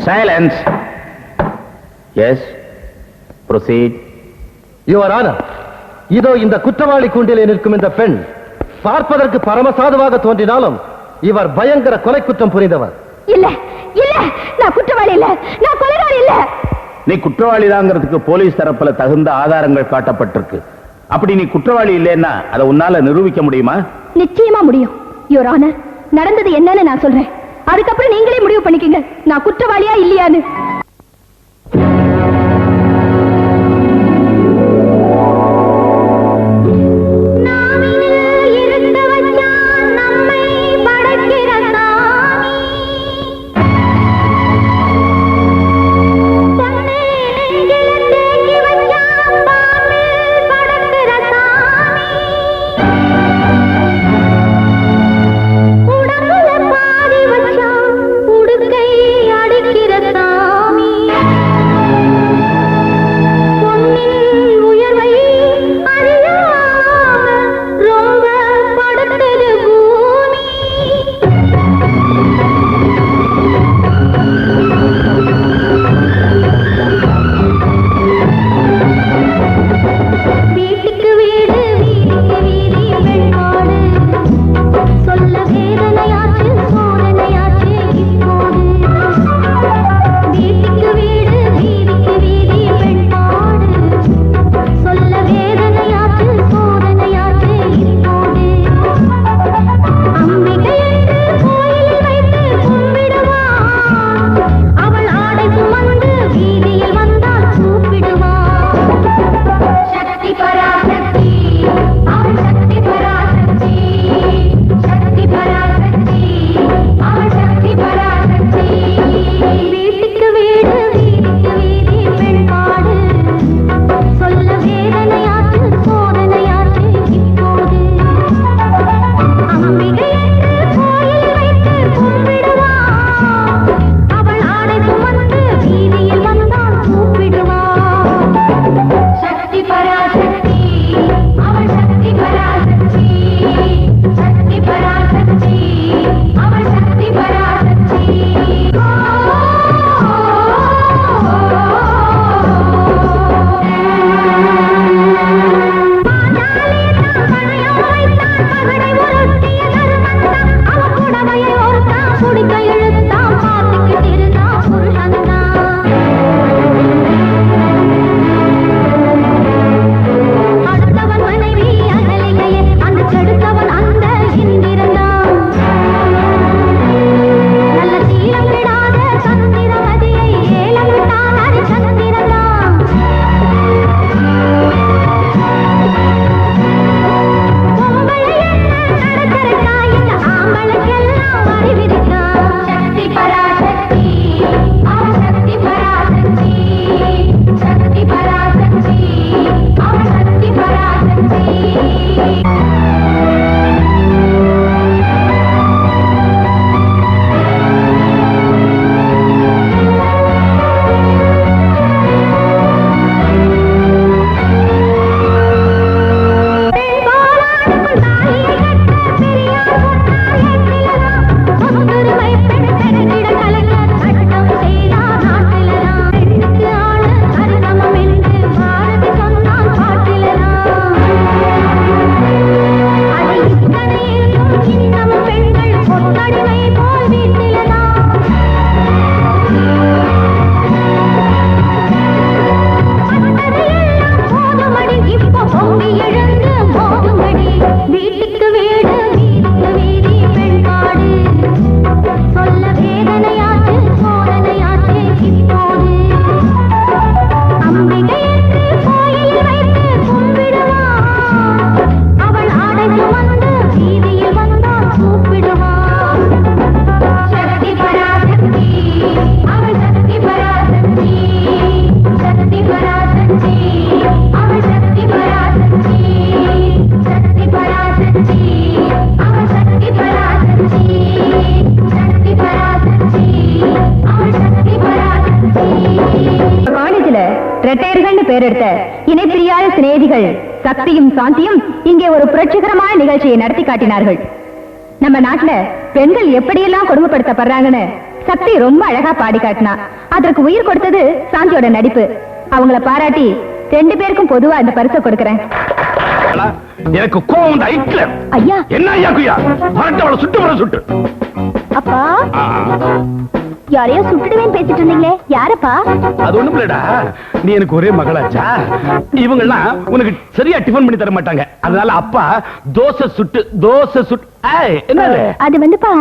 Silence. Yes. Proceed. Your Honor, இதோ இந்த குற்றவாளி கூண்டிலே நிற்கும் இந்த பெண் பார்ப்பதற்கு பரமசாதுவாக தோன்றினாலும் இவர் பயங்கர கொலை குற்றம் புரிந்தவர். இல்ல இல்ல, நான் குற்றவாளி இல்ல, நான் கொலைகாரி இல்ல. நீ குற்றவாளிதாங்கிறதுக்கு போலீஸ் தரப்புல தகுந்த ஆதாரங்கள் காட்டப்பட்டிருக்கு. அப்படி நீ குற்றவாளி இல்லைன்னா அதை உன்னால நிரூபிக்க முடியுமா? நிச்சயமா முடியும். யுவர் ஆனர், நடந்தது என்னன்னு நான் சொல்றேன், அதுக்கப்புறம் நீங்களே முடிவு பண்ணிக்கங்க நான் குற்றவாளியா இல்லையான்னு. பேரெடுத்த இணைப்பிரியாத சிநேகிகள் சக்தியும் சாந்தியும் இங்கே ஒரு புரட்சிகரமான நிகழ்ச்சியை நடத்தி காட்டினார்கள். நம்ம நாட்டுல பெண்கள் எப்படியெல்லாம் கொடுமைப்படுத்தப்படுறாங்கன்னு சக்தி ரொம்ப அழகா பாடி காட்டினா. அதற்கு உயிர் கொடுத்தது சாந்தியோட நடிப்பு. அவங்கள பாராட்டி 2 பேருக்கும் பொதுவா இந்த பரிசை கொடுக்கறேன். எனக்கு கோவம் வந்து ஹிட்லர். ஐயா என்ன ஐயா குயா மரட்டவள சுட்டு வர சுட்டு. அப்பா யாரையோ சுட்டுடுவேன்னு பேசிட்டு இருந்தீங்களே, யாரப்பா? அது ஒண்ணும் இல்லடா, நீ எனக்கு ஒரே மகளாச்சா. இவங்கெல்லாம் உனக்கு சரியா டிஃபன் பண்ணி தர மாட்டாங்க. அதனால அப்பா தோசை சுட்டு என்னது அது வந்துப்பா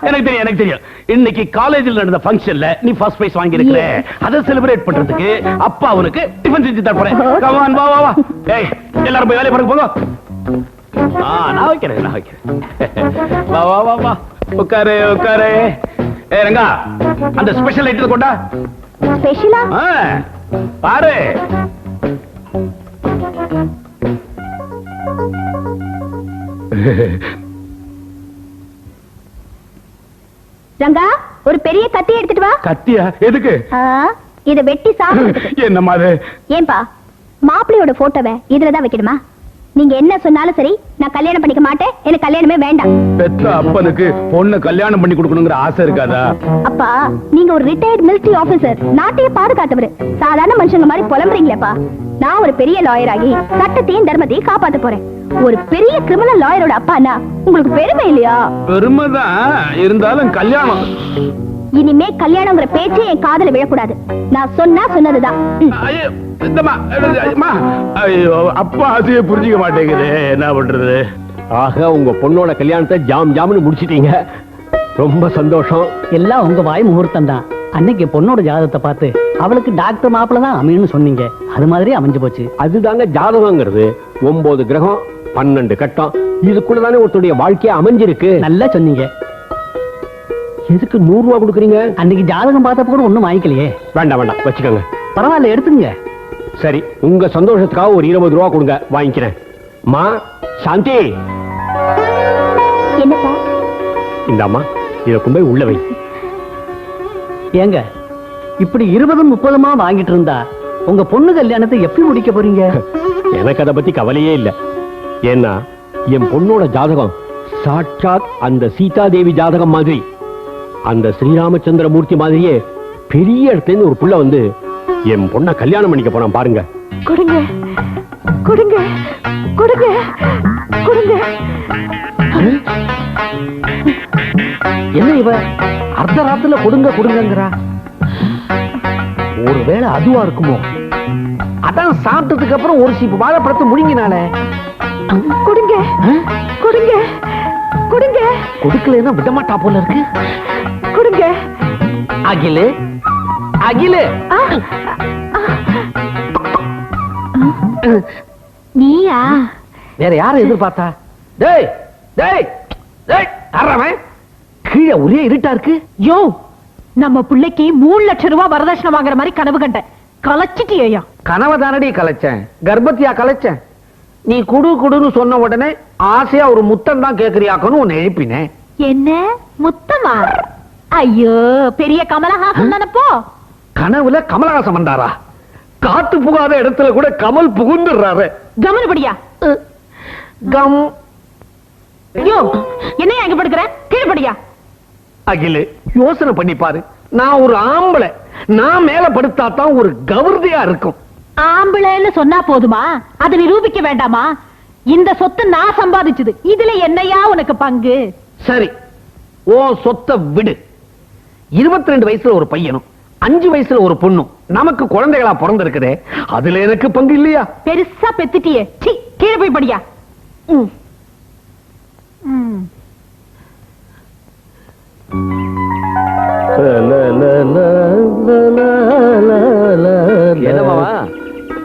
எனக்கு தெரியும். இன்னைக்கு காலேஜில் நடந்த ஃபங்க்ஷன்ல நீ ஃபர்ஸ்ட் பிரைஸ் வாங்கி இருக்கிற. அதை செலிப்ரேட் பண்றதுக்கு அப்பா உனக்கு டிஃபன் செஞ்சு தர போறேன். கம் ஆன், வா வா வா. ஏய் எல்லாரும் போய் வேலைய பாருங்க போங்க. நான் வைக்கிறேன். வா வா வா வா, உட்காரு உட்காரு. ஏய் ரங்கா, அந்த ஸ்பெஷல் ஐட்டம் கொண்டா. ஸ்பெஷலா? பாரு. ரங்கா, ஒரு பெரிய கத்தி எடுத்துட்டு வா. கத்தியா? எதுக்கு? இத வெட்டி சாப்பிடுறதுக்கு. என்னம்மா அது? ஏன்பா மாப்பிள்ளையோட போட்டோவை இதுலதான் வைக்கணுமா? நீங்க என்ன சொன்னாலும் சரி, நான் கல்யாணம் பண்ணிக்க மாட்டேன். எனக்கு கல்யாணமே வேண்டாம். பெத்த அப்பனுக்கு பொண்ணு கல்யாணம் பண்ணி கொடுக்கணுங்கிற ஆசை இருக்காதா? அப்பா, நீங்க ஒரு ரிட்டையர்ட் மிலிட்டரி ஆபீசர், நாட்டையே பாதுகாத்தவர். சாதாரண மனுஷங்க மாதிரி புலம்புறீங்களேப்பா. நான் ஒரு பெரிய லாயர் ஆகி சட்டத்தையும் தர்மத்தையும் காப்பாத்த போறேன். ஒரு பெரிய கிரிமினல் லாயரோட அப்பானா உங்களுக்கு பெருமை இல்லையா? பெருமைதான் இருந்தாலும் கல்யாணம். இனிமே கல்யாணம்ங்கிற பேச்சே என் காதுல விழக்கூடாது. நான் சொன்னதுதான். அப்பா அதையே புரிஞ்சுக்க மாட்டேங்குது. என்ன பண்றது? ஆக உங்க பொண்ணோட கல்யாணத்தை ஜாம் ஜாம்னு முடிச்சிட்டீங்க. ரொம்ப சந்தோஷம். எல்லாம் உங்க வாய் முகூர்த்தம் தான். அன்னைக்கு பொண்ணோட ஜாதகத்தை பார்த்து அவளுக்கு டாக்டர் மாப்பிள்ள தான் அமையணும்னு சொன்னீங்க. அது மாதிரி அமைஞ்சு போச்சு. அதுதாங்க ஜாதகங்கிறது. 9 கிரகம் 12 கட்டம், இதுக்குள்ளதானே ஒருத்தருடைய வாழ்க்கையா அமைஞ்சிருக்கு. நல்லா சொன்னீங்க. எதுக்கு 100 ரூபா கொடுக்குறீங்க? அன்னைக்கு ஜாதகம் பார்த்தப்ப கூட ஒண்ணும் வாங்கிக்கலையே. வேண்டாம் வேண்டாம், வச்சுக்கோங்க. பரவாயில்ல, எடுத்துங்க. சரி, உங்க சந்தோஷத்துக்காக ஒரு 20 ரூபா கொடுங்க, வாங்கிக்கிறேன். மா சாந்தி, என்னப்பா? இந்தாம்மா, இத கொண்டு போய் உள்ள வை. ஏங்க இப்படி 20 30 வாங்கிட்டு இருந்தா உங்க பொண்ணு கல்யாணத்தை எப்படி முடிக்க போறீங்க? எனக்கு அதை பத்தி கவலையே இல்ல. ஏன்னா என் பொண்ணோட ஜாதகம் சாட்சாத் அந்த சீதா தேவி ஜாதகம் மாதிரி, அந்த ஸ்ரீராமச்சந்திர மூர்த்தி மாதிரியே பெரிய இடத்துல ஒரு புள்ள வந்து என் பொண்ண கல்யாணம் பண்ணிக்க போறான் பாருங்க. கொடுங்க கொடுங்க கொடுங்க கொடுங்க. என்ன இவ அர்த்த ராத்துல கொடுங்க கொடுங்கங்கறா? ஒருவேளை அதுவா இருக்குமோ? அதான் சாப்பிட்டதுக்கு அப்புறம் ஒரு சீப்பு வாழைப்பழத்தை முழுங்கினாலே. கொடுங்க கொடுங்க கொடுங்க. கொடுக்கலன்னா விடமாட்டா போல இருக்கு. கொடுங்க. அகிலு அகிலு, நீயா? வேற யாரை எதிர்பார்த்தா? டேய் டேய் டேய், அரவன் கீழே ஒரே இருட்டா இருக்கு. யோ, நம்ம பிள்ளைக்கு 3 லட்சம் ரூபாய் வரதட்சணை வாங்குற மாதிரி கனவு கண்டேன். கலைச்சிட்டியா? கனவை தானடி கலைச்சேன், கர்ப்பத்தியா கலைச்சேன். நீ குடு குடுன்னு சொன்ன உடனே ஆசையா ஒரு முத்தம் தான் கேக்குறியாக்கன்னு உன்னை எழுப்பினேன். என்ன முத்தமா? ஐயோ, பெரிய கமலஹாசன் தானப்போ. கனவுல கமலஹாசன் வந்தாரா? காத்து புகாத இடத்துல கூட கமல் புகுந்துடுறாரு. கவனப்படியா? கம். யோ, என்னையா இங்க படுக்கிற? கீழே படியா. அகிலு, யோசனை பண்ணி பாரு. நான் ஒரு ஆம்பளை, நான் மேல படுத்தா தான் ஒரு கௌரதியா இருக்கும். ஆம்பளைன்னு சொன்னா போதுமா? அதை நிரூபிக்க வேண்டாமா? இந்த சொத்து நான் சம்பாதிச்சது. இதுல என்னையா உனக்கு பங்கு? சரி, ஓ சொத்தை விடு. 22 வயசுல ஒரு பையனும் 5 வயசுல ஒரு பொண்ணும் நமக்கு குழந்தைகளா பிறந்திருக்குதே, அதுல எனக்கு பங்கு இல்லையா? பெருசா பெத்துட்டியே. சீ, கீழே போய் படியா.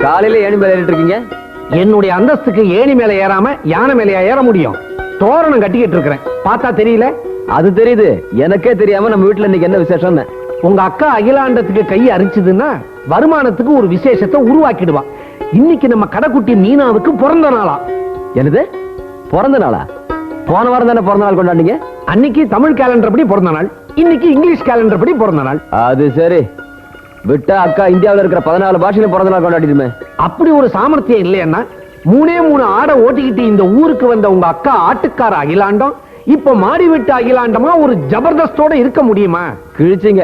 காலையில ஏணி மேல ஏறிட்டு இருக்கீங்க? என்னுடைய அந்தஸ்துக்கு ஏணி மேல ஏறாம யானை மேலயா ஏற முடியும்? தோரணம் கட்டிக்கிட்டு இருக்கிறேன், பார்த்தா தெரியல? அது தெரியுது, எனக்கே தெரியாம நம்ம வீட்டுல இன்னைக்கு என்ன விசேஷம்? உங்க அக்கா அகிலாண்டத்துக்கு கை அரிச்சதுன்னா வருமானத்துக்கு ஒரு விசேஷத்தை உருவாக்கிடுவா. இன்னைக்கு நம்ம கடைக்குட்டி மீனாவுக்கு பிறந்த நாளா. என்னது பிறந்த நாளா? போன வாரம் தானே பிறந்த நாள் கொண்டாடிங்க. அன்னைக்கு தமிழ் கேலண்டர் படி பிறந்த நாள், இன்னைக்கு இங்கிலீஷ் கேலண்டர் படி பிறந்த நாள். அது சரி, விட்டா அக்கா இந்தியாவில் இருக்கிற 14 பாஷையில பிறந்த நாள் கொண்டாடிடுமே. அப்படி ஒரு சாமர்த்தியம் இல்லைன்னா 3 ஆடை ஓட்டிக்கிட்டு இந்த ஊருக்கு வந்த உங்க அக்கா ஆட்டுக்கார அகிலாண்டம் இப்ப மாடி விட்டு அகிலாண்டமா ஒரு ஜபர்தஸ்தோட இருக்க முடியுமா? கிழிச்சிங்க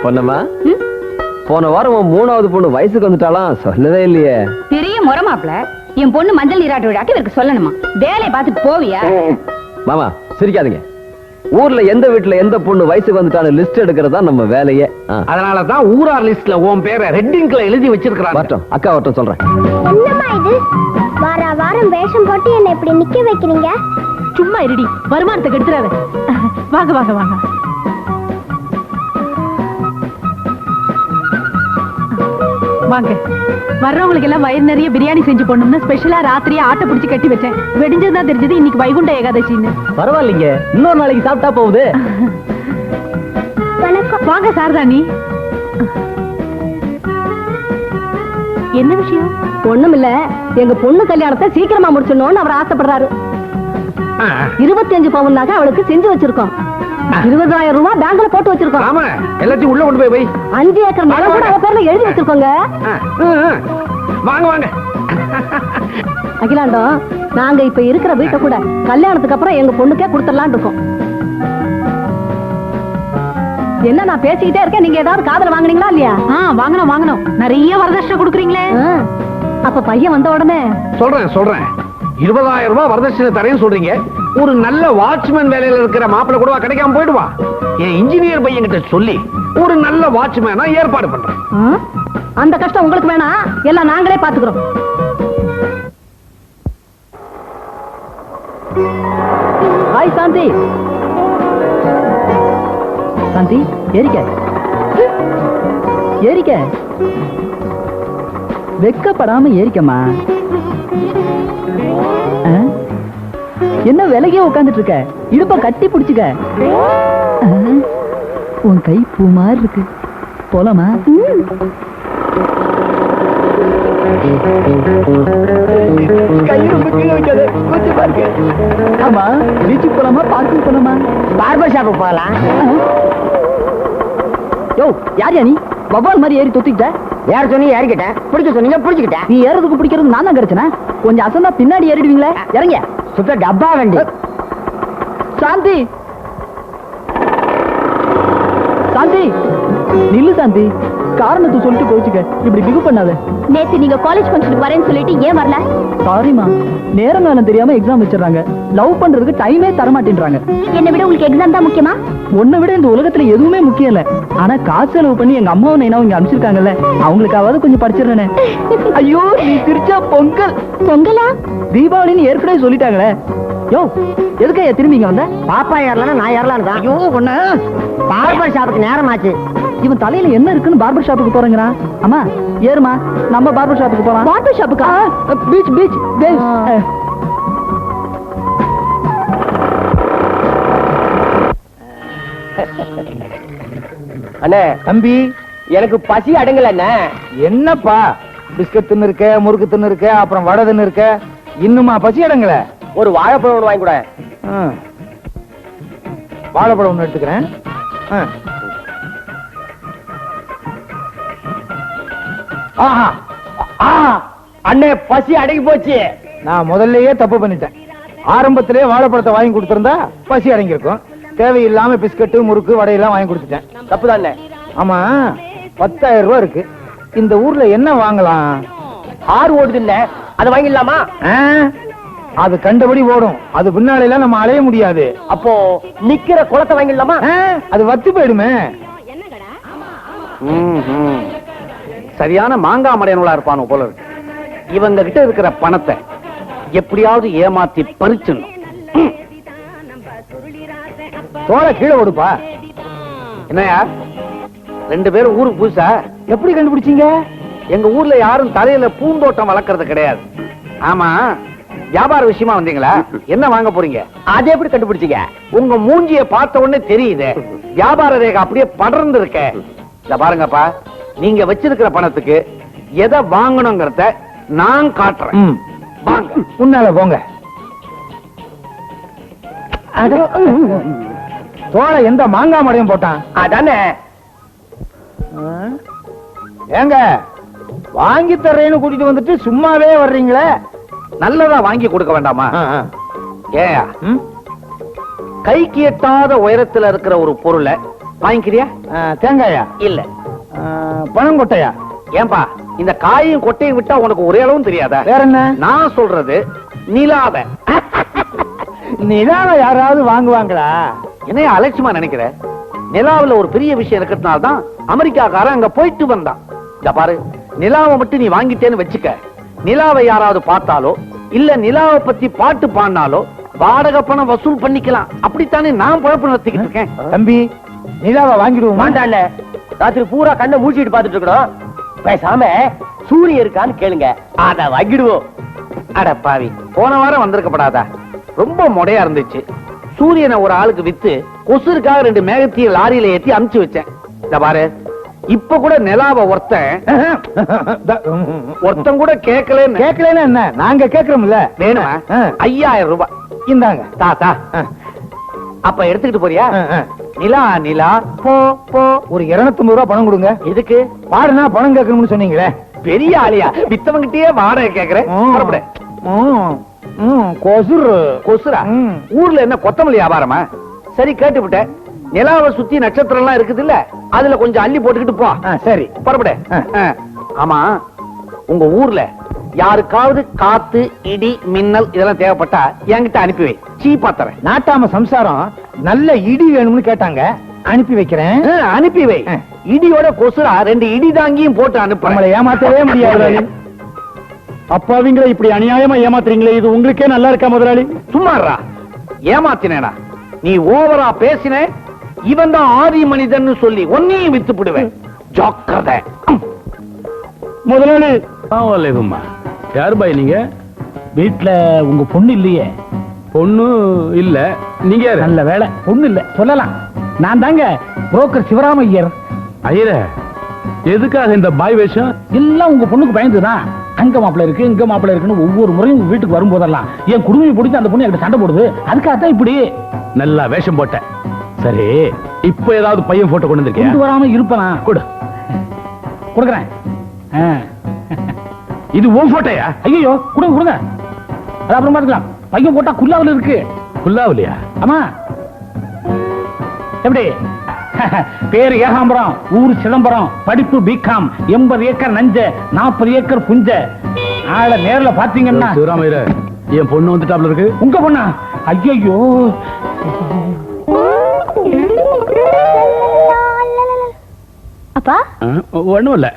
பொண்ணம்மா. போன வாரம் உன் 3வது பொண்ணு வயசுக்கு வந்துட்டாலாம், சொல்லவே இல்லையே. பெரிய முறமாப்ல என் பொண்ணு மஞ்சள் நீராட்டு விழாக்கு இவருக்கு சொல்லணுமா? வேலையை பார்த்துட்டு போவியா? மாமா சிரிக்காதீங்க. ஊர்ல எந்த வீட்டுல எந்த பொண்ணு வயசுக்கு வந்துட்டாலும் லிஸ்ட் எடுக்கிறதா நம்ம வேலையே. அதனாலதான் ஊரார் லிஸ்ட்ல உன் பேரை ரெட் இங்க்ல எழுதி வச்சிருக்காங்க. வரட்டும், அக்கா வரட்டும் சொல்றேன். என்னம்மா இது? வார வாரம் வேஷம் போட்டு என்ன இப்படி நிக்க வைக்கிறீங்க? சும்மா இருடி, வருமானத்தை கெடுத்துறாத. வாங்க வாங்க வாங்க. வாங்க. வர்றவங்களுக்கு எல்லாம் வயிறு நிறைய பிரியாணி செஞ்சு போடணும்னு ஸ்பெஷலா ராத்திரியே ஆட்டை பிடிச்சு கட்டி வச்சேன். வெடிஞ்சதுதான் தெரிஞ்சது இன்னைக்கு வைகுண்ட ஏகாதசின்னு. பரவாயில்லைங்க, இன்னொரு நாளைக்கு சாப்பிட்டா போகுது. வணக்கம். வாங்க சாரதாணி. என்ன விஷயம்? ஒண்ணுமில்ல, எங்க பொண்ணு கல்யாணத்தை சீக்கிரமா முடிச்சிடணும்னு அவர் ஆசைப்படுறாரு. 25 பவுன் நகை அவளுக்கு செஞ்சு வச்சிருக்கோம். 20,000 ரூபாய் பேங்க்ல போட்டு வச்சிருக்கோம். ஆமா, எல்லாத்தையும் உள்ள கொண்டு போய் வை. 5 ஏக்கர் நிலம் கூட அவ பேர்ல எழுதி வச்சிருக்கோங்க. வாங்க வாங்க. அகிலாண்டம், நாங்க இப்ப இருக்கிற வீட்டை கூட கல்யாணத்துக்கு அப்புறம் எங்க பொண்ணுக்கே கொடுத்துடலாம்னு இருக்கோம். என்ன நான் பேசிக்கிட்டே இருக்கேன், நீங்க ஏதாவது காதல வாங்குனீங்களா இல்லையா? வாங்கணும் வாங்கணும். நிறைய வரதட்சணை கொடுக்குறீங்களே. அப்ப பையன் வந்த உடனே சொல்றேன் 20,000 ரூபாய் வரதட்சணை தரேன்னு சொல்றீங்க. ஒரு நல்ல வாட்ச்மேன் வேலையில இருக்கிற மாப்பிள்ளை கூட கிடைக்காம போயிடுவா. என் இன்ஜினியர் பையன் கிட்ட சொல்லி ஒரு நல்ல வாட்ச்மேனா ஏற்பாடு பண்றேன். அந்த கஷ்டம் உங்களுக்கு வேணாம், எல்லாம் நாங்களே பாத்துக்கிறோம். ஹாய் சாந்தி. சாந்தி ஏறிக்க ஏறிக்க, வெக்கப்படாம ஏறிக்கமா. என்ன விலகியே உட்காந்துட்டு இருக்க? இடுப்ப கட்டி பிடிச்சுக்க. உன் கை பூ மாதிரி இருக்கு. போலாமா? ஆமா, பீச்சுக்கு போலாமா பார்க்குக்கு போலாமா? பார்பர் ஷாப் போகலாம். யோ, யார் நீ? வவ்வால் மாதிரி ஏறி தொத்திக்கிட்ட. யார் சொன்னீங்க? ஏறிக்கிட்டேன். பிடிக்க சொன்னீங்க, பிடிச்சுக்கிட்டேன். நீ ஏறதுக்கு பிடிக்கிறது நான் தான் கிடைச்சனா? கொஞ்சம் அசந்தா பின்னாடி ஏறிடுவீங்களே, இறங்க. சுத்த டப்பா வண்டி. சாந்தி சாந்தி நில்லு சாந்தி. காரணத்தை சொல்லிட்டு கோச்சுக்க, இப்படி பிகு பண்ணாத. நேத்து நீங்க காலேஜ் ஃபங்க்ஷனுக்கு வரேன்னு சொல்லிட்டு ஏன் வரல? சாரிமா, நேரம் காலம் தெரியாம எக்ஸாம் வச்சிடறாங்க. லவ் பண்றதுக்கு டைமே தர மாட்டேன்றாங்க. என்னை விட உங்களுக்கு எக்ஸாம் தான் முக்கியமா? உன்னை விட இந்த உலகத்துல எதுவுமே முக்கியம் இல்ல. ஆனா காசு செலவு பண்ணி எங்க அம்மாவும் நைனாவும் இங்க அனுப்பிச்சிருக்காங்கல்ல, அவங்களுக்காவது கொஞ்சம் படிச்சிடறேனே. ஐயோ, நீ சிரிச்சா பொங்கல். பொங்கலா? தீபாவளின்னு ஏற்கனவே சொல்லிட்டாங்களே. யோ, எதுக்கா திரும்பி இங்க வந்த? பாப்பா ஏறலாம், நான் ஏறலாம் தான். ஐயோ ஒண்ணு. பார்பர் ஷாப்புக்கு நேரம் ஆச்சு. இவன் தலையில என்ன இருக்குன்னு பார்பர் ஷாப்புக்கு போறேங்கிறான். அம்மா ஏறுமா, நம்ம பார்பர் ஷாப்புக்கு போலாம். பார்பர் ஷாப்புக்கா? Beach beach. அண்ணே தம்பி, எனக்கு பசி அடங்கல அண்ணே. என்னப்பா பிஸ்கட் தின்னு இருக்க, முறுக்கு தின்னு இருக்க, அப்புறம் வடை தின்னு இருக்க, இன்னுமா பசி அடங்கல? ஒரு வாழைப்பழம் ஒன்று வாங்கி கூட. வாழைப்பழம் ஒண்ணு எடுத்துக்கிறேன். ஆஹா, அண்ணே பசி அடங்கி போச்சு. நான் முதல்லயே தப்பு பண்ணிட்டேன். ஆரம்பத்திலே வாழைப்பழத்தை வாங்கி கொடுத்திருந்தா பசி அடங்கியிருக்கும். தேவையில்லாம பிஸ்கட்டு முறுக்கு வடையெல்லாம் வாங்கி கொடுத்துட்டேன். தப்புதான் அண்ணே. ஆமா, 10,000 ரூபாய் இருக்கு. இந்த ஊர்ல என்ன வாங்கலாம்? ஆறு ஓடுது இல்ல, அதை வாங்கிடலாமா? அது கண்டபடி ஓடும். அது பின்னால எல்லாம் நம்ம அலைய முடியாது. அப்போ நிக்கிற குளத்தை வாங்கிடலாமா? அது வத்தி போயிடுமே. சரியான மாங்காய் மடையனுளா இருப்பானோ போல இருக்கு. இவங்க கிட்ட இருக்கிற பணத்தை எப்படியாவது ஏமாத்தி பறிச்சிடணும். தோலை கீழே ஓடுப்பா. என்னையா 2 பேரும் ஊருக்கு புதுசா? எப்படி கண்டுபிடிச்சீங்க? எங்க ஊர்ல யாரும் தலையில பூந்தோட்டம் வளர்க்கறது கிடையாது. ஆமா, வியாபார விஷயமா வந்தீங்களா? என்ன வாங்க போறீங்க? அதை எப்படி கண்டுபிடிச்சீங்க? உங்க மூஞ்சிய பார்த்த உடனே தெரியுது. வியாபார ரேகை அப்படியே படர்ந்து இருக்க. இத பாருங்கப்பா, நீங்க வச்சிருக்கிற பணத்துக்கு எதை வாங்கணுங்கிறத நான் காட்டுறேன். வாங்க, முன்னால போங்க. தோலை எந்த மாங்காய் மடையும் போட்டான்? அதானே. ஏங்க, வாங்கி தர்றேன்னு கூட்டிட்டு வந்துட்டு சும்மாவே வர்றீங்களே. நல்லதா வாங்கி கொடுக்க வேண்டாமா? ஏயா, கைக்கு எட்டாத உயரத்துல இருக்கிற ஒரு பொருளை வாங்கிக்கிறியா? தேங்காயா? இல்ல. பணங்கொட்டையா? ஏன்பா இந்த காயும் கொட்டையும் விட்டா உனக்கு ஒரே அளவும் தெரியாதா? வேற என்ன? நான் சொல்றது நிலாவை. நிலாவை யாராவது வாங்குவாங்களா? என்னைய அலட்சியமா நினைக்கிற? நிலாவுல ஒரு பெரிய விஷயம் இருக்கிறதுனால தான் அமெரிக்காக்காரன் அங்க போயிட்டு வந்தான். இத பாரு, நிலாவை மட்டும் நீ வாங்கிட்டேன்னு வச்சுக்க, நிலாவை யாராவது பார்த்தாலோ இல்ல நிலாவை பத்தி பாட்டு பாடினாலோ வாடகை பணம் வசூல் பண்ணிக்கலாம். அப்படித்தானே நான் குழப்பம் நடத்திக்கிட்டு இருக்கேன். தம்பி, நிலாவை வாங்கிடுவோம். மாண்டாண்ட ராத்திரி பூரா கண்ணை மூச்சிட்டு பாத்துட்டு இருக்கணும். பேசாம சூரியன் இருக்கான்னு கேளுங்க, அத வாங்கிடுவோம். அட பாவி, போன வாரம் வந்திருக்கப்படாதா? ரொம்ப மொடையா இருந்துச்சு. சூரியனை ஒரு ஆளுக்கு வித்து கொசுருக்காக 2 மேகத்தையும் லாரியில ஏத்தி அமுச்சு வச்சேன். இத பாரு, இப்ப கூட நிலாவை ஒருத்தன் கூட கேட்கலன்னு. கேட்கலன்னா என்ன? நாங்க கேட்கிறோம்ல. வேணுமா? 5000 ரூபாய் இந்தாங்க. தாத்தா. அப்ப எடுத்துக்கிட்டு போறியா? நிலா நிலா போ போ. ஒரு 250 ரூபாய் பணம் கொடுங்க. எதுக்கு? பாருனா பணம் கேட்கணும்னு சொன்னீங்களே. பெரிய ஆளியா? வித்தவங்கிட்டயே வாடகை கேக்குறேன். புறப்படு. கொசுரு. கொசுரா? ஊர்ல என்ன கொத்தமல்லி வியாபாரமா? சரி, கேட்டுவிட்டேன். நிலாவை சுத்தி நட்சத்திரம் எல்லாம் இருக்குது இல்ல, அதுல கொஞ்சம் அள்ளி போட்டுக்கிட்டு போ. சரி, புறப்படு. ஆமா, உங்க ஊர்ல யாருக்காவது காத்து இடி மின்னல் இதெல்லாம் தேவைப்பட்டா என்கிட்ட அனுப்பி வை, சீப்பா தரேன். நாட்டாம சம்சாரம் நல்ல இடி வேணும்னு கேட்டாங்க, அனுப்பி வைக்கிறேன். அனுப்பி வை. இடியோட கொசுரா 2 இடி தாங்கியும் போட்டு அனுப்ப. நம்மளை ஏமாத்தவே முடியாது. அப்பாவிங்களை இப்படி அநியாயமா ஏமாத்துறீங்களே, இது உங்களுக்கே நல்லா இருக்கா முதலாளி? சும்மாறா, ஏமாத்தினேடா. நீ ஓவரா பேசின, இவன் தான் ஆதி மனிதன் சொல்லி ஒன்னையும் வித்து விடுவேன். ஜாக்கிரதை. முதலாளி. ஆமா, யார் பாய் நீங்க? வீட்டுல உங்க பொண்ணு இல்லையே? பொண்ணு இல்ல. நீங்க யாரு? நல்ல வேலை, பொண்ணு இல்ல. சொல்லலாம், நான் தாங்க புரோக்கர் சிவராம ஐயர். ஐயரே, எதுக்காக இந்த பாய் வேஷம்? எல்லாம் உங்க பொண்ணுக்கு பயந்துதான். அங்க மாப்பிள்ள இருக்கு, இங்க மாப்பிள்ள இருக்குன்னு ஒவ்வொரு முறையும் உங்க வீட்டுக்கு வரும்போதெல்லாம் என் குடுமையை பிடிச்சி அந்த பொண்ணு என்கிட்ட சண்டை போடுது. அதுக்காகத்தான் இப்படி நல்லா வேஷம் போட்டேன். சரி, இப்ப ஏதாவது பையன் போட்டோ கொண்டு வந்திருக்கேன்? கொண்டு வராம இருப்பனா? கொடு. கொடுக்குறேன். இது உன் போட்டோயா? ஐயோ, கொடுங்க கொடுங்க, அது அப்புறம் பார்த்துக்கலாம். பையன் போட்டா குல்லாவில் இருக்கு. குல்லாவிலையா? ஆமா. எப்படி பேரு ஏகாம்பரம், ஊர் சிதம்பரம், படிப்பு பிகாம், 80 ஏக்கர் நஞ்ச, 40 ஏக்கர் புஞ்ச. ஆள நேர்ல பாத்தீங்கன்னா சிவராமையர, என் பொண்ணு வந்துட்டாப்ல இருக்கு. உங்க பொண்ணா? ஐயோ, அப்பா ஒண்ணும் இல்ல.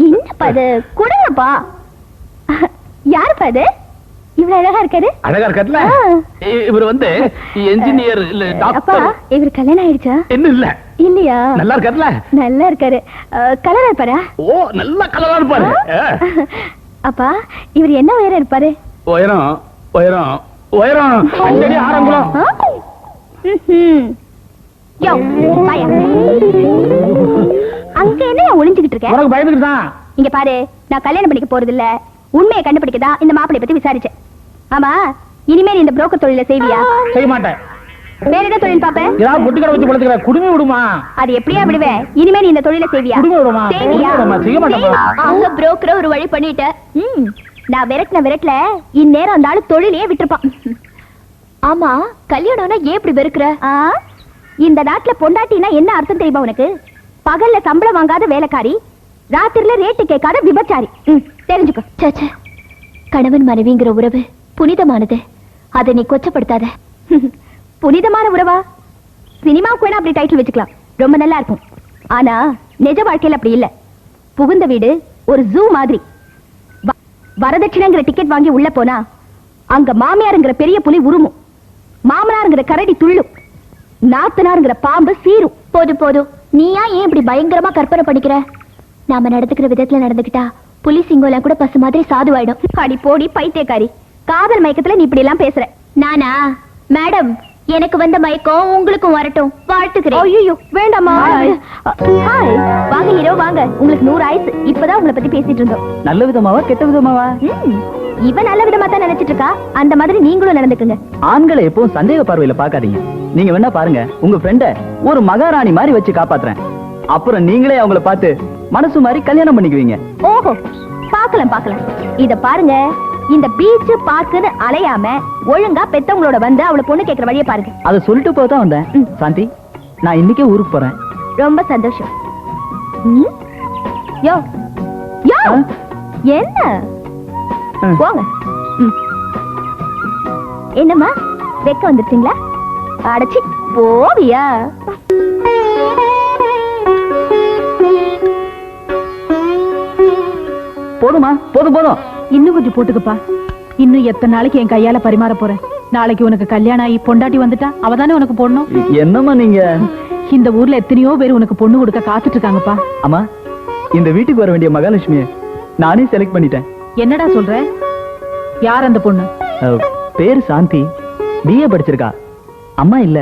என்னப்பா இது? கொடுங்கப்பா. யாருப்பா இது இவ்வளவு அழகா இருக்காரு? அழகா இருக்காருல்ல? இவர் வந்து என்ஜினியர் இல்ல அப்பா, டாக்டர். இவர் கல்யாணம் ஆயிடுச்சா? என்ன இல்ல? இல்லையா? நல்லா இருக்காருல்ல? நல்லா இருக்காரு. கலரா இருப்பாரா? ஓ, நல்ல கலரா இருப்பாரு. அப்பா, இவர் என்ன உயரம் இருப்பாரு? உயரம் உயரம் உயரம் 5 அடி 6 அங்குலம். யோ, வாயா. அங்க என்ன ஒளிஞ்சுகிட்டு இருக்க? உனக்கு பயந்துட்டு தான். இங்க பாரு, நான் கல்யாணம் பண்ணிக்க போறது இல்ல. உண்மையை கண்டுபிடிக்கதான் இந்த மாப்பிளைய பத்தி விசாரிச்சேன். ஆமா, இனிமே நீ இந்த புரோக்கர் தொழில செய்வியா? செய்ய மாட்டேன். வேற என்ன தொழில் பாப்ப? ஏதாவது பொட்டி கடை வச்சு படுத்துக்கிற. குடுமி விடுமா? அது எப்படியா விடுவேன்? இனிமே நீ இந்த தொழில செய்வியா? குடுமி விடுமா? செய்வியா? செய்ய மாட்டேன். அங்க புரோக்கர் ஒரு வழி பண்ணிட்ட. நான் விரட்டல இந்நேரம் அந்த ஆளு தொழிலையே விட்டுருப்பான். ஆமா, கல்யாணம்னா ஏன் இப்படி வெறுக்கிற? இந்த நாட்டுல பொண்டாட்டினா என்ன அர்த்தம் தெரியுமா உனக்கு? பகல்ல சம்பளம் வாங்காத வேலைக்காரி, ராத்திரில ரேட்டு கேட்காத விபச்சாரி. தெரிஞ்சுக்கோ. சே, கணவன் மனைவிங்கிற உறவு புனிதமானது. அதை நீ கொச்சப்படுத்தாத. புனிதமான உறவா? சினிமாவுக்கு வேணா அப்படி டைட்டில் வச்சுக்கலாம், ரொம்ப நல்லா இருக்கும். ஆனா நிஜ வாழ்க்கையில அப்படி இல்ல. புகுந்த வீடு ஒரு ஜூ மாதிரி. வரதட்சணைங்கிற டிக்கெட் வாங்கி உள்ள போனா அங்க மாமியாருங்கிற பெரிய புலி உருமும், மாமனாருங்கிற கரடி துள்ளும், நாத்தனாருங்கிற பாம்பு சீரும். போதும், நீயா ஏன் இப்படி பயங்கரமா கற்பனை பண்ணிக்கிற? நாம நடந்துக்கிற விதத்துல நடந்துக்கிட்டா புலி சிங்கோலாம் கூட பசு மாதிரி சாதுவாயிடும். அடி போடி பைத்தியக்காரி, காதல் மயக்கத்துல நீ இப்படி எல்லாம் பேசுற. நானா? மேடம், எனக்கு வந்த மயக்கம் உங்களுக்கும் வரட்டும், வாழ்த்துக்கிறேன். ஐயோ, வேண்டாமா. ஹாய், வாங்க ஹீரோ, வாங்க. உங்களுக்கு 100 ஆயுசு. இப்பதான் உங்களை பத்தி பேசிட்டு இருந்தோம். நல்ல விதமாவா கெட்ட விதமாவா? இவன் நல்ல விதமா தான் நினைச்சிட்டு இருக்கா. அந்த மாதிரி நீங்களும் நடந்துக்குங்க. ஆண்களை எப்பவும் சந்தேக பார்வையில பாக்காதீங்க. நீங்க வேணா பாருங்க, உங்க ஃப்ரெண்ட ஒரு மகாராணி மாதிரி வச்சு காப்பாத்துறேன். அப்புறம் நீங்களே அவங்கள பார்த்து மனசு மாதிரி கல்யாணம் பண்ணிக்குவீங்க. ஓஹோ, பாக்கலாம். இத பாருங்க, இந்த பீச் பார்க்குன்னு அலையாம ஒழுங்கா பெத்தவங்களோட வந்து அவளை பொண்ணு கேக்குற வழியை பாருங்க. அதை சொல்லிட்டு போதான் வந்தேன். சாந்தி, நான் இன்னைக்கே ஊருக்கு போறேன். ரொம்ப சந்தோஷம். யோ யோ என்ன போங்க. என்னம்மா வெக்க வந்துருச்சுங்களா? அடைச்சி போவியா? போதுமா? போதும் போதும். இன்னும் கொஞ்சம் போட்டுக்கப்பா. இன்னும் எத்தனை நாளைக்கு என் கையால பரிமாற போறேன்? நாளைக்கு உனக்கு கல்யாணம் ஆகி பொண்டாட்டி வந்துட்டா அவதானே உனக்கு போடணும். என்னம்மா நீங்க? இந்த ஊர்ல எத்தனையோ பேர் உனக்கு பொண்ணு கொடுக்க காத்துட்டு இருக்காங்கப்பா. அம்மா, இந்த வீட்டுக்கு வர வேண்டிய மகாலட்சுமியை நானே செலக்ட் பண்ணிட்டேன். என்னடா சொல்ற? யார் அந்த பொண்ணு? பேரு சாந்தி, பிஏ படிச்சிருக்கா. அம்மா இல்ல,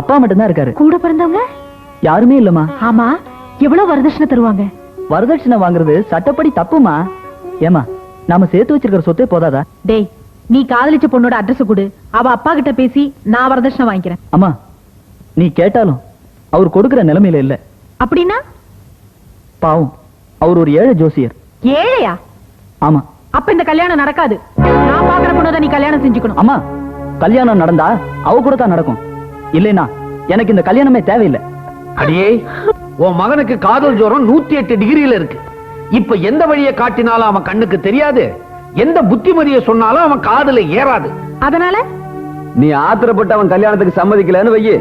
அப்பா மட்டும்தான் இருக்காரு. கூட பிறந்தவங்க யாருமே இல்லம்மா. ஆமா, எவ்வளவு வரதட்சணை தருவாங்க? வரதட்சணை வாங்குறது சட்டப்படி தப்புமா? ஏமா, நாம சேர்த்து வச்சிருக்கிற சொத்தே போதாதா? டேய், நீ காதலிச்ச பொண்ணோட அட்ரஸ் கொடு, அவ அப்பா கிட்ட பேசி நான் வரதட்சணை வாங்கிக்கிறேன். அம்மா, நீ கேட்டாலும் அவர் கொடுக்கிற நிலைமையில இல்ல. அப்படின்னா? பாவம், அவர் ஒரு ஏழை ஜோசியர். ஏழையா? ஆமா. அப்ப இந்த கல்யாணம் நடக்காது. நான் பாக்குற பொண்ணதான் நீ கல்யாணம் செஞ்சுக்கணும். அம்மா, கல்யாணம் நடந்தா அவ கூட தான் நடக்கும். இல்லைன்னா எனக்கு இந்த கல்யாணமே தேவையில்லை. அடியே, உன் மகனுக்கு காதல் ஜோரம் 108 டிகிரியில இருக்கு. இப்ப எந்த வழியை காட்டினாலும் அவன் கண்ணுக்கு தெரியாது, எந்த புத்திமதியை சொன்னாலும் அவன் காதுல ஏறாது. அதனால நீ ஆத்திரப்பட்டு அவன் கல்யாணத்துக்கு சம்மதிக்கலன்னு வையி,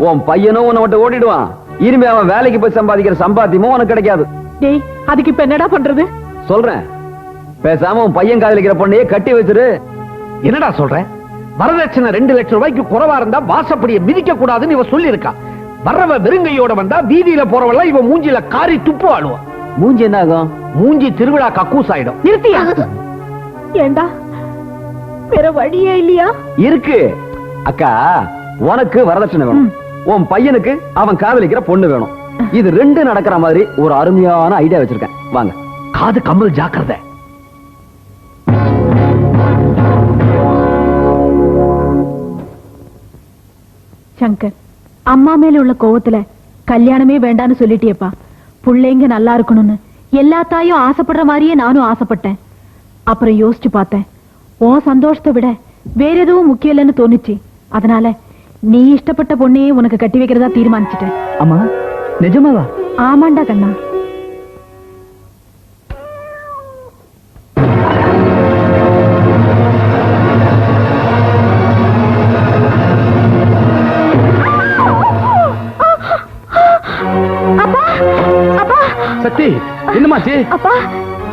உன் பையனும் உன்னை விட்டு ஓடிடுவான். இனிமே அவன் வேலைக்கு போய் சம்பாதிக்கிற சம்பாத்தியமும் உனக்கு கிடைக்காது. டேய், அதுக்கு இப்ப என்னடா பண்றது? சொல்றேன், பேசாம உன் பையன் காதலிக்கிற பொண்ணையே கட்டி வச்சிரு. என்னடா சொல்ற? வரதட்சணை 2 லட்சம் ரூபாய்க்கு குறைவா இருந்தா வாசப்படியை மிதிக்க கூடாதுன்னு இவ சொல்லி இருக்கா. வர்றவ வெறுங்கையோட வந்தா வீதியில போறவெல்லாம் இவ மூஞ்சில காரி துப்பு ஆடுவா. மூஞ்சி என்ன ஆகும்? மூஞ்சி திருவிழா கக்கூஸ் ஆயிடும். நிறுத்தியா? ஏண்டா, வேற வழியே இல்லையா? இருக்கு அக்கா. உனக்கு வரதட்சணை வேணும், உன் பையனுக்கு அவன் காதலிக்கிற பொண்ணு வேணும். இது 2 நடக்கிற மாதிரி ஒரு அருமையான ஐடியா வச்சிருக்கேன். வாங்க. காது கம்மல் ஜாக்கிரதை. சங்கர், அம்மா மேல உள்ள கோவத்துல கல்யாணமே வேண்டான்னு சொல்லிட்டியப்பா. புள்ளைங்க நல்லா இருக்கணும்னு எல்லா தாயும் ஆசைப்படுற மாதிரியே நானும் ஆசைப்பட்டேன். அப்புறம் யோசிச்சு பார்த்தேன், உன் சந்தோஷத்தை விட வேற எதுவும் முக்கியம் இல்லைன்னு தோணுச்சு. அதனால நீ இஷ்டப்பட்ட பொண்ணையே உனக்கு கட்டி வைக்கிறதா தீர்மானிச்சிட்டேன். அம்மா, நிஜமாவா? ஆமாண்டா கண்ணா. சக்தி, என்னமாச்சு? அப்பா,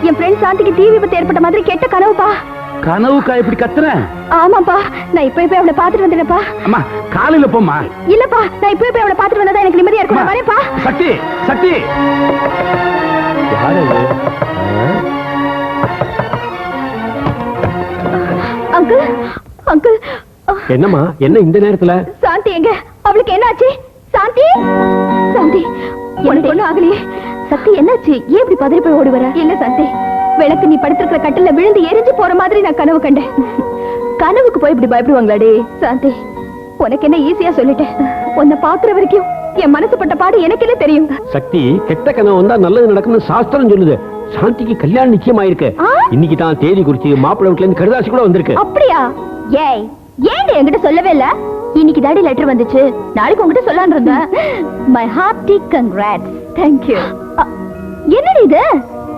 என் ஃப்ரெண்ட் சாந்திக்கு தீ விபத்து ஏற்பட்ட மாதிரி கெட்ட கனவுப்பா. கனவுக்கா இப்படி கத்துற? ஆமாப்பா, நான் இப்ப போய் அவளை பாத்துட்டு வந்துடுறேன்ப்பா. அம்மா, காலையில போமா. இல்லப்பா, நான் இப்ப போய் அவளை பாத்துட்டு வந்தா எனக்கு நிம்மதியா இருக்கும். நான் வரேன்ப்பா. சக்தி, சக்தி. யாரு அது? Uncle, uncle. என்னம்மா, என்ன இந்த நேரத்துல? சாந்தி எங்க? அவளுக்கு என்னாச்சு? சாந்தி, சாந்தி, உனக்கு ஒண்ணும் ஆகலையே? சக்தி, என்னாச்சு? ஏன் இப்படி பதறி போய் ஓடி வர? இல்ல சாந்தி, விளக்கு நீ படுத்திருக்கிற கட்டில விழுந்து எரிஞ்சு போற மாதிரி நான் கனவு கண்டேன். கனவுக்கு போய் இப்படி பயப்படுவாங்களாடி? சாந்தி, உனக்கு என்ன ஈஸியா சொல்லிட்டேன். உன்னை பாக்குற வரைக்கும் என் மனசு பட்ட பாடு எனக்கு என்ன தெரியும்? சக்தி, கெட்ட கனவு வந்தா நல்லது நடக்கும்னு சாஸ்திரம் சொல்லுது. சாந்திக்கு கல்யாணம் நிச்சயமாயிருக்கு. இன்னைக்கு தான் தேதி குறிச்சு மாப்பிள்ளை வீட்டுல இருந்து கடிதாசி கூட வந்திருக்கு. அப்படியா? ஏய், ஏன் என்கிட்ட சொல்லவே இல்ல? இன்னைக்கு தாடி லெட்டர் வந்துச்சு, நாளைக்கு உங்ககிட்ட சொல்லலாம்னு இருந்தேன். My hearty congrats. Thank you. என்னடி இது?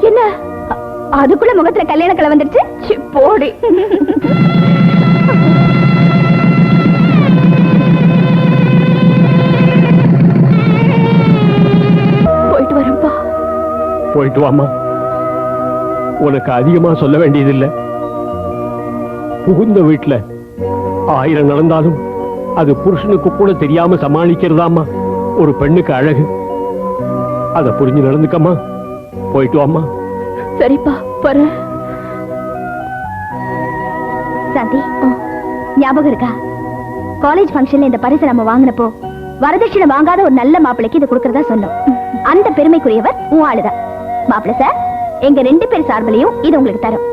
என்ன அதுக்குள்ள முகத்துல கல்யாண கலை வந்துருச்சு? சி, போடி. போயிட்டு வரேன்ப்பா. போயிட்டு வாமா. உனக்கு அதிகமா சொல்ல வேண்டியதில்லை. புகுந்த வீட்டுல 1000 நடந்தாலும் அது புருஷனுக்கு கூட தெரியாம சமாளிக்கிறதாமா ஒரு பெண்ணுக்கு அழகு. அத புரிஞ்சு நடந்துக்கம்மா. போயிட்டு வாமா. சரிப்பா, வரேன். சாந்தி, ஞாபகம் இருக்கா? காலேஜ் ஃபங்க்ஷன்ல இந்த பரிசு நம்ம வாங்கினப்போ வரதட்சணை வாங்காத ஒரு நல்ல மாப்பிளைக்கு இது கொடுக்கறதா சொன்னோம். அந்த பெருமைக்குரியவர் உன் ஆளுதான். மாப்பிள்ளை சார், எங்க 2 பேர் சார்பிலையும் இது உங்களுக்கு தரும்.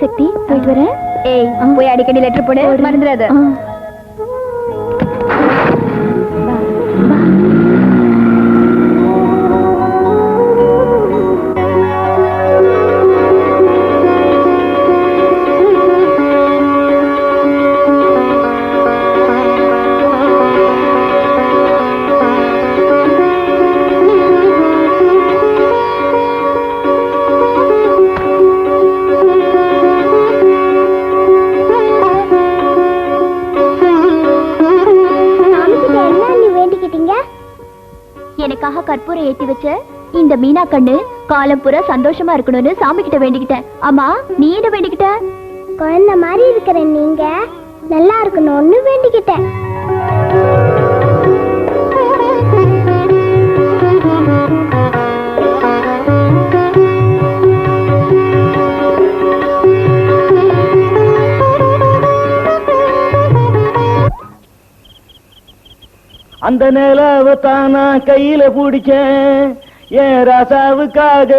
சக்தி, போயிட்டு வரேன். ஏய், போய் அடிக்கடி லெட்டர் போடு, மறந்துடாத. எனக்காக கற்பூரம் ஏத்தி வச்ச இந்த மீனா கண்ணு காலம் பூரா சந்தோஷமா இருக்கணும்னு சாமி கிட்ட வேண்டிக்கிட்டேன். அம்மா நீ என்ன வேண்டிக்கிட்ட? குழந்தை மாதிரி இருக்கிற நீங்க நல்லா இருக்கணும்னு வேண்டிக்கிட்டேன். அந்த நிலவை தானா கையில பிடிச்ச ஏன் ராசாவுக்காக.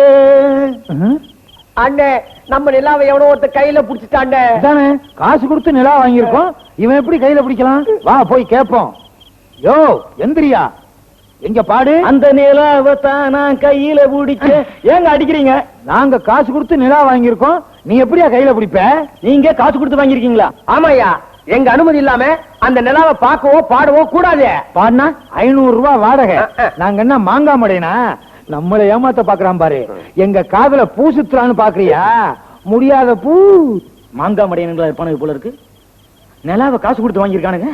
அண்ணே நம்ம நிலாவை எவனோ ஒருத்த கையில புடிச்சிட்டாண்டே. தானே காசு கொடுத்து நிலா வாங்கியிருக்கோம், இவன் எப்படி கையில பிடிக்கலாம்? வா போய் கேட்போம். யோ எந்திரியா, எங்க பாடு. அந்த நிலாவை தானா கையில பிடிச்ச. ஏங்க அடிக்கிறீங்க? நாங்க காசு கொடுத்து நிலா வாங்கியிருக்கோம், நீ எப்படியா கையில பிடிப்ப? நீங்க காசு கொடுத்து வாங்கிருக்கீங்களா? ஆமாய்யா, எங்க அனுமதி இல்லாம அந்த நிலாவை பார்க்கவோ பாடவோ கூடாது. பாடினா 500 ரூபாய் வாடகை. நாங்க என்ன மாங்கா மடைனா நம்மளை ஏமாத்த பாக்குறான் பாரு. எங்க காதுல பூ சுத்துறான்னு பாக்குறியா? முடியாத பூ. மாங்கா மடையனுங்களா இருப்பானு போல இருக்கு. நிலாவை காசு கொடுத்து வாங்கியிருக்கானுங்க,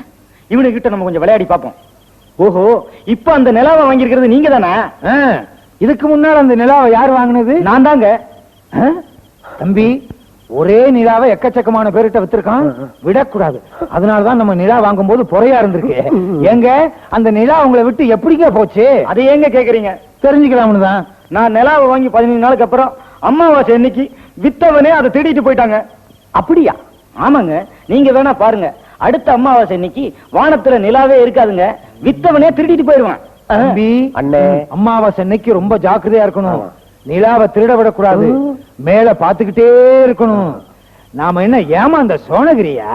இவனு கிட்ட நம்ம கொஞ்சம் விளையாடி பார்ப்போம். ஓஹோ, இப்ப அந்த நிலாவை வாங்கியிருக்கிறது நீங்க தானே? இதுக்கு முன்னாடி அந்த நிலாவை யார் வாங்கினது? நான் தாங்க. தம்பி, ஒரே நிலாவை எக்கச்சக்கமான பேர்கிட்ட வித்திருக்கான், விடக்கூடாது. அதனாலதான் நம்ம நிலா வாங்கும் போது பொறையா இருந்திருக்கு. எங்க அந்த நிலா உங்களை விட்டு எப்படிங்க போச்சு? அதை ஏங்க கேக்குறீங்க? தெரிஞ்சுக்கலாம்னு தான். நான் நிலாவை வாங்கி 15 நாளுக்கு அப்புறம் அம்மாவாசை இன்னைக்கு வித்தவனே அதை திருடிட்டு போயிட்டாங்க. அப்படியா? ஆமாங்க, நீங்க வேணா பாருங்க. அடுத்த அம்மாவாசை இன்னைக்கு வானத்துல நிலாவே இருக்காதுங்க, வித்தவனே திருடிட்டு போயிருவான். தம்பி அண்ணே, அம்மாவாசை இன்னைக்கு ரொம்ப ஜாக்கிரதையா இருக்கணும். நிலாவை திருட விடக்கூடாது, மேல பாத்துக்கிட்டே இருக்கணும். நாம என்ன ஏமாந்த சோனகிரியா?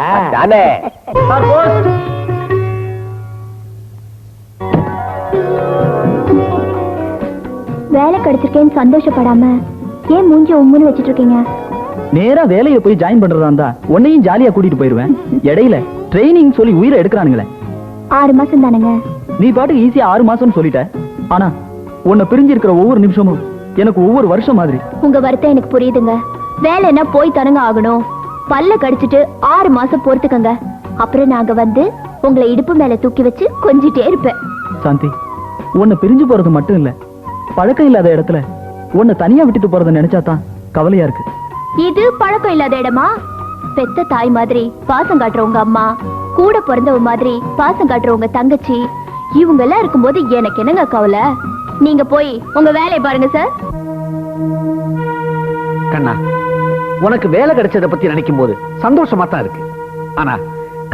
வேலை கிடைச்சிருக்கேன்னு சந்தோஷப்படாம ஏன் மூஞ்சி உம்முன்னு வச்சிட்டு இருக்கீங்க? நேரா வேலையை போய் ஜாயின் பண்றதா இருந்தா உன்னையும் ஜாலியா கூட்டிட்டு போயிருவேன். இடையில ட்ரைனிங் சொல்லி உயிரை எடுக்கிறானுங்களே. 6 மாசம் தானுங்க. நீ பாட்டுக்கு ஈஸியா 6 மாசம்னு சொல்லிட்ட. ஆனா உன்னை பிரிஞ்சு இருக்கிற ஒவ்வொரு நிமிஷமும் எனக்கு ஒவ்வொரு வருஷம் மாதிரி. உங்க வருத்தம் எனக்கு புரியுதுங்க. வேலைன்னா போய் தரங்க ஆகணும். பல்ல கடிச்சிட்டு 6 மாசம் பொறுத்துக்கங்க. அப்புறம் நாங்க வந்து உங்களை இடுப்பு மேல தூக்கி வச்சு கொஞ்சிட்டே இருப்பேன். சாந்தி, உன்னை பிரிஞ்சு போறது மட்டும் இல்ல, பழக்கம் இல்லாத இடத்துல உன்னை தனியா விட்டுட்டு போறத நினைச்சாதான் கவலையா இருக்கு. இது பழக்கம் இல்லாத இடமா? பெத்த தாய் மாதிரி பாசம் காட்டுறவங்க அம்மா, கூட பிறந்தவ மாதிரி பாசம் காட்டுறவங்க தங்கச்சி, இவங்க எல்லாம் இருக்கும்போது எனக்கு என்னங்க கவலை? நீங்க போய் உங்க வேலையை பாருங்க சார். கண்ணா, உனக்கு வேலை கிடைச்சத பத்தி நினைக்கும் போது சந்தோஷமா தான் இருக்கு. ஆனா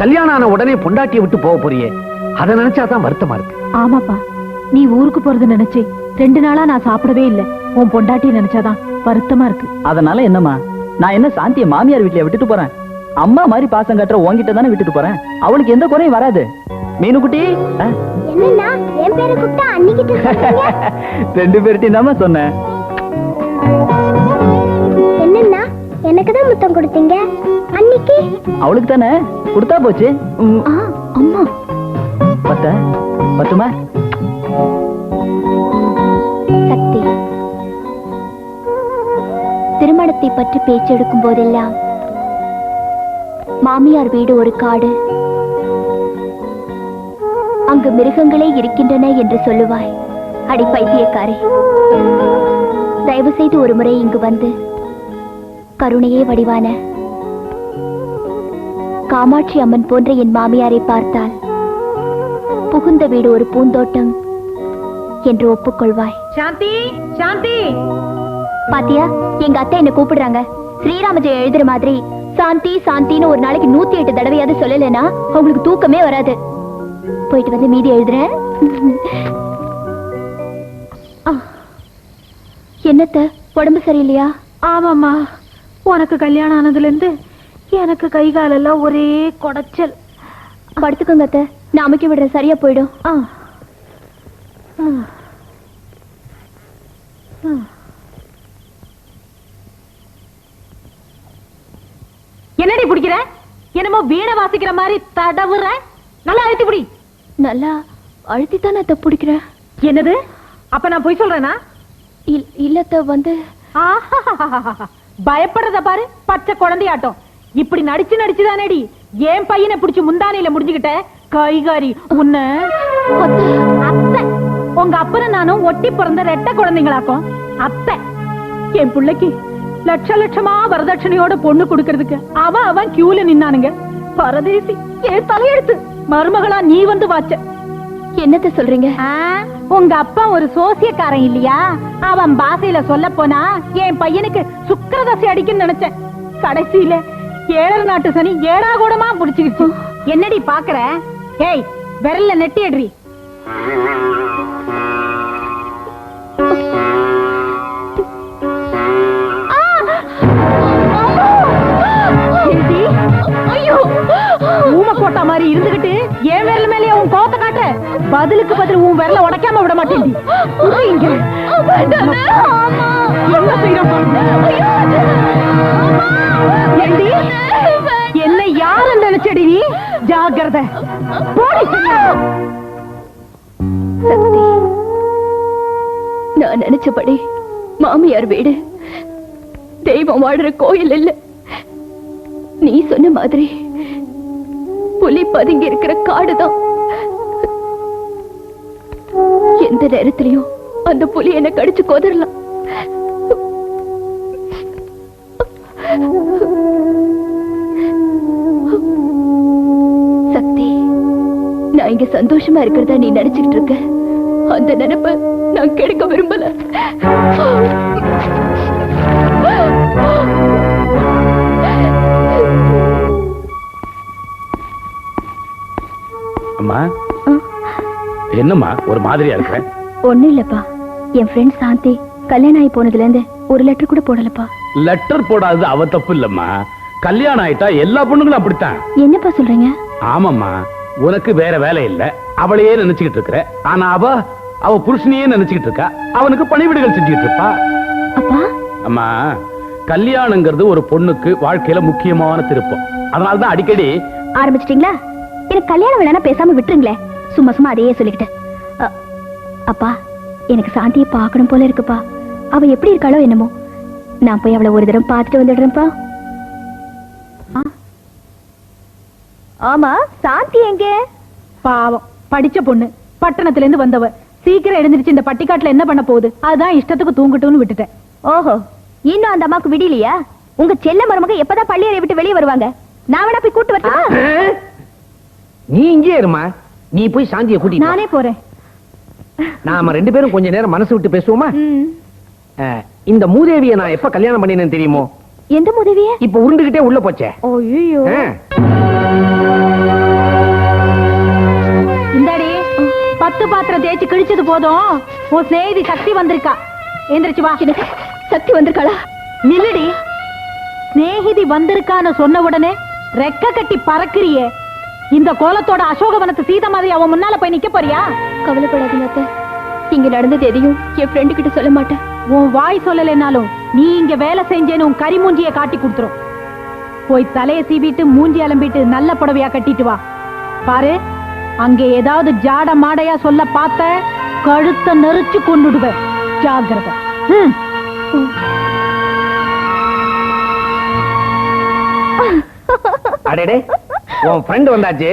கல்யாணம் ஆன உடனே பொண்டாட்டியை விட்டு போக போறியே, அதை நினைச்சாதான் வருத்தமா இருக்கு. ஆமாப்பா, நீ ஊருக்கு போறது நினைச்சு 2 நாளா நான் சாப்பிடவே இல்ல. உன் பொண்டாட்டியை நினைச்சாதான் வருத்தமா இருக்கு. அதனால என்னம்மா, நான் என்ன சாந்திய மாமியார் வீட்டுல விட்டுட்டு போறேன்? அம்மா மாதிரி பாசம் கட்டுற உன்கிட்ட தானே விட்டுட்டு போறேன். அவளுக்கு எந்த குறையும் வராது. மீனுக்குட்டி, என்னன்னா என் பேரை கூப்பிட்டா அன்னிக்கிட்ட சொன்னீங்க? 2 பேர்ட்டையும் தான் சொன்னேன். என்னன்னா எனக்கு தான் முத்தம் கொடுத்தீங்க, அன்னிக்கு அவளுக்கு தானே கொடுத்தா போச்சு. அம்மா பத்துமா? சக்தி, திருமணத்தை பற்றி பேச்செடுக்கும் போதெல்லாம் மாமியார் வீடு ஒரு காடு, அங்கு மிருகங்களே இருக்கின்றன என்று சொல்லுவாய். அடி பைத்தியக்காரே, தயவு செய்து ஒரு முறை இங்கு வந்து கருணையே வடிவான காமாட்சி அம்மன் போன்ற என் மாமியாரை பார்த்தால் புகுந்த வீடு ஒரு பூந்தோட்டம் என்று ஒப்புக்கொள்வாய். சாந்தி, சாந்தி, பாத்தியா, எங்க அத்தை என்ன கூப்பிடுறாங்க. ஸ்ரீராம ஜெயம் எழுதுற மாதிரி சாந்தி சாந்தின்னு ஒரு நாளைக்கு 108 தடவையாவது சொல்லலைன்னா அவங்களுக்கு தூக்கமே வராது. போயிட்டு வந்து மீதி எழுதுறேன். என்னத்த, உடம்பு சரியில்லையா? ஆமாம்மா, உனக்கு கல்யாணம் ஆனதுல இருந்து எனக்கு கை காலெல்லாம் ஒரே குடைச்சல். படுத்துக்கோங்க அத்தை, நான் அமைக்க விடுறேன், சரியா போயிடும். என்னடி பிடிக்கிற? என்னமோ வீணை வாசிக்கிற மாதிரி தடவுற. நல்லா அழுத்தி பிடி. நல்லா அழுத்தித்தானே அத்தை பிடிக்கிறேன். என்னது? அப்ப நான் போய் சொல்றேனா? இல்லத்த, வந்து பயப்படுறத பாரு, பச்சை குழந்தையாட்டம். இப்படி நடிச்சு நடிச்சுதானேடி என் பையனை பிடிச்சு முந்தானையில முடிஞ்சுக்கிட்ட கைகாரி. உன்ன அத்தை, உங்க அப்பனும் நானும் ஒட்டி பிறந்த ரெட்டை குழந்தைங்களாக்கும். அத்தை என் பிள்ளைக்கு லட்ச லட்சமா வரதட்சணையோட பொண்ணு கொடுக்கறதுக்கு அவன் கியூல நின்னானுங்க. பரதேசி என் தலையெடுத்து மருமகளா நீ வந்து வாச்ச. என்னத்த சொல்றீங்க? உங்க அப்பா ஒரு சோசியக்காரன் இல்லையா? அவன் பாசையில சொல்ல போனா என் பையனுக்கு சுக்கிரதசை அடிக்குன்னு நினைச்சேன். கடைசியில 7 நாட்டு சனி 7 கூடமா புடிச்சுக்கிச்சு. என்னடி பாக்குற? ஏய் விரல்ல நெட்டி அடி. ஊமக்கோட்டா மாதிரி இருந்துகிட்டு என் விரல் மேலே உன் கோவத்தை காட்ட, பதிலுக்கு பதில் உன் விரல உடைக்காம விட மாட்டேன். என்ன செய்யறோம்? என்ன யாரு நினைச்சடி நீ? ஜாக்கிரதை. சக்தி, நான் நினைச்சபடி மாமியார் வீடு தெய்வம் வாடுற கோயில் இல்ல. நீ சொன்ன மாதிரி புலி பதுங்கி இருக்கிற காடுதான். எந்த நேரத்திலையும் அந்த புலி என்ன கடிச்சு கொதறலாம். சக்தி, நான் இங்க சந்தோஷமா இருக்கிறதா நீ நினைச்சுக்கிட்டு இருக்க. அந்த நினைப்ப நான் கெடுக்க விரும்பல. அம்மா, என்னம்மா ஒரு மாதிரியா இருக்க? ஒண்ணும் இல்லப்பா, என் ஃப்ரெண்ட் சாந்தி கல்யாணம் ஆகி போனதுல இருந்து ஒரு லெட்டர் கூட போடலப்பா. லெட்டர் போடாதது அவ தப்பு இல்லம்மா. கல்யாணம் ஆயிட்டா எல்லா பொண்ணுங்களும் அப்படித்தான். என்னப்பா சொல்றீங்க? ஆமாம்மா, உனக்கு வேற வேலை இல்ல, அவளையே நினைச்சுக்கிட்டு இருக்கிற. ஆனா அவ புருஷனையே நினைச்சுக்கிட்டு இருக்கா. அவனுக்கு பணிவிடைகள் செஞ்சுக்கிட்டு இருப்பா. அப்பா, அம்மா, கல்யாணங்கிறது ஒரு பொண்ணுக்கு வாழ்க்கையில முக்கியமான திருப்பம். அதனாலதான் அடிக்கடி. ஆரம்பிச்சிட்டீங்களா? எனக்கு கல்யாணம் வேணா பேசாம விட்டுருங்களே. சும்மா சும்மா அதையே சொல்லிக்கிட்டு. அப்பா, எனக்கு சாந்தியை பார்க்கணும் போல இருக்குப்பா. அவ எப்படி இருக்காளோ என்னமோ. நான் போய் அவளை ஒரு தடவை பார்த்துட்டு வந்துடுறேன்ப்பா. ஆமா, சாந்தி எங்க? பாவம், படிச்ச பொண்ணு, பட்டணத்துல இருந்து வந்தவ. சீக்கிரம் எழுந்திருச்சு இந்த பட்டிக்காட்டுல என்ன பண்ண போகுது? அதுதான் இஷ்டத்துக்கு தூங்கட்டும்னு விட்டுட்டேன். ஓஹோ, இன்னும் அந்த அம்மாக்கு விடியலையா? உங்க செல்ல மருமக எப்பதான் பள்ளியறை விட்டு வெளியே வருவாங்க? நான் வேணா போய் கூட்டு வரட்டுமா? நீ இங்கே இருமா. நீ போய் சாந்தியை கூட்டி. நானே போறேன். நாம 2 பேரும் கொஞ்ச நேரம் மனசு விட்டு பேசுவோமா? இந்த மூதேவியை நான் எப்ப கல்யாணம் பண்ணினேன்னு தெரியுமோ? எந்த உதவிய? இப்ப உருண்டுகிட்டே உள்ள போச்சே. ஐயோ, இந்தாடி 10 பாத்திரம் தேய்ச்சி கிழிச்சது போதும். உன் ஸ்நேகிதி சக்தி வந்திருக்கா. எந்திரிச்சு வா. சக்தி வந்திருக்காளா? நில்லுடி. ஸ்நேகிதி வந்திருக்கான்னு சொன்ன உடனே ரெக்க கட்டி பறக்குறியே. இந்த கோலத்தோட அசோகவனத்து சீதா மாதிரி அவன் முன்னால போய் நிக்க போறியா? கவலைப்படாதீங்க அத்தை, இங்க நடந்தது எதையும் என் ஃப்ரெண்டு கிட்ட சொல்ல மாட்டேன். உன் வாய் சொல்லலைனாலும் நீ இங்க வேலை செஞ்சேன்னு உன் கறி மூஞ்சிய காட்டி கொடுத்துரும். போய் தலைய சீவிட்டு மூஞ்சி அலம்பிட்டு நல்ல புடவையா கட்டிட்டு வா. பாரு, அங்க ஏதாவது ஜாட மாடையா சொல்ல பார்த்த கழுத்தை நெரிச்சு கொண்டுடுவேன். ஜாக்கிரதை. அடடே, உன் ஃப்ரெண்ட் வந்தாச்சு.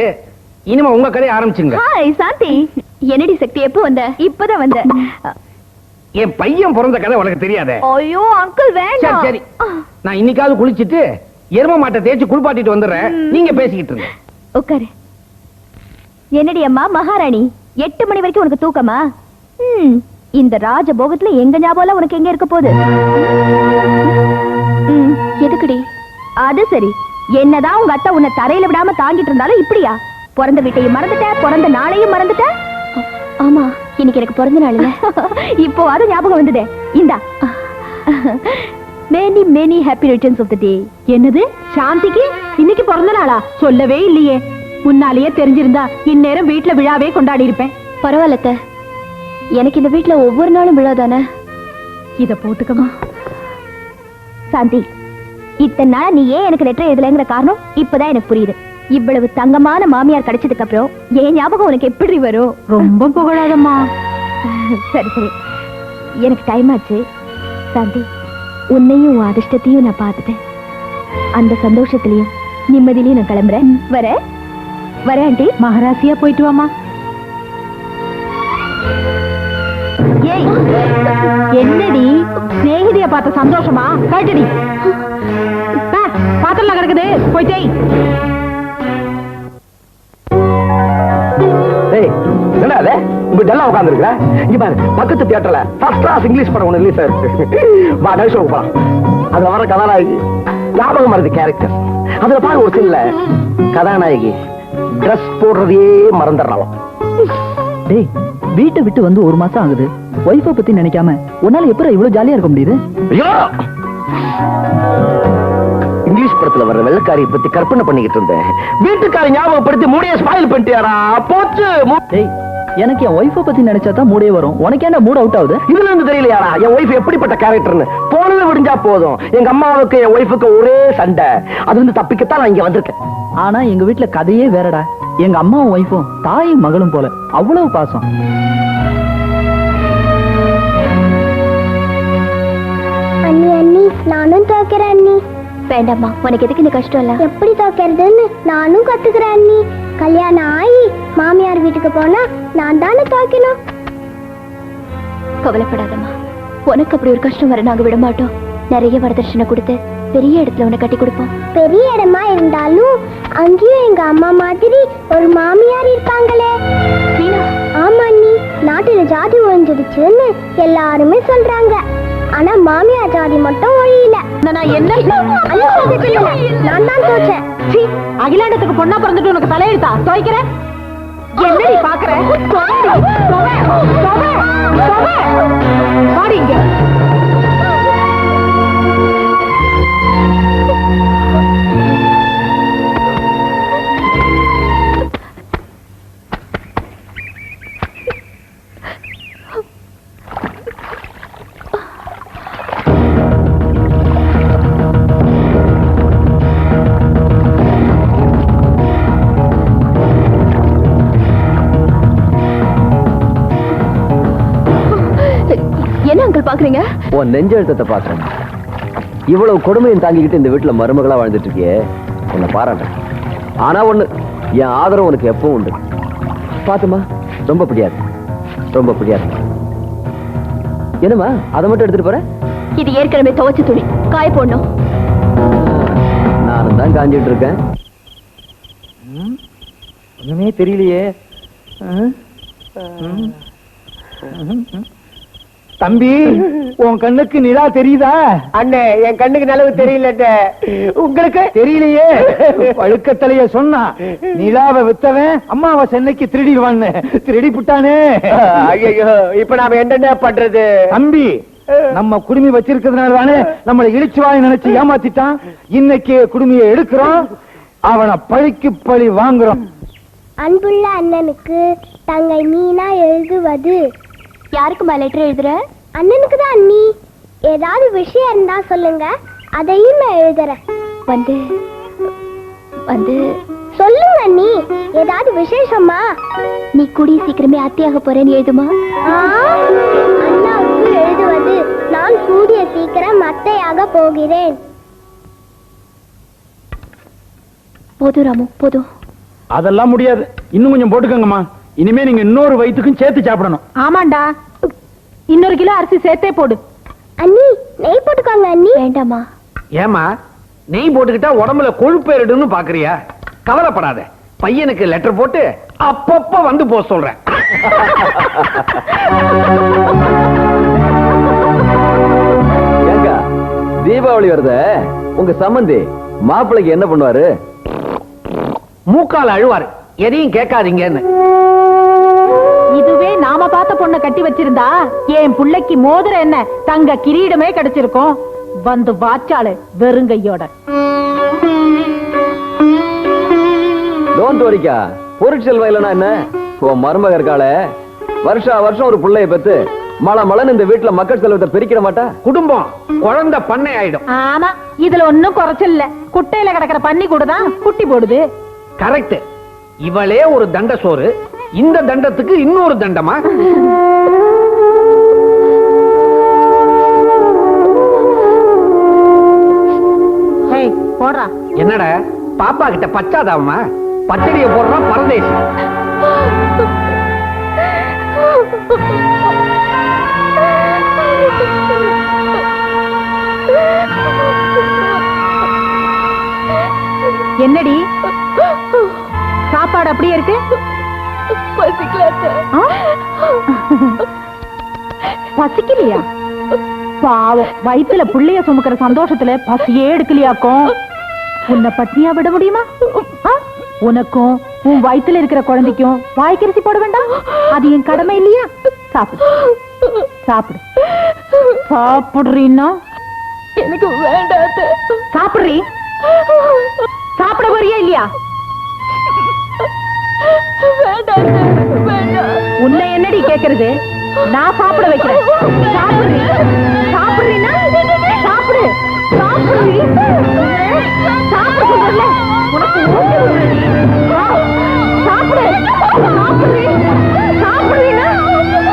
இனிமே உங்க கதையை ஆரம்பிச்சுங்க. ஹாய் சாந்தி. என்னடி சக்தி, எப்போ வந்த? இப்பதான் வந்த. என் பையன் பிறந்த கதை உனக்கு தெரியாதே? ஐயோ அங்கிள் வேண்டாம். சரி, நான் இன்னைக்காவது குளிச்சிட்டு எரும மாட்டை தேய்ச்சி குளிப்பாட்டிட்டு வந்துடுறேன். நீங்க பேசிக்கிட்டு இருங்க. உட்காரு. என்னடி அம்மா மகாராணி, 8 மணி வரைக்கும் உனக்கு தூக்கமா? இந்த ராஜபோகத்துல எங்க ஞாபகம் உனக்கு எங்க இருக்க போகுது? எதுக்குடி? அது சரி, என்னதான் உங்க அத்தை உன்னை தரையில விடாம தாங்கிட்டு இருந்தாலும் இப்படியா? பிறந்த வீட்டையும் மறந்துட்ட, பிறந்த நாளையும் மறந்துட்ட. ஆமா, இன்னைக்கு எனக்கு பிறந்த நாள் இல்ல. இப்போ அது ஞாபகம் வந்ததே. இந்தா, many many happy returns of the day. என்னது, சாந்திக்கு இன்னைக்கு பிறந்த நாளா? சொல்லவே இல்லையே. முன்னாலேயே தெரிஞ்சிருந்தா இந்நேரம் வீட்டுல விழாவே கொண்டாடி இருப்பேன். பரவாயில்ல, எனக்கு இந்த வீட்டுல ஒவ்வொரு நாளும் விழா தானே. இத போட்டுக்கமா. சாந்தி, இத்தனை நாள் நீ ஏன் எனக்கு லெட்டர் எழுதலைங்கிற காரணம் இப்பதான் எனக்கு புரியுது. இவ்வளவு தங்கமான மாமியார் கிடைச்சதுக்கு அப்புறம் ஏன் ஞாபகம் உனக்கு எப்படி வரும்? ரொம்ப புகழாதம்மா. சரி சரி, எனக்கு டைம் ஆச்சு. சாந்தி, உன்னையும் உன் அதிர்ஷ்டத்தையும் நான் பார்த்துட்டேன். அந்த சந்தோஷத்திலையும் நிம்மதியிலையும் நான் கிளம்புறேன். வரேன் ஆண்டி. மகராசியா போயிட்டு வாமா. ஏய் என்னடி சிநேகிதிய பார்த்த சந்தோஷமா கேட்டடி பாத்திரலாம் கிடக்குது போய் செய். என்னடா அது இப்ப டல்லா உட்கார்ந்துருக்க? இங்க பாரு, பக்கத்து தியேட்டர்ல ஃபர்ஸ்ட் கிளாஸ் இங்கிலீஷ் படம் ஒண்ணு ரிலீஸ் ஆயிருக்கு. வா நைஸ் போலாம். அதுல வர கதாநாயகி ஞாபகம் வருது கேரக்டர். அதுல பாரு ஒரு சீன்ல கதாநாயகி ட்ரெஸ் போடுறதையே மறந்துடுறாளாம். டேய், வீட்டை விட்டு வந்து 1 மாசம் ஆகுது. ஒய்ஃபை பத்தி நினைக்காம உன்னால எப்படி இவ்வளவு ஜாலியா இருக்க முடியுது? ஐயோ, இங்கிலீஷ் படத்துல வர்ற வெள்ளக்காரியை பத்தி கற்பனை பண்ணிக்கிட்டு இருந்தேன். வீட்டுக்காரி ஞாபகப்படுத்தி மூடிய ஸ்பாயில் பண்ணிட்டியாரா? போச்சு. டேய், எனக்கு என் ஒய்ஃபை பத்தி நினைச்சா தான் மூடே வரும். உனக்கு என்ன மூட் அவுட் ஆகுது? இதுல இருந்து தெரியலையாடா என் ஒய்ஃப் எப்படிப்பட்ட கேரக்டர்னு? போனது விடிஞ்சா போதும். எங்க அம்மாவுக்கு என் ஒய்ஃபுக்கு ஒரே சண்டை. அது வந்து தப்பிக்கத்தான் நான் இங்க வந்திருக்கேன். ஆனா எங்க வீட்டுல கதையே வேறடா. எங்க அம்மாவும் ஒய்ஃபும் தாயும் மகளும் போல அவ்வளவு பாசம். அண்ணி அண்ணி நானும் துவைக்கிறேன் அண்ணி. வேண்டாம்மா, உனக்கு எதுக்கு இந்த கஷ்டம் இல்ல? எப்படி துவைக்கிறதுன்னு நானும் கத்துக்கிறேன் அண்ணி. கல்யாணம் ஆகி மாமியார் வீட்டுக்கு போனா நான் தானே துவைக்கணும். கவலைப்படாதம்மா, உனக்கு அப்படி ஒரு கஷ்டம் வர நாங்க விட மாட்டோம். நிறைய வரதட்சணை கொடுத்து பெரிய இடத்துல உன்னை கட்டி கொடுப்போம். பெரிய இடமா இருந்தாலும் அங்கேயும் எங்க அம்மா மாதிரி ஒரு மாமியார் இருப்பாங்களே. ஆமா அண்ணி, நாட்டுல ஜாதி ஒழிஞ்சிடுச்சுன்னு எல்லாருமே சொல்றாங்க. ஆனா மாமியார் ஜாதி மட்டும் ஒழியல. நான் என்ன நான் தான் தோச்சேன். அகிலாண்டத்துக்கு பொண்ணா பிறந்துட்டு உனக்கு தலையெழுத்தா துவைக்கிறேன்? என்னடி பாக்குற? பாடிங்க. என்ன அங்கிள் பாக்குறீங்க? உன் நெஞ்செழுத்தத்தை பாக்குறேன். இவ்வளவு கொடுமையும் தாங்கிக்கிட்டு இந்த வீட்டுல மருமகளா வாழ்ந்துட்டு இருக்கியே, உன்னை பாராட்டேன். ஆனா ஒண்ணு, என் ஆதரவு உனக்கு எப்பவும் உண்டு. பாத்துமா, ரொம்ப பிடியாது, ரொம்ப பிடியாது. என்னம்மா அதை மட்டும் எடுத்துட்டு போற? இது ஏற்கனவே துவைச்ச துணி, காய போடணும். நானும் தான் காஞ்சிட்டு இருக்கேன். ஒண்ணுமே தெரியலையே. தம்பி, உன் கண்ணுக்கு நிலா தெரியுதா? அண்ணே, என் கண்ணுக்கு நிலவு தெரியல. உங்களுக்கு தெரியலையே. பழுக்கத்தலைய சொன்னா நிலாவை வித்தவன் அம்மாவை சென்னைக்கு திருடிடுவான்னு திருடி புட்டானே. ஐயோ, இப்ப நாம என்ன பண்றது? தம்பி, நம்ம குடுமி வச்சிருக்கிறதுனால தானே நம்மளை இழிச்சுவாய் நினைச்சு ஏமாத்திட்டான். இன்னைக்கு குடுமியை எடுக்கிறோம், அவனை பழிக்கு பழி வாங்குறோம். அன்புள்ள அண்ணனுக்கு தங்கை மீனா எழுதுவது. யாருக்குமா லெட்டர் எழுதுற? அண்ணனுக்கு தான் அண்ணி. ஏதாவது விஷயம் இருந்தா சொல்லுங்க, அதையும் நான் எழுதுறேன். வந்து வந்து சொல்லுங்க அண்ணி, ஏதாவது விசேஷமா? நீ கூடிய சீக்கிரமே அத்தியாக போறேன்னு எழுதுமா. அண்ணாவுக்கு எழுதுவது, நான் கூடிய சீக்கிரம் அத்தையாக போகிறேன். போதும் ராமு, போதும். அதெல்லாம் முடியாது, இன்னும் கொஞ்சம் போட்டுக்கோங்கம்மா. இனிமே நீங்க இன்னொரு வயிற்றுக்கும் சேர்த்து சாப்பிடணும். ஆமாண்டா, இன்னொரு கிலோ அரிசி சேர்த்தே போடு. அண்ணி, நெய் போட்டுக்கோங்க அண்ணி. வேண்டாமா. ஏமா, நெய் போட்டுக்கிட்டா உடம்புல கொழுப்பு ஏறிடுன்னு பாக்குறியா? கவலைப்படாத, பையனுக்கு லெட்டர் போட்டு அப்பப்ப வந்து போக சொல்றேன். ஏங்க, தீபாவளி வருது, உங்க சம்பந்தி மாப்பிள்ளைக்கு என்ன பண்ணுவாரு? மூக்கால அழுவாரு, எதையும் கேட்காதீங்கன்னு. இதுவே நாம பார்த்த பொண்ணை கட்டி வச்சிருந்தா என் புள்ளைக்கு மோதிரம் என்ன, தங்க கிரீடமே கிடைச்சிருக்கும். வந்து வாச்சாளு வெறுங்கையோட. டோன்ட் வரிக்கா, பொருட்செல்வம் இல்லைன்னா என்ன? உன் மருமக இருக்காளே, வருஷா வருஷம் ஒரு பிள்ளைய பெத்து மழை இந்த வீட்டுல மக்கள் செல்வத்தை பிரிக்கிற மாட்டா? குடும்பம் குழந்தை பண்ணை ஆயிடும். ஆமா, இதுல ஒண்ணும் குறைச்சல் இல்ல. குட்டையில கிடக்கிற பன்னி கூட தான் குட்டி போடுது. கரெக்ட். இவளே ஒரு தண்ட சோறு, இந்த தண்டத்துக்கு இன்னொரு தண்டமா? போடுறா. என்னடா பாப்பா கிட்ட பச்சாதாவமா? பச்சடிய போடுறான் பரதேசி. என்னடி சாப்பாடு அப்படியே இருக்கு? பசிக்கலையா? பாவம், வயித்துல புள்ளைய சுமக்கிற சந்தோஷத்துல பசியே எடுக்கலையாக்கும். உன்னை பட்னியா விட முடியுமா? உனக்கும் உன் வயித்துல இருக்கிற குழந்தைக்கும் வாய்க்கரிசி போட வேண்டாம்? அது என் கடமை இல்லையா? சாப்பிடு சாப்பிடு. சாப்பிடுறீன்னா எனக்கு வேண்டாம். சாப்பிடுறீ? சாப்பிட போறியா இல்லையா? வேண்டாம் வேண்டாம். உன்னை என்னடி கேக்குறது? நான் சாப்பிட வைக்கிறேன். சாப்பிடுறீ? சாப்பிடுறீன்னா சாப்பிடு. சாப்பிடுறீ? சாப்பிட சொல்றல. உனக்கு ஊட்டி விடுறேன். சாப்பிடு. சாப்பிடுறீ? சாப்பிடுறீன்னா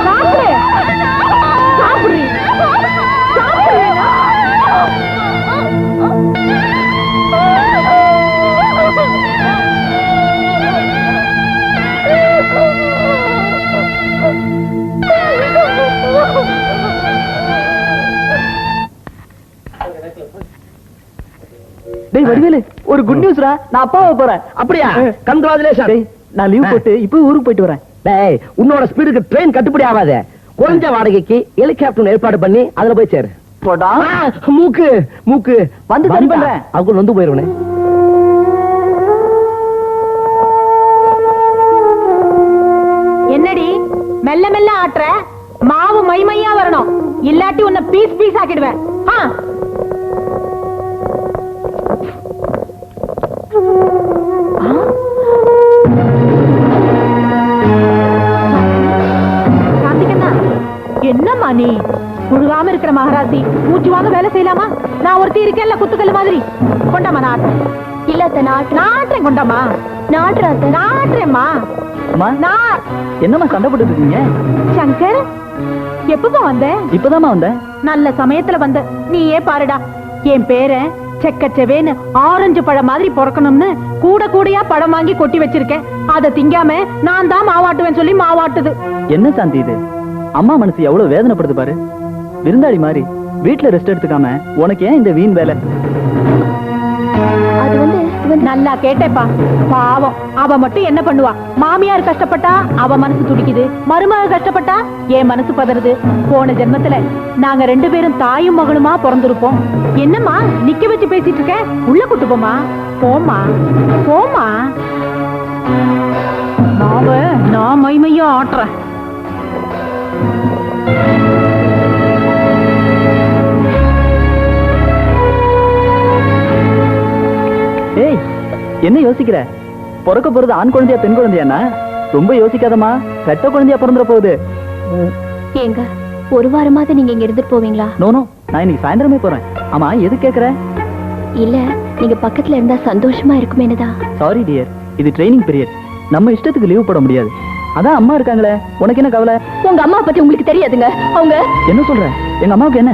சாப்பிடு. சாப்பிடுறீ? சாப்பிடுறீன்னா டேய் வடிவேலு, ஒரு குட் நியூஸ்ரா. நான் அப்பாவை போறேன். அப்படியா? கங்க்ராச்சுலேஷன். டேய், நான் லீவ் போட்டு இப்போ ஊருக்கு போயிட்டு வரேன். டேய், உன்னோட ஸ்பீடுக்கு ட்ரெயின் கட்டுப்படி ஆகாத. குறைஞ்ச வாடகைக்கு ஹெலிகாப்டர் ஏற்பாடு பண்ணி அதுல போய் சேரு. போடா. மூக்கு மூக்கு வந்து சரி பண்றேன். அவங்க வந்து போயிருவனே. என்னடி மெல்ல மெல்ல ஆட்டுற? மாவு மைமையா வரணும், இல்லாட்டி உன்னை பீஸ் பீஸ் ஆக்கிடுவேன். என்னம்மா நீ புழுகாம இருக்கிற மகாராசி? மூச்சு வாங்க வேலை செய்யலாமா? நான் ஒருத்தி இருக்கேன்ல குத்துக்கல் மாதிரி. கொண்டாமா நாட்டு. இல்ல நாட்டுறேன். கொண்டாமா நாட்டுறேம்மா. என்னம்மா சண்டை போட்டு இருக்கீங்க? சங்கர், எப்பப்பா வந்த? இப்பதாம்மா வந்தேன். நல்ல சமயத்துல வந்த. நீயே பாருடா, என் பேரை செக்கச்செவேன்னு ஆரஞ்சு பழம் மாதிரி பொறக்கணும்னு கூட கூடையா பழம் வாங்கி கொட்டி வச்சிருக்கேன். அதை திங்காம நான் தான் மாவாட்டுவேன் சொல்லி மாவாட்டுது. என்ன சாந்தி இது? அம்மா மனசு எவ்வளவு வேதனைப்படுது பாரு. விருந்தாளி மாதிரி வீட்டுல ரெஸ்ட் எடுத்துக்காம உனக்கு ஏன் இந்த வீண் வேலை? அது வந்து நல்லா கேட்டேப்பா. பாவம், அவ மட்டும் என்ன பண்ணுவா? மாமியார் கஷ்டப்பட்டா அவ மனசு துடிக்குது, மருமக கஷ்டப்பட்டா என் மனசு பதறுது. போன ஜென்மத்துல நாங்க 2 பேரும் தாயும் மகளுமா பிறந்திருப்போம். என்னம்மா நிக்க வச்சு பேசிட்டு இருக்க? உள்ள கூட்டு போமா. போமா போமா. நான் மைமையா ஆட்டுறேன். ஏய், என்ன யோசிக்கிற? பிறக்க போறது ஆண் குழந்தையா பெண் குழந்தையானா? ரொம்ப யோசிக்காதமா, ரெட்ட குழந்தையா பிறந்துற போகுது. ஏங்க, ஒரு வாரமாவது நீங்க இங்க இருந்துட்டு போவீங்களா? நோனோ, நான் இன்னைக்கு சாயந்தரமே போறேன். ஆமா, எது கேக்குற? இல்ல, நீங்க பக்கத்துல இருந்தா சந்தோஷமா இருக்குமேனுதான். சாரி டியர், இது ட்ரைனிங் பீரியட். நம்ம இஷ்டத்துக்கு லீவ் போட முடியாது. அதான் அம்மா இருக்காங்களே, உனக்கு என்ன கவலை? உங்க அம்மா பத்தி உங்களுக்கு தெரியாதுங்க. அவங்க என்ன சொல்ற? எங்க அம்மாவுக்கு என்ன?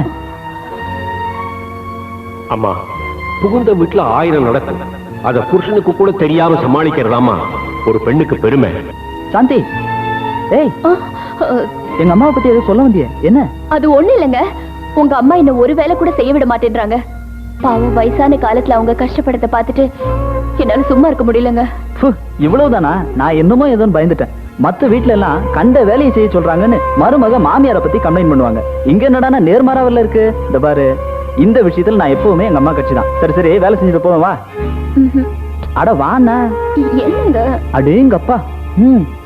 அம்மா, புகுந்த வீட்டுல 1000 நடக்கும். அத புருஷனுக்கு கூட தெரியாம சமாளிக்கிறதாமா ஒரு பெண்ணுக்கு பெருமை. சாந்தி, ஏய், எங்க அம்மாவை பத்தி எதுவும் சொல்ல வந்தியே, என்ன? அது ஒண்ணு இல்லைங்க. உங்க அம்மா என்ன ஒரு வேலை கூட செய்ய விட மாட்டேன்றாங்க. பாவம், வயசான காலத்துல அவங்க கஷ்டப்படத்தை பார்த்துட்டு என்னால சும்மா இருக்க முடியலங்க. இவ்வளவுதானா? நான் என்னமோ ஏதோன்னு பயந்துட்டேன். மத்த வீட்டுல எல்லாம் கண்ட வேலையை செய்ய சொல்றாங்கன்னு மருமக மாமியாரை பத்தி கம்ப்ளைண்ட் பண்ணுவாங்க. இங்க என்னடானா நேர்மாறாவில் இருக்கு. இந்த பாரு, இந்த விஷயத்துல நான் எப்பவுமே எங்க அம்மா கட்சி தான். சரி சரி, வேலை செஞ்சுட்டு போவேன், வா. அட வாண்ணா. என்னங்க? அடேங்கப்பா,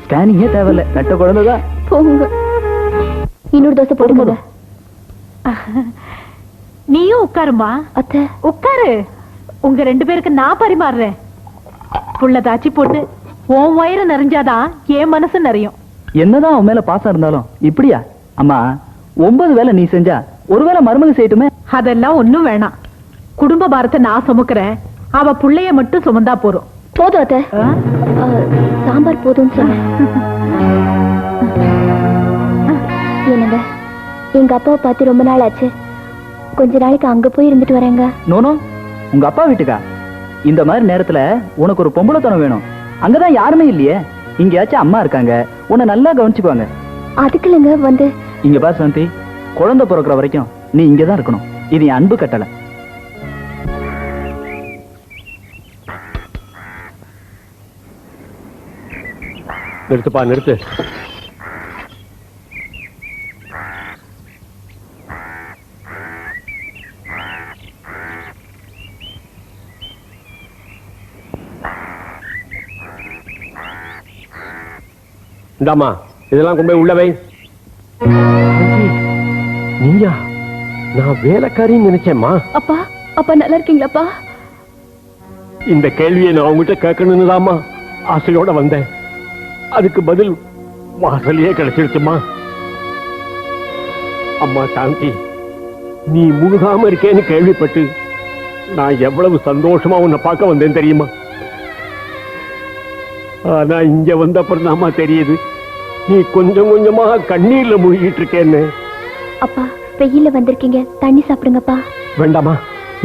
ஸ்கேனிங்கே தேவையில்ல, ரெட்ட குழந்தைதான். போங்க, இன்னொரு தோசை போடுங்க. நீயும் உட்காருமா. அத்தை உட்காரு. உங்க 2 பேருக்கு நான் பரிமாறுறேன். புள்ள தாச்சி போட்டு உன் வயிறு நிறைஞ்சாதான் என் மனசு நிறையும். என்னதான் உன் மேல பாசம் இருந்தாலும் இப்படியா? அம்மா, 9 வேலை நீ செஞ்சா ஒரு வேளை மருமக செய்யட்டுமே. அதெல்லாம் ஒண்ணும் வேணாம். குடும்ப பாரத்தை நான் சுமக்கிறேன், அவ புள்ளைய மட்டும் சுமந்தா போறோம். போதும் அத்தை, சாம்பார் போதும் சொன்ன. என்னங்க, எங்க அப்பாவை பார்த்து ரொம்ப நாள் ஆச்சு. கொஞ்ச நாளைக்கு அங்க போய் இருந்துட்டு வரேங்க. நோனோ, உங்க அப்பா வீட்டுக்கா? இந்த மாதிரி நேரத்துல உனக்கு ஒரு பொம்பளைத்தனம் வேணும். அங்கதான் யாருமே இல்லையே. இங்கயாச்சும் அம்மா இருக்காங்க, உன்னை நல்லா கவனிச்சுக்குவாங்க. அதுக்கு இல்லைங்க, வந்து இங்க பாரு சாந்தி, குழந்தை பிறக்கிற வரைக்கும் நீ இங்கதான் இருக்கணும். இது என் அன்பு கட்டளை. நிறுத்துப்பா நிறுத்து. இந்தாமா இதெல்லாம் கொண்டு போய் உள்ளவை. நீயா? நான் வேலைக்காரின்னு நினைச்சேம்மா. அப்பா அப்பா நல்லா இருக்கீங்களாப்பா? இந்த கேள்வியை நான் உங்ககிட்ட கேட்கணும்னு தாம்மா ஆசையோட வந்தேன். அதுக்கு பதில் வாசலையே கிடைச்சிருச்சுமா. அம்மா சாந்தி, நீ முழுகாம இருக்கேன்னு கேள்விப்பட்டு நான் எவ்வளவு சந்தோஷமா உன்னை பார்க்க வந்தேன் தெரியுமா? ஆனா இங்க வந்த அப்புறம் தெரியுது நீ கொஞ்சம் கொஞ்சமா கண்ணீர்ல முழுகிட்டு இருக்கேன்னு. அப்பா வெயில வந்திருக்கீங்க, தண்ணி சாப்பிடுங்கப்பா. வேண்டாமா,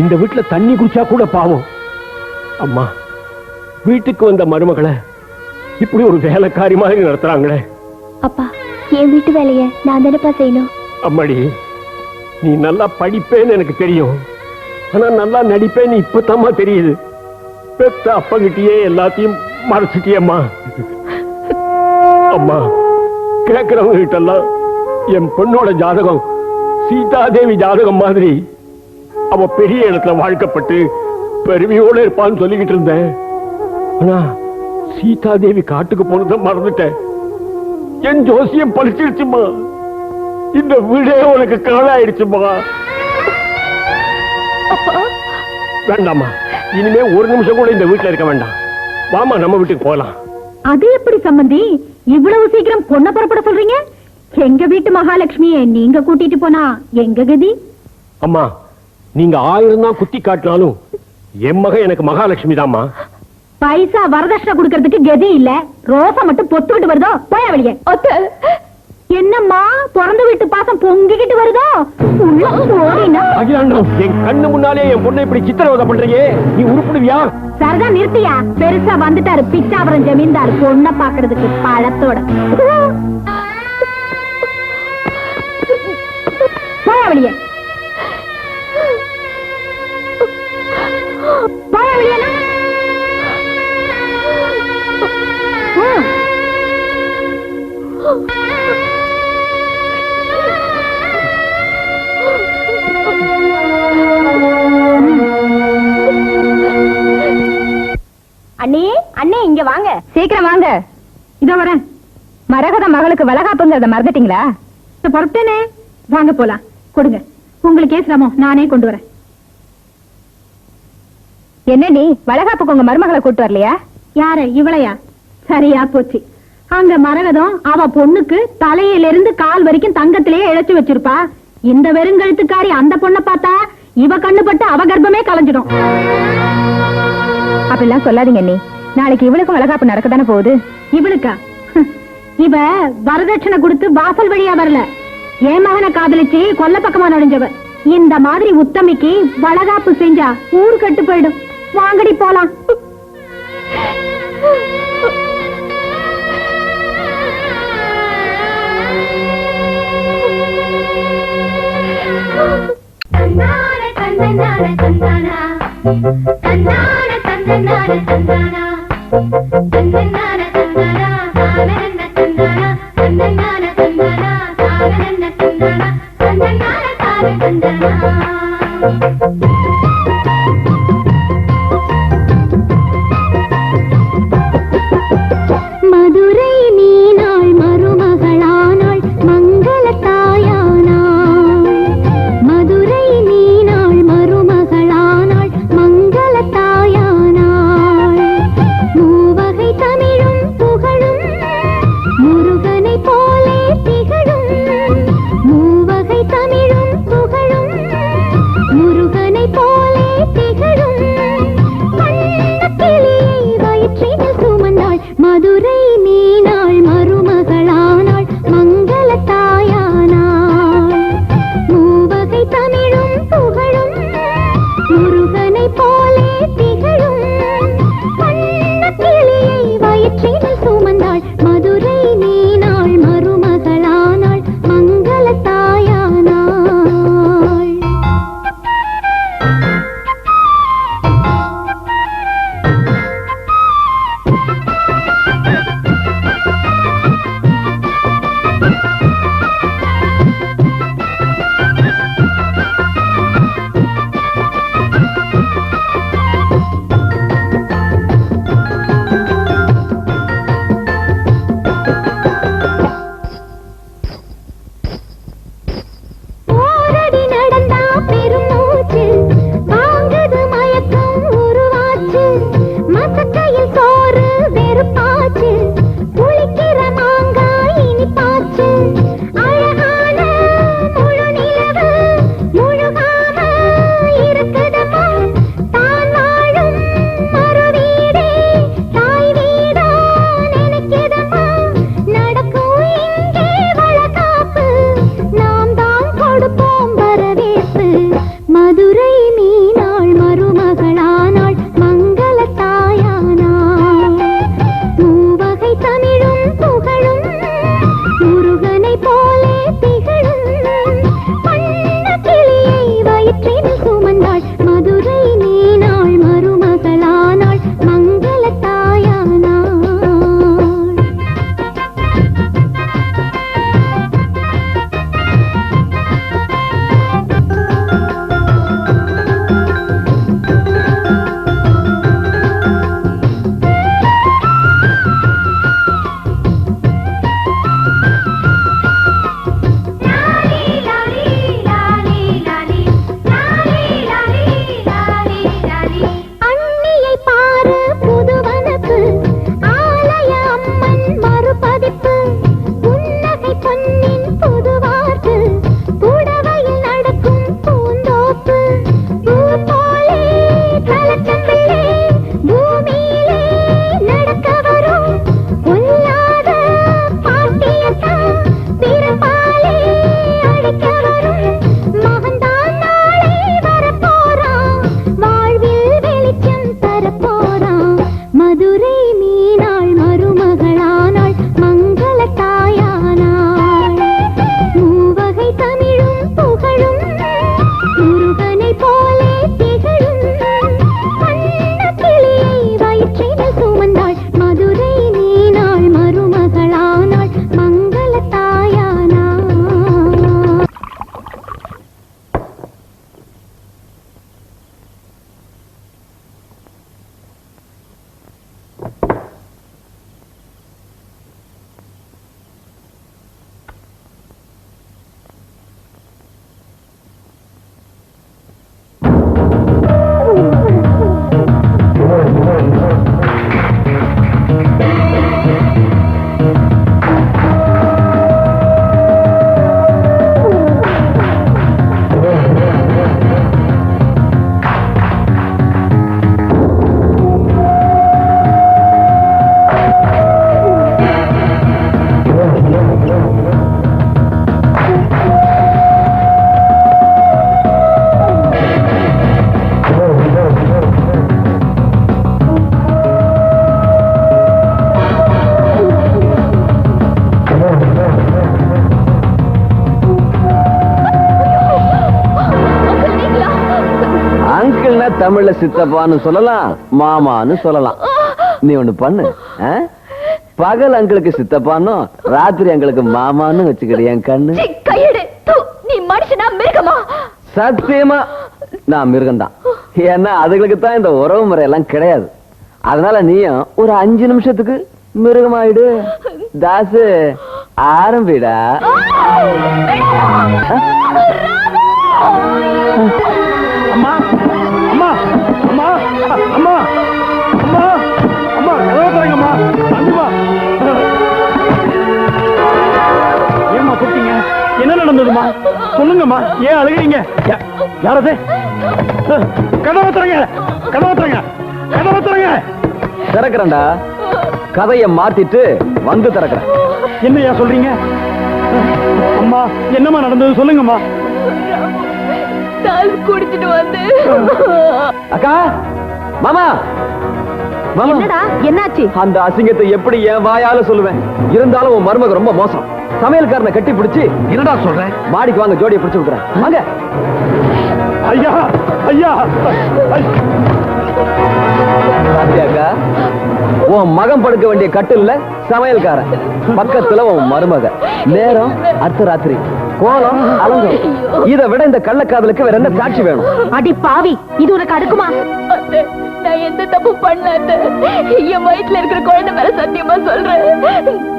இந்த வீட்டுல தண்ணி குடிச்சா கூட பாவம். அம்மா, வீட்டுக்கு வந்த மருமகளை இப்படி ஒரு வேலைக்காரி மாதிரி நடத்துறாங்களே. அப்பா என் வீட்டு வேலைய நான் தானப்பா செய்யணும். அம்மாடி, நீ நல்லா படிப்பேன்னு எனக்கு தெரியும், ஆனா நல்லா நடிப்பேன்னு இப்பதாம்மா தெரியுது. பெத்த அப்பங்கிட்டயே எல்லாத்தையும் மறைச்சிட்டியம்மா. அம்மா, கேட்கிறவங்க கிட்ட எல்லாம் என் பொண்ணோட ஜாதகம் சீதாதேவி ஜாதகம் மாதிரி அவ பெரிய இடத்துல வாழ்க்கப்பட்டு பெருமையோட இருப்பான்னு சொல்லிக்கிட்டு இருந்தேன். ஆனா சீதாதேவி காட்டுக்கு போனதை மறந்துட்டேன். என் ஜோசியம் பழிச்சிருச்சுமா. இந்த வீடே உனக்கு காலாயிடுச்சுமா. வேண்டாமா, இனிமே ஒரு நிமிஷம் கூட இந்த வீட்டுல இருக்க வேண்டாம். வாமா, நம்ம வீட்டுக்கு போலாம். அது எப்படி சம்பந்தி இவ்வளவு சீக்கிரம் பொண்ணை புறப்பட சொல்றீங்க? எங்க வீட்டு மகாலட்சுமியை நீங்க கூட்டிட்டு போனா எங்க கதி? அம்மா, நீங்க 1000 தான் குத்தி காட்டினாலும் என் மகன் எனக்கு மகாலட்சுமி தாம்மா. பைசா வரதட்சணை கொடுக்கறதுக்கு கதி இல்ல, ரோசா மட்டும் பொத்துக்கிட்டு வருதோ? போய வெளியே. என்னம்மா பிறந்த வீட்டு பாசம் பொங்கிக்கிட்டு வருதோ? என் கண்ணு முன்னாலே என் பொண்ணை இப்படி சித்திரவதை பண்றீங்க, நீ உருப்பிடுவியா? சரிதான், நிறுத்தியா? பெருசா வந்துட்டாரு பிச்சாபுரம் ஜமீன்தார் பொண்ணை பாக்குறதுக்கு பழத்தோட. போய வெளியே. போய வெளியே. அண்ணே அண்ணே இங்க வாங்க, சீக்கிரம் வாங்க. இதோ வரேன். மரகத மகளுக்கு வளகாப்புங்கிறத மறந்துட்டீங்களா? பொறுத்தேனே, வாங்க போலாம். கொடுங்க, உங்களுக்கே சிரமம், நானே கொண்டு வரேன். என்னடி வளகாப்புக்கு உங்க மருமகளை கூட்டு வரலையா? யாரு? இவளையா? சரியா போச்சு. அங்க மரகதம் அவ பொண்ணுக்கு தலையிலிருந்து கால் வரைக்கும் தங்கத்திலேயே இழைச்சு வச்சிருப்பா. இந்த வெறுங்கழுத்துக்காரி அந்த பொண்ணை பார்த்தா இவ கண்ணுபட்டு அவ கர்ப்பமே கலைஞ்சிடும். அப்படிலாம் சொல்லாதீங்க நீ. நாளைக்கு இவளுக்கும் வளகாப்பு நடக்கத்தானே போகுது. இவளுக்கா? இவ வரதட்சணை கொடுத்து வாசல் வழியா வரல, என் மகனை காதலிச்சு கொல்ல பக்கமா நுழைஞ்சவ. இந்த மாதிரி உத்தமிக்கு வளகாப்பு செஞ்சா ஊர் கட்டு போயிடும். வாங்கடி போலாம். மதுரை மீனாள் மருமகளானாள் மங்கள தாயானாள். மதுரை மீனாள் மருமகளானாள் மங்கள தாயானாள். மூவகை தமிழும் புகழும் முருகனை போலே தமிழ்ல சித்தப்பான்னு சொல்லலாம், மாமான்னு சொல்லலாம். நீ ஒண்ணு பண்ணு, பகல் அங்களுக்கு சித்தப்பான்னு, ராத்திரி அங்களுக்கு மாமான்னு வச்சுக்கிடு. என் கண்ணு நீ மனுஷனா மிருகமா? சத்தியமா நான் மிருகம்தான். ஏன்னா அதுகளுக்கு தான் இந்த உறவு முறை எல்லாம் கிடையாது. அதனால நீயும் ஒரு 5 நிமிஷத்துக்கு மிருகமாயிடு. தாசு ஆரம்பிடா. அம்மா அம்மா அம்மா அம்மா அம்மா அம்மா கதவத்தரங்கம்மா. அம்மா ஏம்மா கூப்பிட்டீங்க? என்ன நடந்ததுமா? சொல்லுங்கம்மா. ஏன் அழுகிறீங்க? யாரது? கதவத்தரங்க, கதவத்தரங்க, கதவத்தரங்க. திறக்கிறேன்டா. கதையை மாத்திட்டு வந்து திறக்கிறேன். என்னையா சொல்றீங்க? அம்மா என்னம்மா நடந்தது சொல்லுங்கம்மா. குடிச்சிட்டு வந்து அக்கா, மாமா, மாமா, என்னாச்சு? அந்த அசிங்கத்தை எப்படி என் வாயால சொல்லுவேன்? இருந்தாலும் உன் மருமக ரொம்ப மோசம். சமையல்காரனை கட்டி பிடிச்சு என்னடா சொல்றேன்? மாடிக்கு வாங்க, ஜோடியை பிடிச்சு விட்டுறேன். வாங்க. ஐயா ஐயா. அக்கா, உன் மகன் படுக்க வேண்டிய கட்டில்ல சமையல்காரன், பக்கத்துல உன் மருமக. நேரம் அர்த்தராத்திரி, கோலம் அலங்கம். இதை விட இந்த கள்ளக்காதலுக்கு வேற என்ன சாட்சி வேணும்? அடி பாவி, இது உனக்கு அடுக்குமா? நான் எந்த தப்பு பண்ணாத. என் வயிற்றுல இருக்கிற குழந்தை மேல சத்தியமா சொல்றேன்,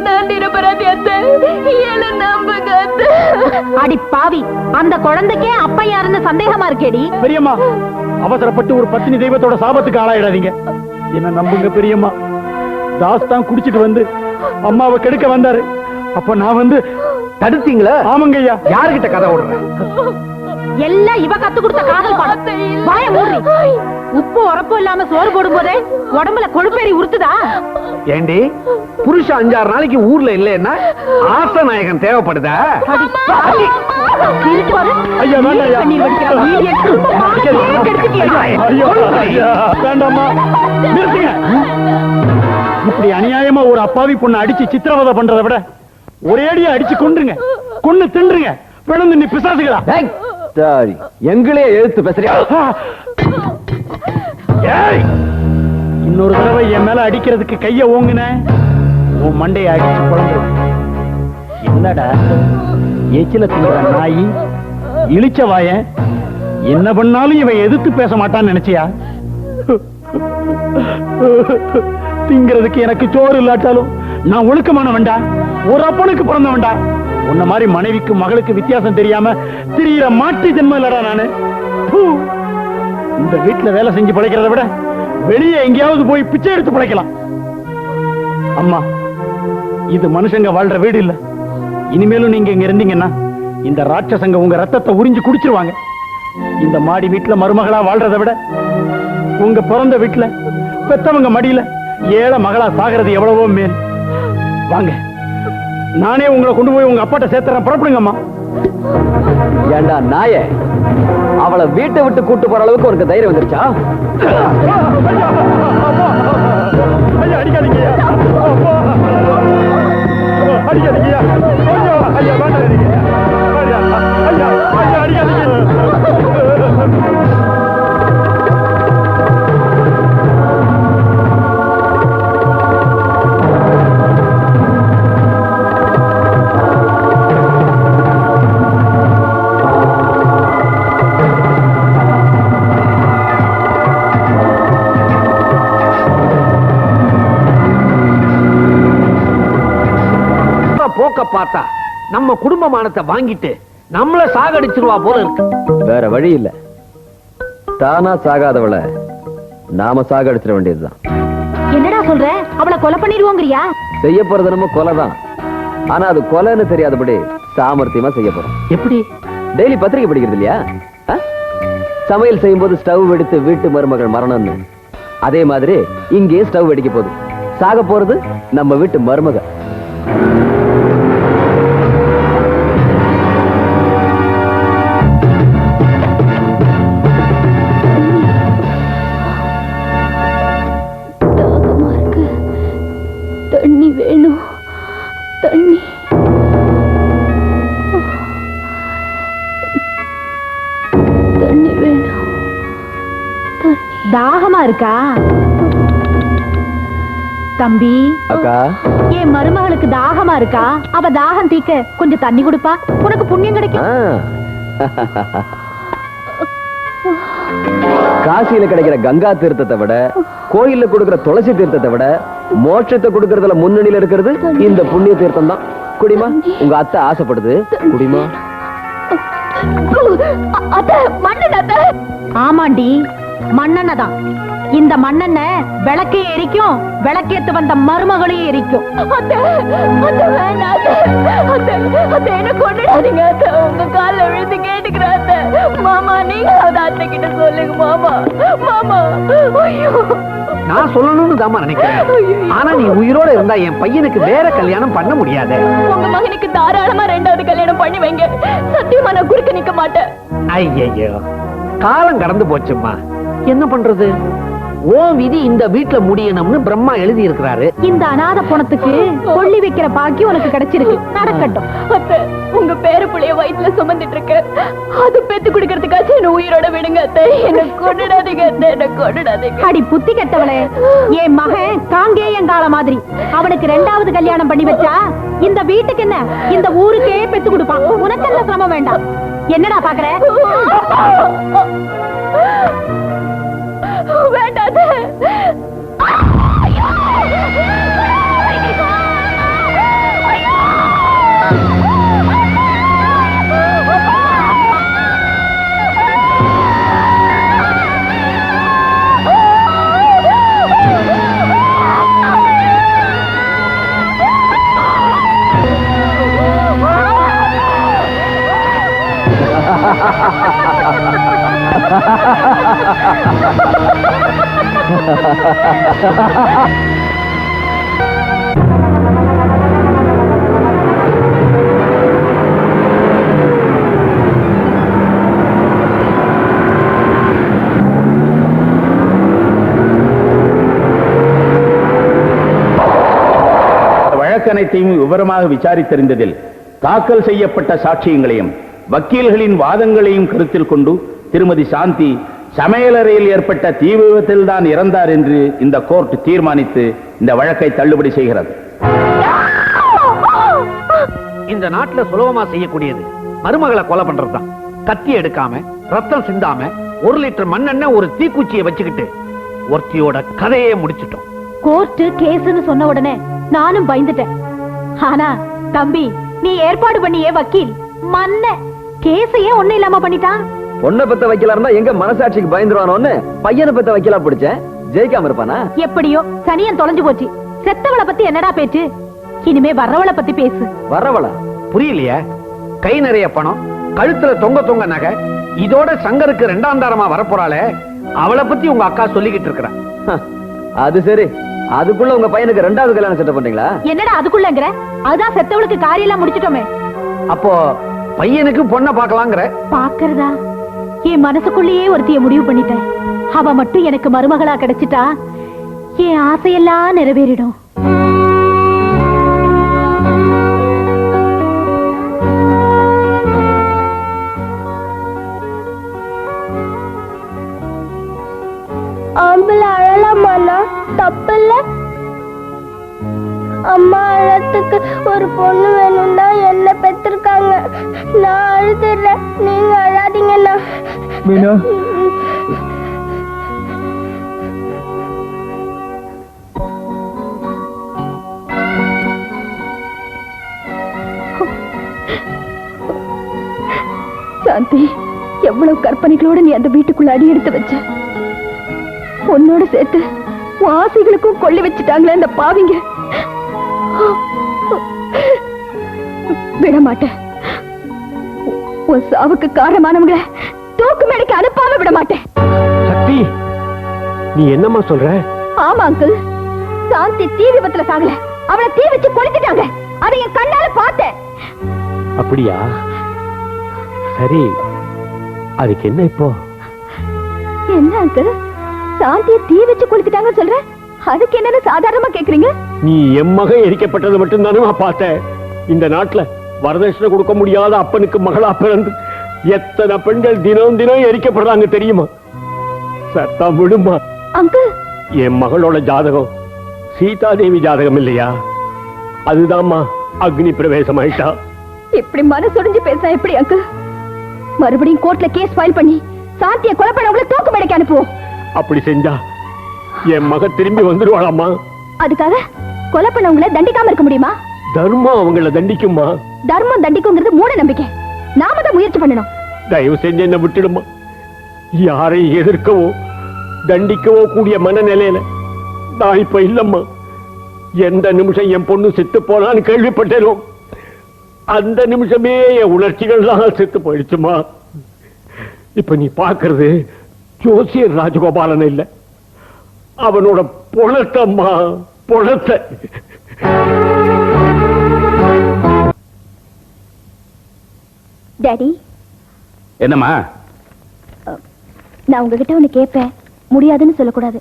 நான் நிரபராதி அத்தை. என்ன நம்புங்க அத்தை. அடி பாவி, அந்த குழந்தைக்கே அப்பா யாருன்னு சந்தேகமா இருக்கேடி. பெரியம்மா, அவசரப்பட்டு ஒரு பத்தினி தெய்வத்தோட சாபத்துக்கு ஆளாயிடாதீங்க. என்ன நம்புங்க பெரியம்மா. தாஸ் தான் குடிச்சிட்டு வந்து அம்மாவை கெடுக்க வந்தாரு. அப்ப நான் வந்து தடுத்தீங்களா? ஆமாங்க ஐயா. யாருகிட்ட கதை ஓடுறேன்? எல்லாம் இவ கத்து கொடுத்த காதல் பாடம். வாய மூடி. உப்பு உரப்பு இல்லாம சோறு போடும் போதே உடம்புல கொழுப்பேறி உறுத்துதா? ஏண்டி, புருஷன் 5-6 நாளைக்கு ஊர்ல இல்லைன்னா ஆசநாயகன் தேவைப்படுதா? ஐயா வேண்டாம் ஐயா. ஐயா வேண்டாமா, நிறுத்துங்க. இப்படி அநியாயமா ஒரு அப்பாவி பொண்ணை அடிச்சு சித்திரவதை பண்றதை விட ஒரேடியா அடிச்சு கொண்டுருங்க. கொன்னு தின்றுங்க. பிளந்து நீ பிசாசுகளா? சரி, எங்களே எழுத்து பேசுறியா? ஏய், இன்னொரு தடவை என் மேல அடிக்கிறதுக்கு கைய ஓங்குன, உன் மண்டையை அடிச்சு குழம்பு. என்னடா எச்சில திங்கிற நாயி, இழிச்ச வாயன், என்ன பண்ணாலும் இவன் எதிர்த்து பேச மாட்டான்னு நினைச்சியா? திங்கிறதுக்கு எனக்கு சோறு இல்லாட்டாலும் நான் ஒழுக்கமான வேண்டா, ஒரு அப்பனுக்கு பிறந்த வேண்டா. உன்ன மாதிரி மனைவிக்கு மகளுக்கு வித்தியாசம் தெரியாம திரியிற மாட்டு ஜென்மம் இல்லடா நானு. இந்த வீட்டுல வேலை செஞ்சு பிழைக்கிறத விட வெளியே எங்கேயாவது போய் பிச்சை எடுத்து பிழைக்கலாம். அம்மா, இது மனுஷங்க வாழ்ற வீடு இல்ல. இனிமேலும் நீங்க இங்க இருந்தீங்கன்னா இந்த ராட்சசங்க உங்க ரத்தத்தை உறிஞ்சு குடிச்சிருவாங்க. இந்த மாடி வீட்டுல மருமகளா வாழ்றதை விட உங்க பிறந்த வீட்டுல பெத்தவங்க மடியில ஏழை மகளா சாகிறது எவ்வளவோ மேல். வாங்க, நானே உங்களை கொண்டு போய் உங்க அப்பாட்ட சேர்த்துறேன். புறப்படுங்கம்மா. ஏண்டா நாயே, அவளை வீட்டை விட்டு கூட்டு போற அளவுக்கு உனக்கு தைரியம் வந்துருச்சா? அடிக்காதீங்க, அடிக்காதீங்க, போக்க பார்த்தா நம்ம குடும்பமானத்தை வாங்கிட்டு நம்மள சாகடிச்சிருவா போல இருக்கு. வேற வழி இல்ல. தானா சாகாதவளை நாம சாகடிச்சிட வேண்டியதுதான். என்னடா சொல்ற? அவளை கொலை பண்ணிடுவோங்கிறியா? செய்ய போறது நம்ம கொலைதான். ஆனா அது கொலைன்னு தெரியாதபடி சாமர்த்தியமா செய்ய போறோம். எப்படி? டெய்லி பத்திரிக்கை படிக்கிறது இல்லையா? சமையல் செய்யும் போது ஸ்டவ் வெடித்து வீட்டு மருமகள் மரணம்னு, அதே மாதிரி இங்கே ஸ்டவ் வெடிக்க போகுது. சாக போறது நம்ம வீட்டு மருமக. தண்ணி வேணும், தண்ணி. தண்ணி வேணும், தண்ணி. தாகமா இருக்கா தம்பி? அக்கா, என் மருமகளுக்கு தாகமா இருக்கா? அவ தாகம் தீக்க கொஞ்சம் தண்ணி கொடுப்பா, உனக்கு புண்ணியம் கிடைக்கும். காசியில கிடைக்கிற கங்கா தீர்த்தத்தை விட, கோயில்ல கொடுக்கிற துளசி தீர்த்தத்தை விட, மோட்சத்தை கொடுக்கறதுல முன்னணியில இருக்கிறது இந்த புண்ணிய தீர்த்தம் தான். குடிமா, உங்க அத்தை ஆசைப்படுது, குடிமா. ஆமாண்டி, மண்ணெண்ணதான். இந்த மண்ணெண்ண விளக்கே எரிக்கும், விளக்கேத்து வந்த மருமகளையும் எரிக்கும். என்ன கொண்டுடாதீங்க, உங்க கால விழுந்து கேட்டுக்கிறேன். மாமா, நீங்க அத்தை கிட்ட சொல்லுங்க மாமா. மாமா, ஐயோ, நான் சொல்லணும்னு தாமா நினைக்கிறேன். ஆனா நீ உயிரோட இருந்தா என் பையனுக்கு வேற கல்யாணம் பண்ண முடியாது. உங்க மகனுக்கு தாராளமா 2வது கல்யாணம் பண்ணி வைங்க. சத்தியமா நான் குறுக்க நிக்க மாட்டேன். ஐயோ, காலம் கடந்து போச்சும்மா, என்ன பண்றது? ஓ விதி இந்த வீட்டுல முடியணும்னு பிரம்மா எழுதி இருக்கிறாரு. இந்த அநாத பணத்துக்கு கொள்ளி வைக்கிற பாக்கி உனக்கு கிடைச்சிருக்கு, நடக்கட்டும். அத்தை, உங்க பேர புள்ளைய வயிற்றுல சுமந்துட்டு இருக்க, அது பெத்து குடுக்கறதுக்காச்சும் என்ன உயிரோட விடுங்க அத்தை. என்ன கொண்டுடாதீங்க அத்தை, என்ன கொண்டுடாதீங்க. அடி புத்தி கெட்டவளே, என் மகன் காங்கேயங்கால மாதிரி. அவனுக்கு 2வது கல்யாணம் பண்ணி வச்சா இந்த வீட்டுக்கு என்ன, இந்த ஊருக்கே பெத்து கொடுப்பான். உனக்கு என்ன சிரமம் வேண்டாம். என்னடா பாக்குற? வேண்டாது. வழக்கனைத்தையும் விவரமாக விசாரித்தறிந்ததில் தாக்கல் செய்யப்பட்ட சாட்சியங்களையும் வக்கீல்களின் வாதங்களையும் கருத்தில் கொண்டு திருமதி சாந்தி சமையலறையில் ஏற்பட்ட தீ விபத்தில் தான் இறந்தார் என்று இந்த கோர்ட் தீர்மானித்து இந்த வழக்கை தள்ளுபடி செய்கிறது. இந்த நாட்டுல சுலபமா செய்யக்கூடியது மருமகளை கொலை பண்றதுதான். கத்தி எடுக்காம ரத்தம் சிந்தாம 1 லிட்டர் மண்ணெண்ணெய் ஒரு தீக்குச்சியை வச்சுக்கிட்டு ஒருத்தியோட கதையே முடிச்சிட்டோம். கோர்ட்டு கேஸ்னு சொன்ன உடனே நானும் பயந்துட்டேன். ஆனா தம்பி, நீ ஏற்பாடு பண்ணியே வக்கீல் மன்ன கேஸையே ஒண்ணு இல்லாம பண்ணிட்டான். பொண்ணை பத்த வைக்கலா இருந்தா எங்க மனசாட்சிக்கு பயந்துருவானோன்னு பையனை பத்த வைக்கலா பிடிச்சேன். ஜெயிக்காம இருப்பானா? எப்படியோ சனியன் தொலைஞ்சு போச்சு. செத்தவளை பத்தி என்னடா பேச்சு? இனிமே வர்றவளை பத்தி பேசு. வரவளா? புரியலையா? கை நிறைய பணம், கழுத்துல தொங்க தொங்க நகை, இதோட சங்கருக்கு 2ஆம் தாரமா வரப்போறாளே, அவளை பத்தி உங்க அக்கா சொல்லிக்கிட்டு இருக்கிறா. அது சரி, அதுக்குள்ள உங்க பையனுக்கு 2வது கல்யாணம் செட்டப் பண்றீங்களா? என்னடா அதுக்குள்ளங்கிற? அதுதான் செத்தவளுக்கு காரியெல்லாம் முடிச்சிட்டோமே. அப்போ பையனுக்கு பொண்ணை பார்க்கலாங்கிற? பாக்குறதா? என் மனசுக்குள்ளேயே ஒருத்திய முடிவு பண்ணிட்டேன். அவ மட்டும் எனக்கு மருமகளா கிடைச்சிட்டா என் ஆசையெல்லாம் நிறைவேறிடும். ஆம்பளை அழலாமாண்ணா? தப்பில்ல. அம்மா அழத்துக்கு ஒரு பொண்ணு வேணும்னா என்ன பெற்றிருக்காங்க. நான் அழுதுறேன், நீங்க அழாதீங்கண்ணா. மீனா, சாந்தி, எவ்வளவு கற்பனைகளோட நீ அந்த வீட்டுக்குள்ள அடி எடுத்து வச்ச. உன்னோட சேர்த்து உன் ஆசைகளுக்கும் கொள்ளி வச்சுட்டாங்களே அந்த பாவிங்க. விட மாட்டேன். உன் சாவுக்கு காரணமானவங்களை தூக்கு மேடைக்கு அனுப்பாம விட மாட்டேன். சக்தி, நீ என்னம்மா சொல்ற? ஆமா அங்கிள், சாந்தி தீ விபத்துல சாகல, அவளை தீ வச்சு கொளுத்திட்டாங்க. அதை என் கண்ணால பார்த்தேன். அப்படியா? சரி, அதுக்கு என்ன இப்போ? என்ன அங்கிள், சாந்தியை தீ வச்சு கொளுத்திட்டாங்க சொல்ற? அதுக்கு என்னன்னு சாதாரணமா கேக்குறீங்க? நீ என் மகன் எரிக்கப்பட்டது மட்டும்தானே பார்த்தேன். இந்த நாட்டுல வரதட்சணை கொடுக்க முடியாத அப்பனுக்கு மகளா பிறந்து எத்தனை பெண்கள் தினம் தினம் எரிக்கப்படுறாங்க தெரியுமா? சத்தம் விடுமா அங்கிள். என் மகளோட ஜாதகம் சீதாதேவி ஜாதகம் இல்லையா? அதுதான்மா அக்னி பிரவேசம் ஆயிட்டா. இப்படி மனசுடைஞ்சு பேச எப்படி அங்கிள்? மறுபடியும் கோர்ட்ல கேஸ் ஃபைல் பண்ணி சாந்தியை கொலை பண்ணவங்களை தூக்கு மேடைக்கு அனுப்புவோம். அப்படி செஞ்சா என் மக திரும்பி வந்துருவாளாமா? அதுக்காக கொலை பண்ணவங்களை தண்டிக்காம இருக்க முடியுமா? தர்மம் அவங்கள தண்டிக்குமா? தர்மம் தண்டிக்குங்கிறது மூட நம்பிக்கை. நாம தான் முயற்சி பண்ணணும். தயவு செஞ்சு என்ன விட்டுடுமா. யாரை எதிர்க்கவோ தண்டிக்கவோ கூடிய மனநிலையில நான் இப்ப இல்லம்மா. எந்த நிமிஷம் என் பொண்ணு செத்து போனான்னு கேள்விப்பட்டேனோ அந்த நிமிஷமே என் உணர்ச்சிகள்லாம் செத்து போயிடுச்சுமா. இப்ப நீ பாக்குறது ஜோசியர் ராஜகோபாலன் இல்ல, அவனோட பொணத்தம்மா, பொணத்தை. டாடி. என்னம்மா? நான் உங்ககிட்ட ஒண்ணு கேட்பேன், முடியாதுன்னு சொல்லக்கூடாது.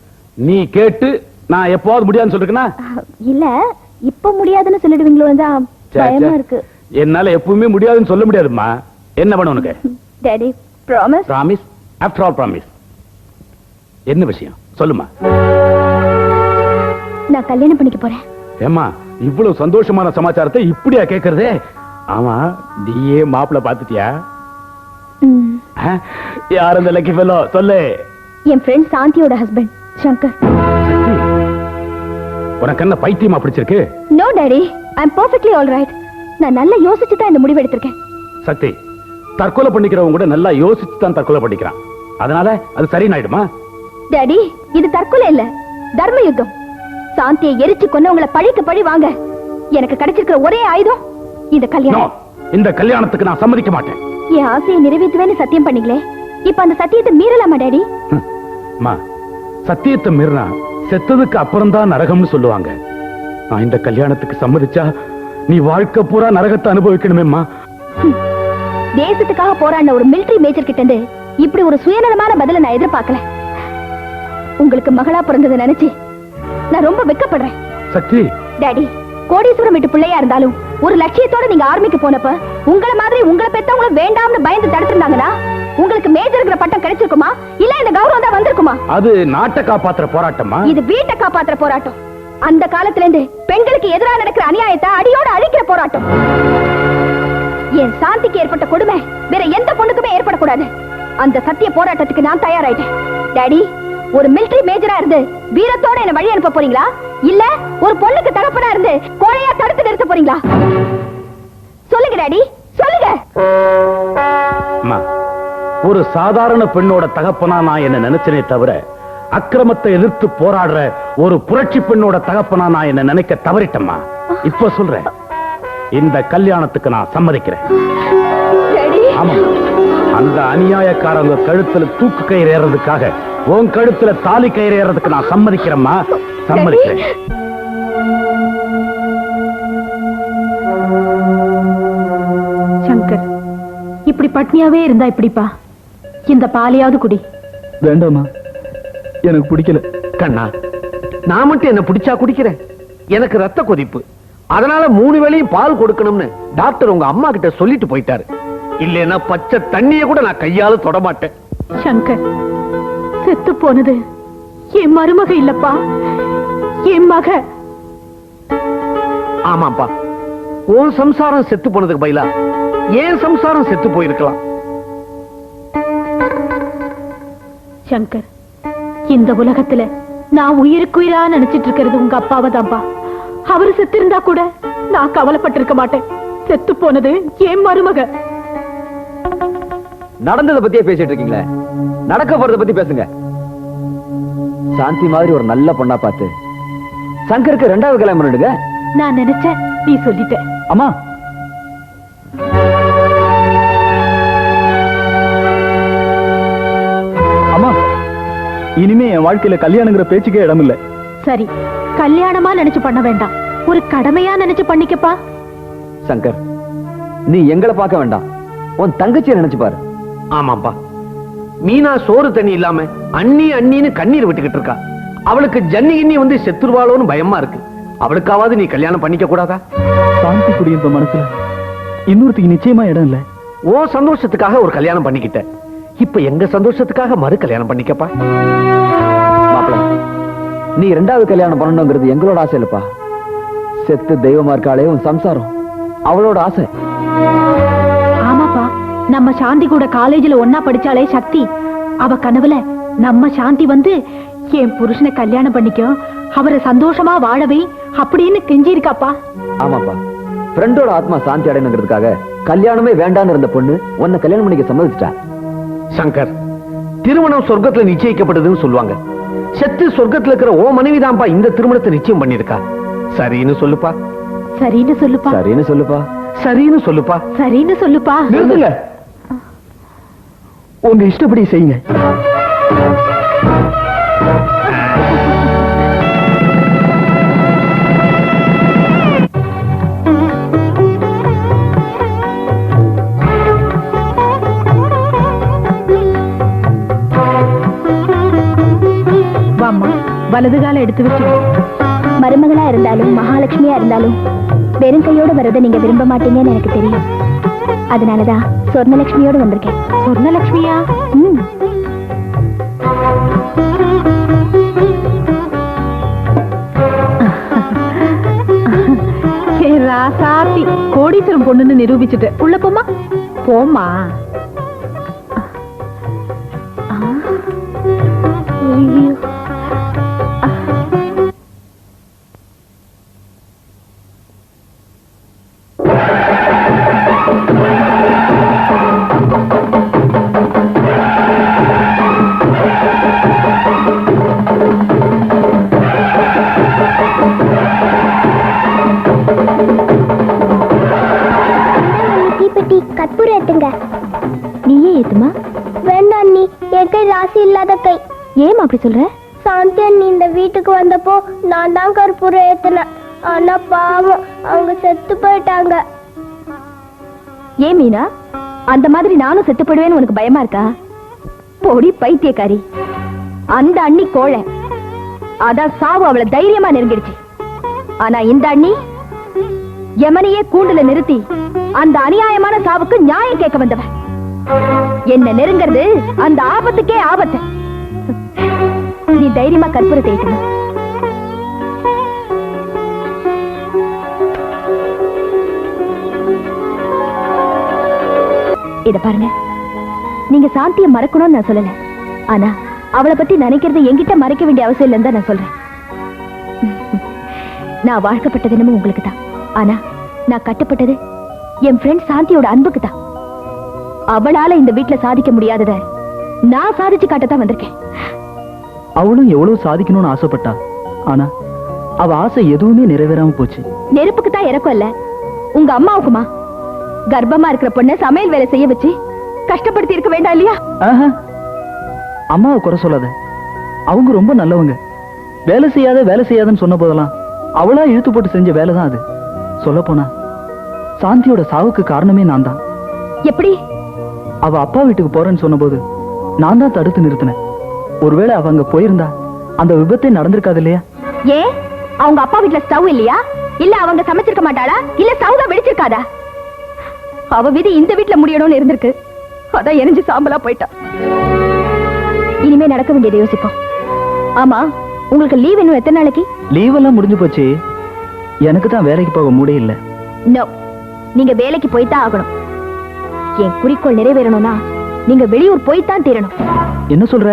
நீ கேட்டு நான் எப்போது முடியாதுன்னு சொல்லிருக்கேனா? இல்ல, இப்ப முடியாதுன்னு சொல்லிடுவீங்களோ தான் பயமா இருக்கு. என்னால எப்பவுமே முடியாதுன்னு சொல்ல முடியாதும்மா. என்ன பண்ண உனக்கு? Daddy, promise? Promise, after all promise. என்ன விஷயம் சொல்லுமா. நான் கல்யாணம் பண்ணிக்க போறேன். ஏம்மா, இவ்வளவு சந்தோஷமான சமாச்சாரத்தை இப்படியா கேக்குறதே? ஆமா, நீயே மாப்பிள்ள பாத்துட்டியா? யார் அந்த லக்கி ஃபெல்லோ சொல்லு. என் ஃப்ரெண்ட் சாந்தியோட ஹஸ்பண்ட் சங்கர். உனக்கு என்ன பைத்தியமா பிடிச்சிருக்கு? நோ டாடி, ஐ அம் பெர்ஃபெக்ட்லி ஆல் ரைட். நான் நல்லா யோசிச்சு தான் இந்த முடிவு எடுத்திருக்கேன். சக்தி, தற்கொலை பண்ணிக்கிறவங்க கூட நல்லா யோசிச்சு தான் தற்கொலை பண்ணிக்கிறான். அதனால அது சரியாயிடுமா? டாடி, இது தற்கொலை இல்ல, தர்ம யுத்தம். சாந்தியை எரிச்சு கொன்னவங்களை பழிக்கு பழி வாங்க எனக்கு கிடைச்சிருக்கிற ஒரே ஆயுதம் இந்த கல்யாணம். இந்த கல்யாணத்துக்கு நான் சம்மதிக்க மாட்டேன். என் ஆசையை நிறைவேற்றுவேன்னு சத்தியம் பண்ணீங்களே, இப்ப அந்த சத்தியத்தை மீறலாமா டாடி? சத்தியத்தை மீறினா செத்ததுக்கு அப்புறம் தான் நரகம்னு சொல்லுவாங்க. நான் இந்த கல்யாணத்துக்கு சம்மதிச்சா நீ வாழ்க்கை பூரா நரகத்தை அனுபவிக்கணுமேம்மா. தேசத்துக்காக போராடின ஒரு மிலிட்டரி மேஜர் கிட்ட இருந்து இப்படி ஒரு சுயநலமான பதில நான் எதிர்பார்க்கல. உங்களுக்கு மகளா பிறந்ததை நினைச்சு நான் ரொம்ப வெட்கப்படுறேன். சக்தி, டாடி, கோடீஸ்வரம் வீட்டு பிள்ளையா இருந்தாலும் ஒரு லட்சியத்தோட நீங்க ஆர்மிக்கு போனப்ப உங்கள மாதிரி உங்களை பெத்தவங்களும் வேண்டாம்னு பயந்து தடுத்திருந்தாங்கன்னா உங்களுக்கு மேஜர்ங்கிற பட்டம் கிடைச்சிருக்குமா இல்ல இந்த கௌரவம் தான் வந்திருக்குமா? அது நாட்டை காப்பாத்துற போராட்டமா? இது வீட்டை காப்பாத்துற போராட்டம். அந்த காலத்துல இருந்து பெண்களுக்கு எதிராக நடக்கிற அநியாயத்தை அடியோட அழிக்கிற போராட்டம். என் சாந்திக்கு ஏற்பட்ட கொடுமை வேற எந்த பொண்ணுக்குமே ஏற்படக்கூடாது. அந்த சத்திய போராட்டத்துக்கு நான் தயாராயிட்டேன். டாடி, ஒரு மிலிட்டரி மேஜரா இருந்து வீரத்தோட என்ன வழி அனுப்ப போறீங்களா இல்ல ஒரு பொண்ணுக்கு தகப்பனா இருந்து கோழையா தடுத்து நிறுத்த போறீங்களா? சொல்லுங்க டாடி, சொல்லுங்க. ஒரு சாதாரண பெண்ணோட தகப்பனா நான் என்ன நினைச்சனே தவிர அக்கிரமத்தை எதிர்த்து போராடுற ஒரு புரட்சி பெண்ணோட தகப்பனா நான் என்ன நினைக்க தவறிட்டம்மா. இப்ப சொல்றேன், இந்த கல்யாணத்துக்கு நான் சம்மதிக்கிறேன். ஆமா, அந்த அநியாயக்காரங்க கழுத்துல தூக்கு கயிறு ஏறதுக்காக உன் கழுத்துல தாலி கயிறு ஏறதுக்கு நான் சம்மதிக்கிறேம்மா, சம்மதிக்கிறேன். சங்கர், இப்படி பட்னியாவே இருந்தா இப்படிப்பா. இந்த பாலையாவது குடி. வேண்டாமா, எனக்கு பிடிக்கல. கண்ணா, நான் மட்டும் என்ன பிடிச்சா குடிக்கிறேன்? எனக்கு ரத்த கொதிப்பு, அதனால 3 வேளையும் பால் கொடுக்கணும்னு டாக்டர் உங்க அம்மா கிட்ட சொல்லிட்டு போயிட்டாரு. இல்லைன்னா பச்சை தண்ணிய கூட நான் கையால தொட மாட்டேன். சங்கர், செத்து போனது என் மருமக இல்லப்பா, என் மக. ஆமாப்பா, உன் சம்சாரம் செத்து போனதுக்கு பதிலா ஏன் சம்சாரம் செத்து போயிருக்கலாம். சங்கர், இந்த உலகத்துல நான் உயிருக்குயிரா நினைச்சிட்டு இருக்கிறது உங்க அப்பாவை தான்ப்பா. அவரு செத்து இருந்தா கூட நான் கவலைப்பட்டிருக்க மாட்டேன். செத்து போனது என் மருமக. நடந்ததை பத்தியே பேசிட்டு இருக்கீங்களே, நடக்க போறதை பத்தி பேசுங்க. சாந்தி மாதிரி ஒரு நல்ல பொண்ணா பார்த்து சங்கருக்கு 2வது கல்யாணம் பண்ணிடுங்க. நான் நினைச்சேன், நீ சொல்லிட்ட. அம்மா, அம்மா, இனிமே என் வாழ்க்கையில கல்யாணங்கிற பேச்சுக்கே இடம் இல்ல. சரி, கல்யாணமா நினைச்சு பண்ண வேண்டாம், ஒரு கடமையா நினைச்சு பண்ணிக்கப்பா. சங்கர், நீ எங்களை பார்க்க வேண்டாம், உன் தங்கச்சியை நினைச்சு பாரு. ஆமாப்பா, மீனா சோறு தண்ணி இல்லாம அண்ணி அண்ணின்னு கண்ணீர் விட்டுக்கிட்டு இருக்கா. அவளுக்கு ஜன்னி கிண்ணி வந்து செத்துருவாளோன்னு பயமா இருக்கு. அவளுக்காவது நீ கல்யாணம் பண்ணிக்க கூடாதா? சாந்தி குடியிருந்த மனசுல இன்னொருத்துக்கு நிச்சயமா இடம் இல்ல. ஓ சந்தோஷத்துக்காக ஒரு கல்யாணம் பண்ணிக்கிட்ட, இப்ப எங்க சந்தோஷத்துக்காக மறு கல்யாணம் பண்ணிக்கப்பா. மாப்பிள்ள, நீ 2வது கல்யாணம் பண்ணணுங்கிறது எங்களோட ஆசை இல்லப்பா. செத்து தெய்வமா இருக்காளே உன் சம்சாரம், அவளோட ஆசை. ஆமாப்பா, நம்ம சாந்தி கூட காலேஜ்ல ஒன்னா படிச்சாலே சக்தி, அவ கனவுல நம்ம சாந்தி வந்து என் புருஷனை கல்யாணம் பண்ணிக்கோ, அவரை சந்தோஷமா வாழவே அப்படின்னு கெஞ்சி இருக்காப்பா. ஆமாப்பா, ஃப்ரெண்டோட ஆத்மா சாந்தி அடையணுங்கிறதுக்காக கல்யாணமே வேண்டான்னு இருந்த பொண்ணு உன்னை கல்யாணம் பண்ணிக்க சம்மதிச்சிட்டா. சங்கர், திருமணம் சொர்க்கத்துல நிச்சயிக்கப்படுதுன்னு சொல்லுவாங்க. செத்து சொர்க்கத்துல இருக்கிற ஓ மனைவிதான்ப்பா இந்த திருமணத்தை நிச்சயம் பண்ணிருக்கா. சரின்னு சொல்லுப்பா. சரின்னு சொல்லுப்பா. சரின்னு சொல்லுப்பா. சரின்னு சொல்லுப்பா. சரின்னு சொல்லுப்பா. நிறுத்துங்க, உங்க இஷ்டப்படி செய்யுங்க. வாம்மா, வலது கால எடுத்து வச்சு. மருமகளா இருந்தாலும் மகாலட்சுமியா இருந்தாலும் வெறும் கையோட வரதை நீங்க விரும்ப மாட்டீங்கன்னு எனக்கு தெரியும். அதனாலதான் சொர்ணலட்சுமியோட வந்திருக்கேன். சொர்ணலட்சுமியா? ராசாத்தி, கோடீஸ்வரம் பொண்ணுன்னு நிரூபிச்சுட்டு உள்ள போமா. போமா. கற்பூரம் ஏத்துங்க. நீயே ஏத்துமா? வேண்டாம் அண்ணி, என் கை ராசி இல்லாத கை. ஏமா அப்படி சொல்ற? சாந்தி அண்ணி இந்த வீட்டுக்கு வந்தப்போ நான் தான் கற்பூரம் ஏத்துனேன். ஆனா பாவம், அவங்க செத்து போயிட்டாங்க. ஏன் மீனா, அந்த மாதிரி நானும் செத்து போடுவேன்னு உனக்கு பயமா இருக்கா? பொடி பைத்தியக்காரி. அந்த அண்ணி கோழை, அதான் சாவு அவளை தைரியமா நெருங்கிடுச்சு. ஆனா இந்த அண்ணி யமனையே கூண்டுல நிறுத்தி அந்த அநியாயமான சாவுக்கு நியாயம் கேட்க வந்தவன். என்ன நெருங்கிறது அந்த ஆபத்துக்கே ஆபத்து. நீ தைரியமா கற்பூரத்தை ஏற்றணும். இத பாருங்க, நீங்க சாந்திய மறக்கணும்னு நான் சொல்லல. ஆனா அவளை பத்தி நினைக்கிறது என்கிட்ட மறைக்க வேண்டிய அவசியம் இல்லைன்னு தான் நான் சொல்றேன். நான் வாழ்க்கப்பட்டது என்னமோ உங்களுக்கு தான். ஆனா நான் கட்டுப்பட்டது என் ஃப்ரெண்ட் சாந்தியோட அன்புக்கு தான். அவளால இந்த வீட்டுல சாதிக்க முடியாதத நான் சாதிச்சு காட்டத்தான் வந்திருக்கேன். அவளும் எவ்வளவு சாதிக்கணும்னு ஆசைப்பட்டா. ஆனா அவ ஆசை எதுவுமே நிறைவேறாம போச்சு. நெருப்புக்கு தான் இறக்கம் இல்ல, உங்க அம்மாவுக்குமா? கர்ப்பமா இருக்கிற பொண்ண சமையல் வேலை செய்ய வச்சு கஷ்டப்படுத்தி இருக்க வேண்டாம் இல்லையா? அம்மாவை குறை சொல்லாத, அவங்க ரொம்ப நல்லவங்க. வேலை செய்யாதன்னு சொன்ன போதெல்லாம் அவளா இழுத்து போட்டு செஞ்ச வேலை தான் அது. சொல்ல போனா சாந்தியோட சாவுக்கு காரணமே நான் தான். எப்படி? அவ அப்பா வீட்டுக்கு போறேன்னு சொன்ன போது நான் தான் தடுத்து நிறுத்தினேன். ஒருவேளை அவ அங்க போயிருந்தா அந்த விபத்தே நடந்திருக்காது இல்லையா? ஏன் அவங்க அப்பா வீட்டுல ஸ்டவ் இல்லையா? இல்ல அவங்க சமைச்சிருக்க மாட்டாளா? இல்ல ஸ்டவ் தான் வெடிச்சிருக்காதா? அவ விதி இந்த வீட்டுல முடியணும்னு இருந்திருக்கு. அதான் எரிஞ்சு சாம்பலா போயிட்டா. இனிமே நடக்க வேண்டியதை யோசிப்போம். ஆமா, உங்களுக்கு லீவ் இன்னும் எத்தனை நாளைக்கு? லீவ் எல்லாம் முடிஞ்சு போச்சு. எனக்கு தான் வேலைக்கு போக முடியல. இல்ல. நோ, நீங்க வேலைக்கு போய்தான் ஆகணும். என் குறிக்கோள் நிறைவேறணும்னா நீங்க வெளியூர் போய்தான் தீரணும். என்ன சொல்ற?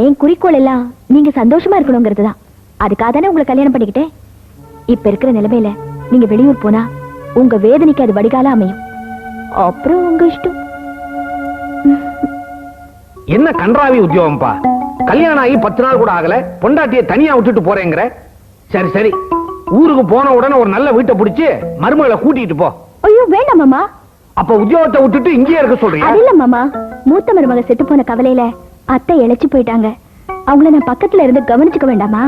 என் குறிக்கோள் எல்லாம் நீங்க சந்தோஷமா இருக்கணுங்கிறது தான். அதுக்காக தானே உங்களை கல்யாணம் பண்ணிக்கிட்டேன். இப்ப இருக்கிற நிலைமையில நீங்க வெளியூர் போனா உங்க வேதனைக்கு அது வடிகால அமையும். அப்புறம் உங்க இஷ்டம். என்ன கன்றாவி உத்தியோகம்பா? கல்யாணம் ஆகி 10 நாள் கூட ஆகல, பொண்டாட்டியை தனியா விட்டுட்டு போறேங்கிற. சரி சரி, ஊருக்கு போன உடனே ஒரு நல்ல வீட்டை பிடிச்சு மருமகளை கூட்டிட்டு போ. ஐயோ வேண்டாம் மாமா. அப்ப உத்தியோகத்தை விட்டுட்டு இங்கேயே இருக்க சொல்றீங்க? அது இல்ல மாமா, மூத்த மருமக செத்து போன கவலையில அத்தை இழைச்சு போயிட்டாங்க. அவங்கள நான் பக்கத்துல இருந்து கவனிச்சுக்க வேண்டாமா?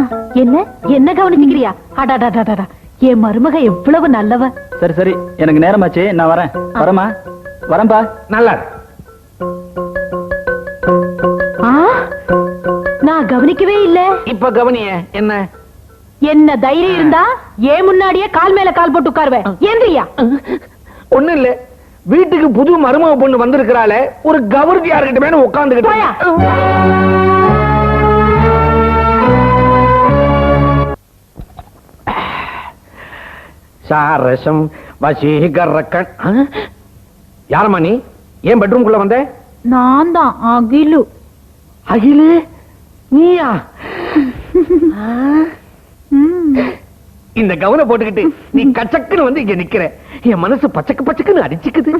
என்ன கவனிச்சுக்கிறியா? அடாடாடாடா, என் மருமக எவ்வளவு நல்லவ. சரி சரி, எனக்கு நேரமாச்சு, நான் வரேன். வரமா? வரம்பா. நல்லா. நான் கவனிக்கவே இல்ல. இப்ப கவனிய. என்ன என்ன தைரியம் இருந்தா ஏன் முன்னாடியே கால் மேல கால் போட்டு உட்காருவேன். ஏந்திரியா? ஒண்ணு இல்ல, வீட்டுக்கு புது மருமக பொண்ணு வந்திருக்கிறாளே, ஒரு கவர்ச்சி யாருக்கிட்ட உட்கார்ந்துகிட்டு. சாரசம் வசீகரக்கண். யாரம்மா நீ? ஏன் பெட்ரூம்குள்ள வந்த? நான் தான் அகிலு. அகிலு நீயா? இந்த கவனை போட்டுக்கிட்டு நீ கச்சக்குன்னு வந்து இங்க நிக்கிற. என் மனசு பச்சக்கு பச்சக்குன்னு அடிச்சுக்குது.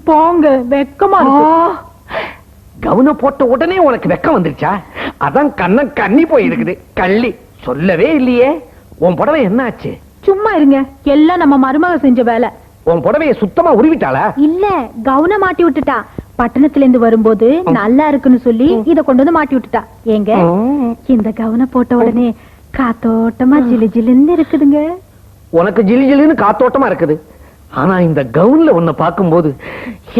போங்க, வெக்கமா இருக்கு. கவனை போட்ட உடனே உனக்கு வெக்கம் வந்துருச்சா? அதான் கண்ண கண்ணி போயிருக்குது. கள்ளி சொல்லவே இல்லையே. உன் புடவை என்ன ஆச்சு? சும்மா இருங்க, எல்லாம் நம்ம மருமக செஞ்ச வேலை. உன் புடவைய சுத்தமா உருவிட்டாளா? இல்ல, கவுன மாட்டி விட்டுட்டா. பட்டணத்துல இருந்து வரும்போது நல்லா இருக்குன்னு சொல்லி இத கொண்டு வந்து மாட்டி விட்டுட்டா. ஏங்க, இந்த கவுன போட்ட உடனே காத்தோட்டமா ஜிலு ஜிலுன்னு இருக்குதுங்க. உனக்கு ஜிலு ஜிலுன்னு காத்தோட்டமா இருக்குது. ஆனா இந்த கவுன்ல உன்னை பார்க்கும்போது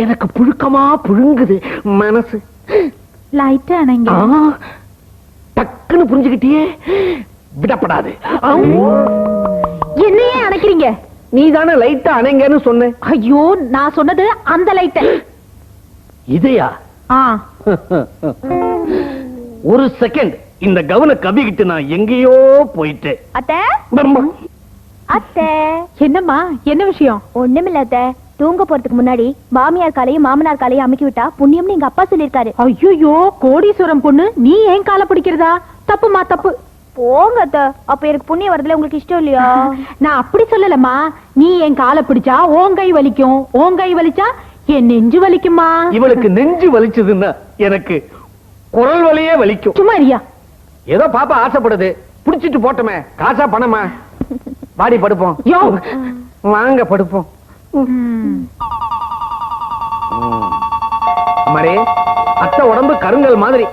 எனக்கு புழுக்கமா புழுங்குது மனசு. லைட்டா அணைங்க. டக்குன்னு புரிஞ்சுக்கிட்டியே. விடப்படாது. என்னையே அணைக்கிறீங்க? நீ தானே லைட்டா அணைங்கன்னு சொன்ன. ஐயோ, நான் சொன்னது அந்த லைட்ட. இதையா? ஒரு செகண்ட் இந்த கவன கவிக்கிட்டு நான் எங்கேயோ போயிட்டேன். அத்தை அத்தை. என்னம்மா, என்ன விஷயம்? ஒண்ணுமில்ல அத்தை. தூங்க போறதுக்கு முன்னாடி மாமியார் காலையும் மாமனார் காலையும் அமைக்கி விட்டா புண்ணியம்னு எங்க அப்பா சொல்லிருக்காரு. ஐயோ, கோடீஸ்வரம் பொண்ணு நீ ஏன் காலை பிடிக்கிறதா? தப்புமா தப்பு. போங்க அத்தை, அப்ப எனக்கு புண்ணியம் வரதுல உங்களுக்கு இஷ்டம் இல்லையா? நான் அப்படி சொல்லலம்மா. நீ என் காலை பிடிச்சா உன் கை வலிக்கும், உன் கை வலிச்சா என் நெஞ்சு வலிக்குமா? இவளுக்கு நெஞ்சு வலிச்சதுன்னா எனக்கு குரல் வலியே வலிக்கும். சும்மா இருயா. ஏதோ பாப்பா ஆசைப்படுது, புடிச்சிட்டு போட்டோமே. காசா பணமா? வாடி படுப்போம். வாங்க படுப்போம். மரே, அத்தை உடம்பு கருங்கல் மாதிரி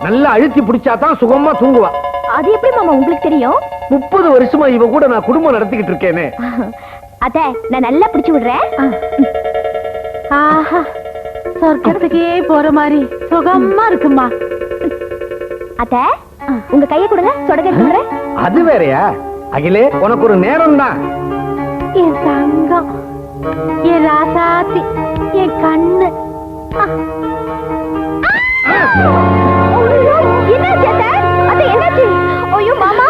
நல்லா அழுத்தி பிடிச்சாதான் சுகமா தூங்குவா. அது எப்படி மாமா உங்களுக்கு தெரியும்? 30 வருஷமா இவ கூட நான் குடும்பம் நடத்திக்கிட்டு இருக்கேனே. அத்தை, நான் நல்லா பிடிச்சு விடுறேன். ஆஹா, சொர்க்கத்துக்கே போற மாதிரி சுகமா இருக்குமா. அத்தை, உங்க கையை கொடுங்க, சொடக எடுத்து விடுறேன். அது வேறயா? அகிலே, உனக்கு ஒரு நேரம் தான். என் தங்கம், என் ராசாத்தி, என் கண்ணு. என்னாச்சு அத்தை? அத்தை என்னாச்சு? ஐயோ மாமா,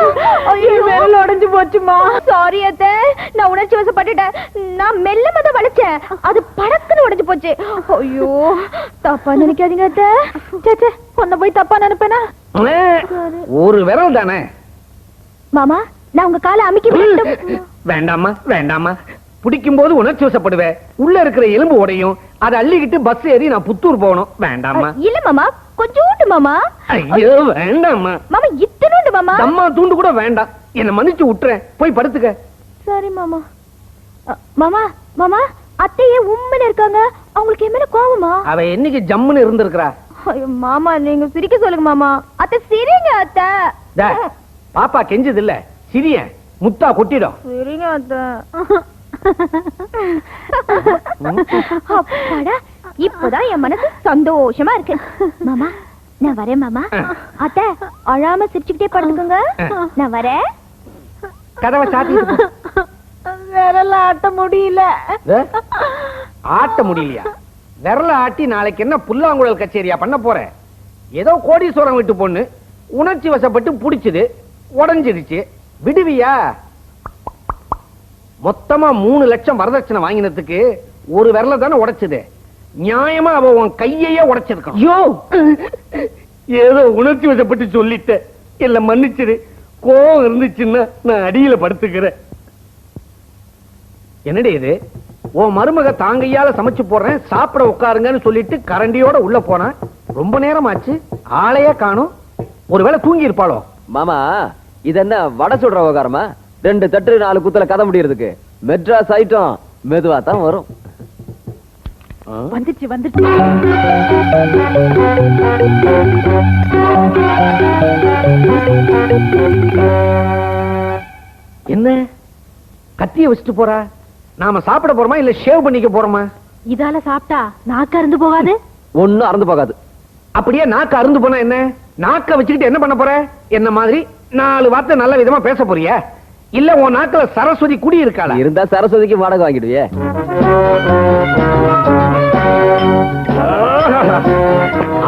ஐயோ விரல் உடைஞ்சு போச்சுமா. சாரி அத்தை, நான் உணர்ச்சி வசப்பட்டுட்டேன். நான் மெல்லமா தான் வளைச்சேன், அது படக்குன்னு உடைஞ்சு போச்சு. ஐயோ தப்பா நினைக்காதீங்க அத்தை. சேச்சே, உன்னை போய் தப்பா நினைப்பேனா? ஒரு விரல் தானே. மாமா, நான் உங்க காலை அமுக்கி விடட்டும்? வேண்டாமா வேண்டாமா, பிடிக்கும் போது உணர்ச்சி வசப்படுவேன். உள்ள இருக்கிற எலும்பு உடையும். அதை அள்ளிக்கிட்டு பஸ் ஏறி நான் புத்தூர் போகணும். வேண்டாமா. இல்ல மாமா, கொஞ்சோண்டு மாமா. ஐயோ வேண்டாமா. மாமா இத்தனோண்டு மாமா. அம்மா தூண்டு கூட வேண்டாம். என்ன மன்னிச்சு விட்டுறேன், போய் படுத்துக்க. சரி மாமா. மாமா மாமா, அத்தையே உம்மன் இருக்காங்க, அவங்களுக்கு என் மேல கோவமா? அவ என்னைக்கு ஜம்முன்னு இருந்திருக்கிறா. ஐயோ மாமா, நீங்க சிரிக்க சொல்லுங்க மாமா. அத்தை சிரிங்க அத்தை. பாப்பா கெஞ்சது இல்ல, சிரிய முத்தா கொட்டிடும். சிரிங்க அத்தை. அப்பாடா, இப்பதான் என் மனசு சந்தோஷமா இருக்கு. மாமா நான் வரேன் மாமா. அத்தை அழாம சிரிச்சுக்கிட்டே படுத்துக்கோங்க. நான் வரேன். கதவை சாத்திட்டு விரல ஆட்ட முடியல. ஆட்ட முடியலையா? விரல ஆட்டி நாளைக்கு என்ன புல்லாங்குழல் கச்சேரியா பண்ண போற? ஏதோ கோடீஸ்வரம் விட்டு பொண்ணு உணர்ச்சி வசப்பட்டு புடிச்சது, உடஞ்சிருச்சு. விடுவியா? மொத்தமா 3 லட்சம் வரதட்சணை வாங்கினதுக்கு ஒரு விரல தானே உடைச்சது. நியாயமா அவ உன் கையையே உடைச்சிருக்கான். ஐயோ, ஏதோ உணர்ச்சி வசப்பட்டு சொல்லிட்ட, இல்ல மன்னிச்சிரு. கோவம் இருந்துச்சுன்னா நான் அடியில படுத்துக்கிறேன். என்னடி இது? உன் மருமக தாங்கையால சமைச்சு போடுறேன், சாப்பிட உட்காருங்கன்னு சொல்லிட்டு கரண்டியோட உள்ள போனா ரொம்ப நேரம் ஆச்சு, ஆளையே காணும். ஒருவேளை தூங்கி இருப்பாளோ? மாமா, இது என்ன வடை சுடுற விவகாரமா? 2 தட்டு 4 குத்துல கதை முடியறதுக்கு மெட்ராஸ் ஐட்டம் மெதுவா தான் வரும். வந்துச்சு வந்துச்சு. என்ன கத்திய வச்சுட்டு போறா? நாம சாப்பிட போறோமா இல்ல ஷேவ் பண்ணிக்க போறோமா? இதால சாப்பிட்டா நாக்கு அருந்து போகாது. ஒண்ணும் அறந்து போகாது. அப்படியே நாக்கு அருந்து போனா என்ன? நாக்க வச்சுக்கிட்டு என்ன பண்ண போற? என்ன மாதிரி 4 வார்த்தை நல்ல விதமா பேச போறியா? இல்ல உன் நாக்குல சரஸ்வதி குடி இருக்காளா? இருந்தா சரஸ்வதிக்கு வாடகை வாங்கிடுவியே.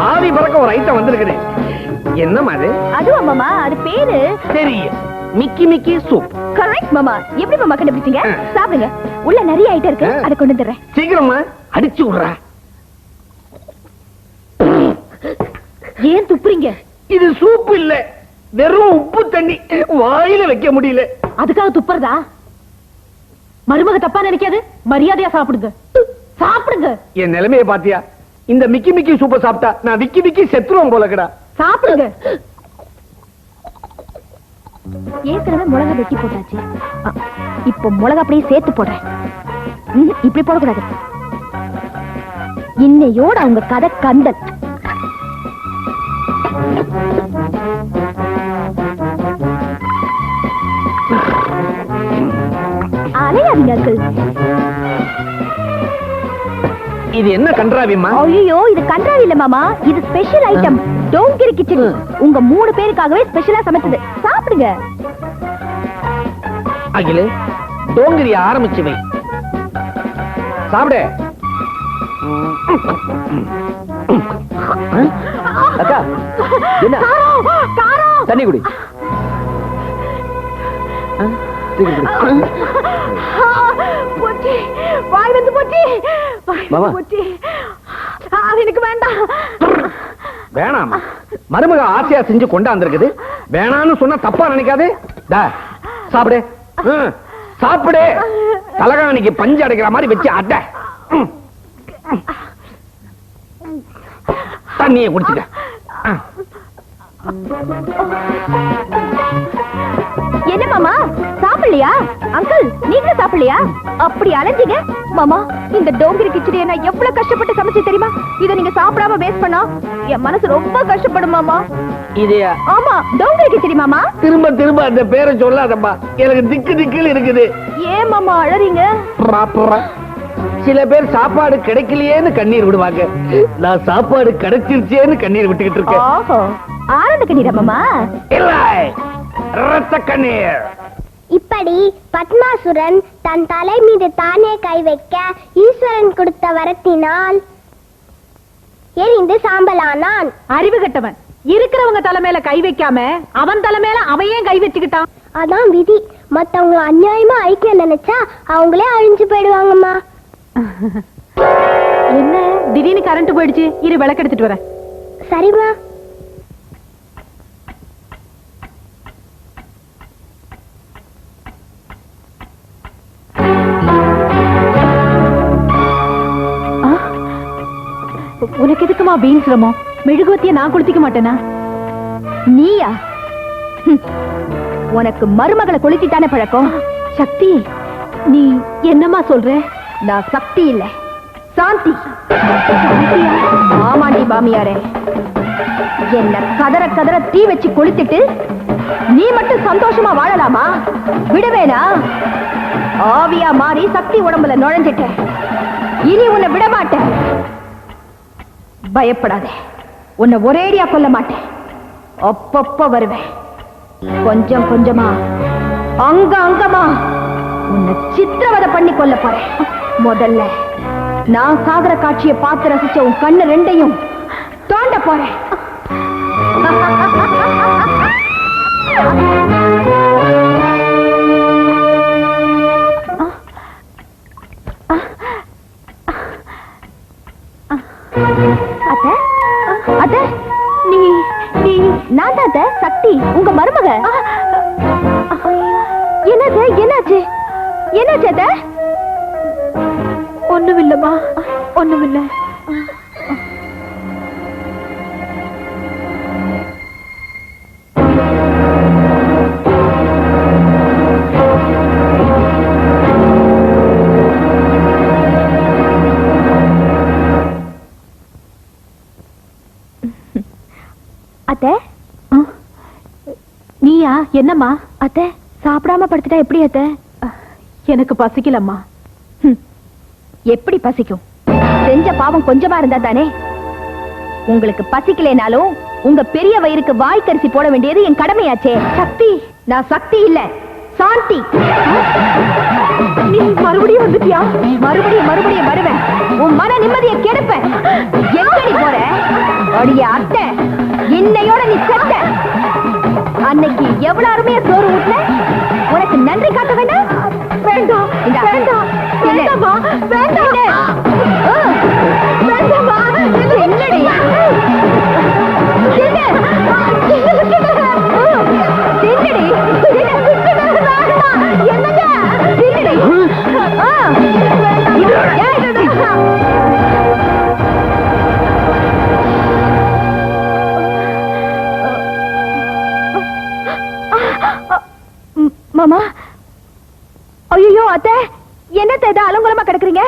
ஆவி பறக்க ஒரு ஐட்டம் வந்திருக்குது. என்ன மாதிரி? அதுவா மாமா, அது பேரு தெரியும், மிக்கி மிக்கி சூப். கரெக்ட் மாமா. எப்படி மாமா கண்டுபிடிச்சீங்க? சாப்பிடுங்க, உள்ள நிறைய ஐட்டம் இருக்கு, அதை கொண்டு வந்துடுறேன். சீக்கிரமா அடிச்சு விடுறா. ஏன் துப்புறீங்க? இது சூப் இல்ல, வெறும் உப்பு தண்ணி. வாயில வைக்க முடியல. அதுக்காக துப்புறதா? மருமக தப்பா நினைக்காது, மரியாதையா சாப்பிடுங்க. சாப்பிடுங்க. என் நிலைமையை பாத்தியா? இந்த மிக்கி மிக்கி சூப்பை சாப்பிட்டா நான் விக்கி விக்கி செத்துருவோம் போலக்கடா. சாப்பிடுங்க. ஏற்கனவே மிளகா வெட்டி போட்டாச்சு, இப்போ மிளகா அப்படியே சேர்த்து போடுறேன். இப்படி போடக்கூடாது. இன்னையோட அவங்க கதை கந்தல். அலையாதீங்க அங்கிள். இது என்ன கன்றாவிமா? ஐயோ, இது கன்றாவி இல்ல மாமா, இது ஸ்பெஷல் ஐட்டம். டோங்கிரி கிச்சடி. உங்க 3 பேருக்காகவே ஸ்பெஷலா சமைச்சது. சாப்பிடுங்க. அகில, டோங்கிரிய ஆரம்பிச்சு வை. சாப்பிடு. அக்கா, என்ன தண்ணி குடி. போச்சு, வாய் வந்து போச்சு. மாமா. போச்சு. அது எனக்கு வேண்டாம். வேணாமா? மருமக ஆசையா செஞ்சு கொண்டாந்துருக்குது, வேணான்னு சொன்னா தப்பா நினைக்காது. சாப்பிடு, சாப்பிடு. தலகாணிக்கு பஞ்சு அடைக்கிற மாதிரி வச்சு அட. தண்ணியை குடிச்சுக்க. என்ன மாமா, சாப்பிடலையா? அங்கிள் நீங்களும் சாப்பிடலையா? அப்படி அலைஞ்சீங்க மாமா. இந்த டோங்கிரி கிச்சடியை நான் எவ்வளவு கஷ்டப்பட்டு சமைச்சு தெரியுமா? இதை நீங்க சாப்பிடாம வேஸ்ட் பண்ணா என் மனசு ரொம்ப கஷ்டப்படும் மாமா. இதையா? ஆமா, டோங்கிரி கிச்சடி மாமா. திரும்ப திரும்ப அந்த பேரை சொல்லாதப்பா, எனக்கு திக்கு திக்குன்னு இருக்குது. ஏன் மாமா அழறீங்க? சில பேர் சாப்பாடு கிடைக்கலையேன்னு கண்ணீர் விடுவாங்க, நான் சாப்பாடு கிடைச்சிருச்சேன்னு கண்ணீர் விட்டுக்கிட்டு இருக்கேன். ஆனந்த கண்ணீரா மாமா? இல்ல, ரத்த கண்ணீர். இப்ப இப்படி பத்மாசுரன் தன் தலை மீது தானே கை வைக்க ஈஸ்வரன் கொடுத்த வரத்தினால் எரிந்து சாம்பலானான். அறிவு கட்டவன் இருக்கிறவங்க தலைமையில கை வைக்காம அவன் தலைமையில அவன் ஏன் கை வச்சுக்கிட்டான்? அதான் விதி. மத்தவங்க அநியாயமா அழிக்க நினைச்சா அவங்களே அழிஞ்சு போயிடுவாங்கம்மா. என்ன திடீர்னு கரண்ட் போயிடுச்சு, இரு விளக்கு எடுத்துட்டு வரேன். சரிம்மா. உனக்கு எதுக்குமா வீண் சிரமம்? மெழுகுவத்திய நான் குளித்திக்க மாட்டேனா? நீயா? உனக்கு மருமகளை கொளுத்தித்தானே பழக்கம். சக்தி, நீ என்னமா சொல்ற? நான் சக்தி இல்ல, சாந்தி. ஆமாண்டி மாமியாரே, என்ன கதற கதற தீ வச்சு கொளுத்திட்டு நீ மட்டும் சந்தோஷமா வாழலாமா? விடுவேனா? ஆவியா மாறி சக்தி உடம்புல நுழைஞ்சிட்ட. இனி உன்னை விட மாட்டேன். பயப்படாதே, உன்னை ஒரேடியா கொல்ல மாட்டேன். அப்பப்ப வருவேன். கொஞ்சம் கொஞ்சமா, அங்க அங்கமா உன்னை சித்திரவதை பண்ணி கொல்ல போறேன். முதல்ல நான் சாகர காட்சியை பார்த்து ரசிச்ச உன் கண்ணு ரெண்டையும் தோண்ட போறேன். அத்த, நீ நீ நான் தான் சக்தி, உங்க மருமக. என்னது? என்னாச்சு? என்னாச்சு அத்த? ஒண்ணுமில்லமா, ஒண்ணுமில்ல. அத்தை, நீயா? என்னம்மா? அத்தை, சாப்பிடாம படுத்துட்டா எப்படி அத்தை? எனக்கு பசிக்கலம்மா. எப்படி பசிக்கும்? செஞ்ச பாவம் கொஞ்சமா இருந்தா தானே. உங்களுக்கு பசிக்கலைனாலும் உங்க பெரிய வயிறுக்கு வாய்க்கரிசி போட வேண்டியது என் கடமையாச்சே. சக்தி, நான் சக்தி இல்ல, சாந்தி. நீ மறுபடியும் வந்துட்டியா? மறுபடியும் மறுபடியும் வருவேன். உன் மன நிம்மதியை கெடுப்பேன். எப்படி போற? அடிய அத்தை, இன்னையோட நீ செத்த. அன்னைக்கு எவ்வளவு அருமையா சோறு ஊட்ல, உனக்கு நன்றி காட்ட வேண்டாம்? வேண்டாம், வேண்டாம், வேண்டாமா, வேண்டாம், வேண்டாமா. என்னடி? மாமா, ஐயோ அத்தை, என்னத்தை இதை அலங்கோலமா கிடக்குறீங்க?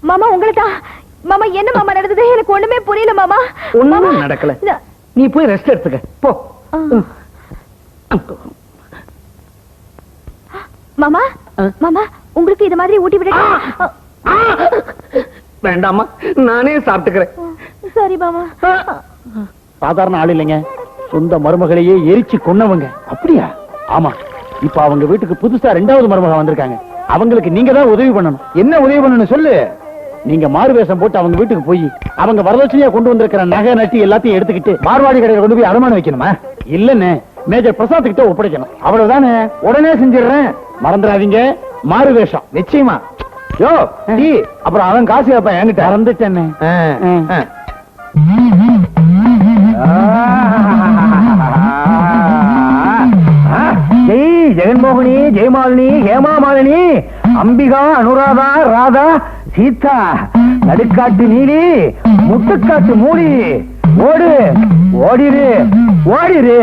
மாமா, உங்களை தான். மாமா, என்ன மாமா நடந்தது? எனக்கு ஒண்ணுமே புரியல மாமா. ஒண்ணும் நடக்கல. நீ போய் ரெஸ்ட் எடுத்துக்க போ. மாமா, மாமா, உங்களுக்கு இது மாதிரி ஊட்டி விட வேண்டாமா, நானே சாப்பிட்டுக்கிறேன். சரி மாமா. சாதாரண ஆள் இல்லைங்க, சொந்த மருமகளையே எரிச்சு கொன்னவங்க. அப்படியா? ஆமா. இப்ப அவங்க வீட்டுக்கு புதுசா 2வது மருமக வந்திருக்காங்க. அவங்களுக்கு நீங்க தான் உதவி பண்ணணும். என்ன உதவி பண்ணணும் சொல்லு. நீங்க மாறு வேஷம் போட்டு அவங்க வீட்டுக்கு போய் அவங்க வரதட்சணையா கொண்டு வந்திருக்கிற நகை நட்டி எல்லாத்தையும் எடுத்துக்கிட்டு மார்வாடி கடையில கொண்டு போய் அடமானம் வைக்கணுமா? இல்லன்னு மேஜர் பிரசாத் கிட்ட ஒப்படைக்கணும். அவ்வளவுதானே. உடனே செஞ்சிடுறேன், மறந்துடாதீங்க. மாறு வேஷம் நிச்சயமா. யோ டீ, அப்புறம் அவன் காசு கேட்பான் என்கிட்ட. மறந்துட்டேன்னு. ஜெய் ஜெகன்மோகினி, ஜெயமாலினி, ஹேமாமாலினி, அம்பிகா, அனுராதா, ராதா, சீதா, நடுக்காட்டு நீலி, முட்டுக்காட்டு மூலி, ஓடு, ஓடிரு, ஓடிரு.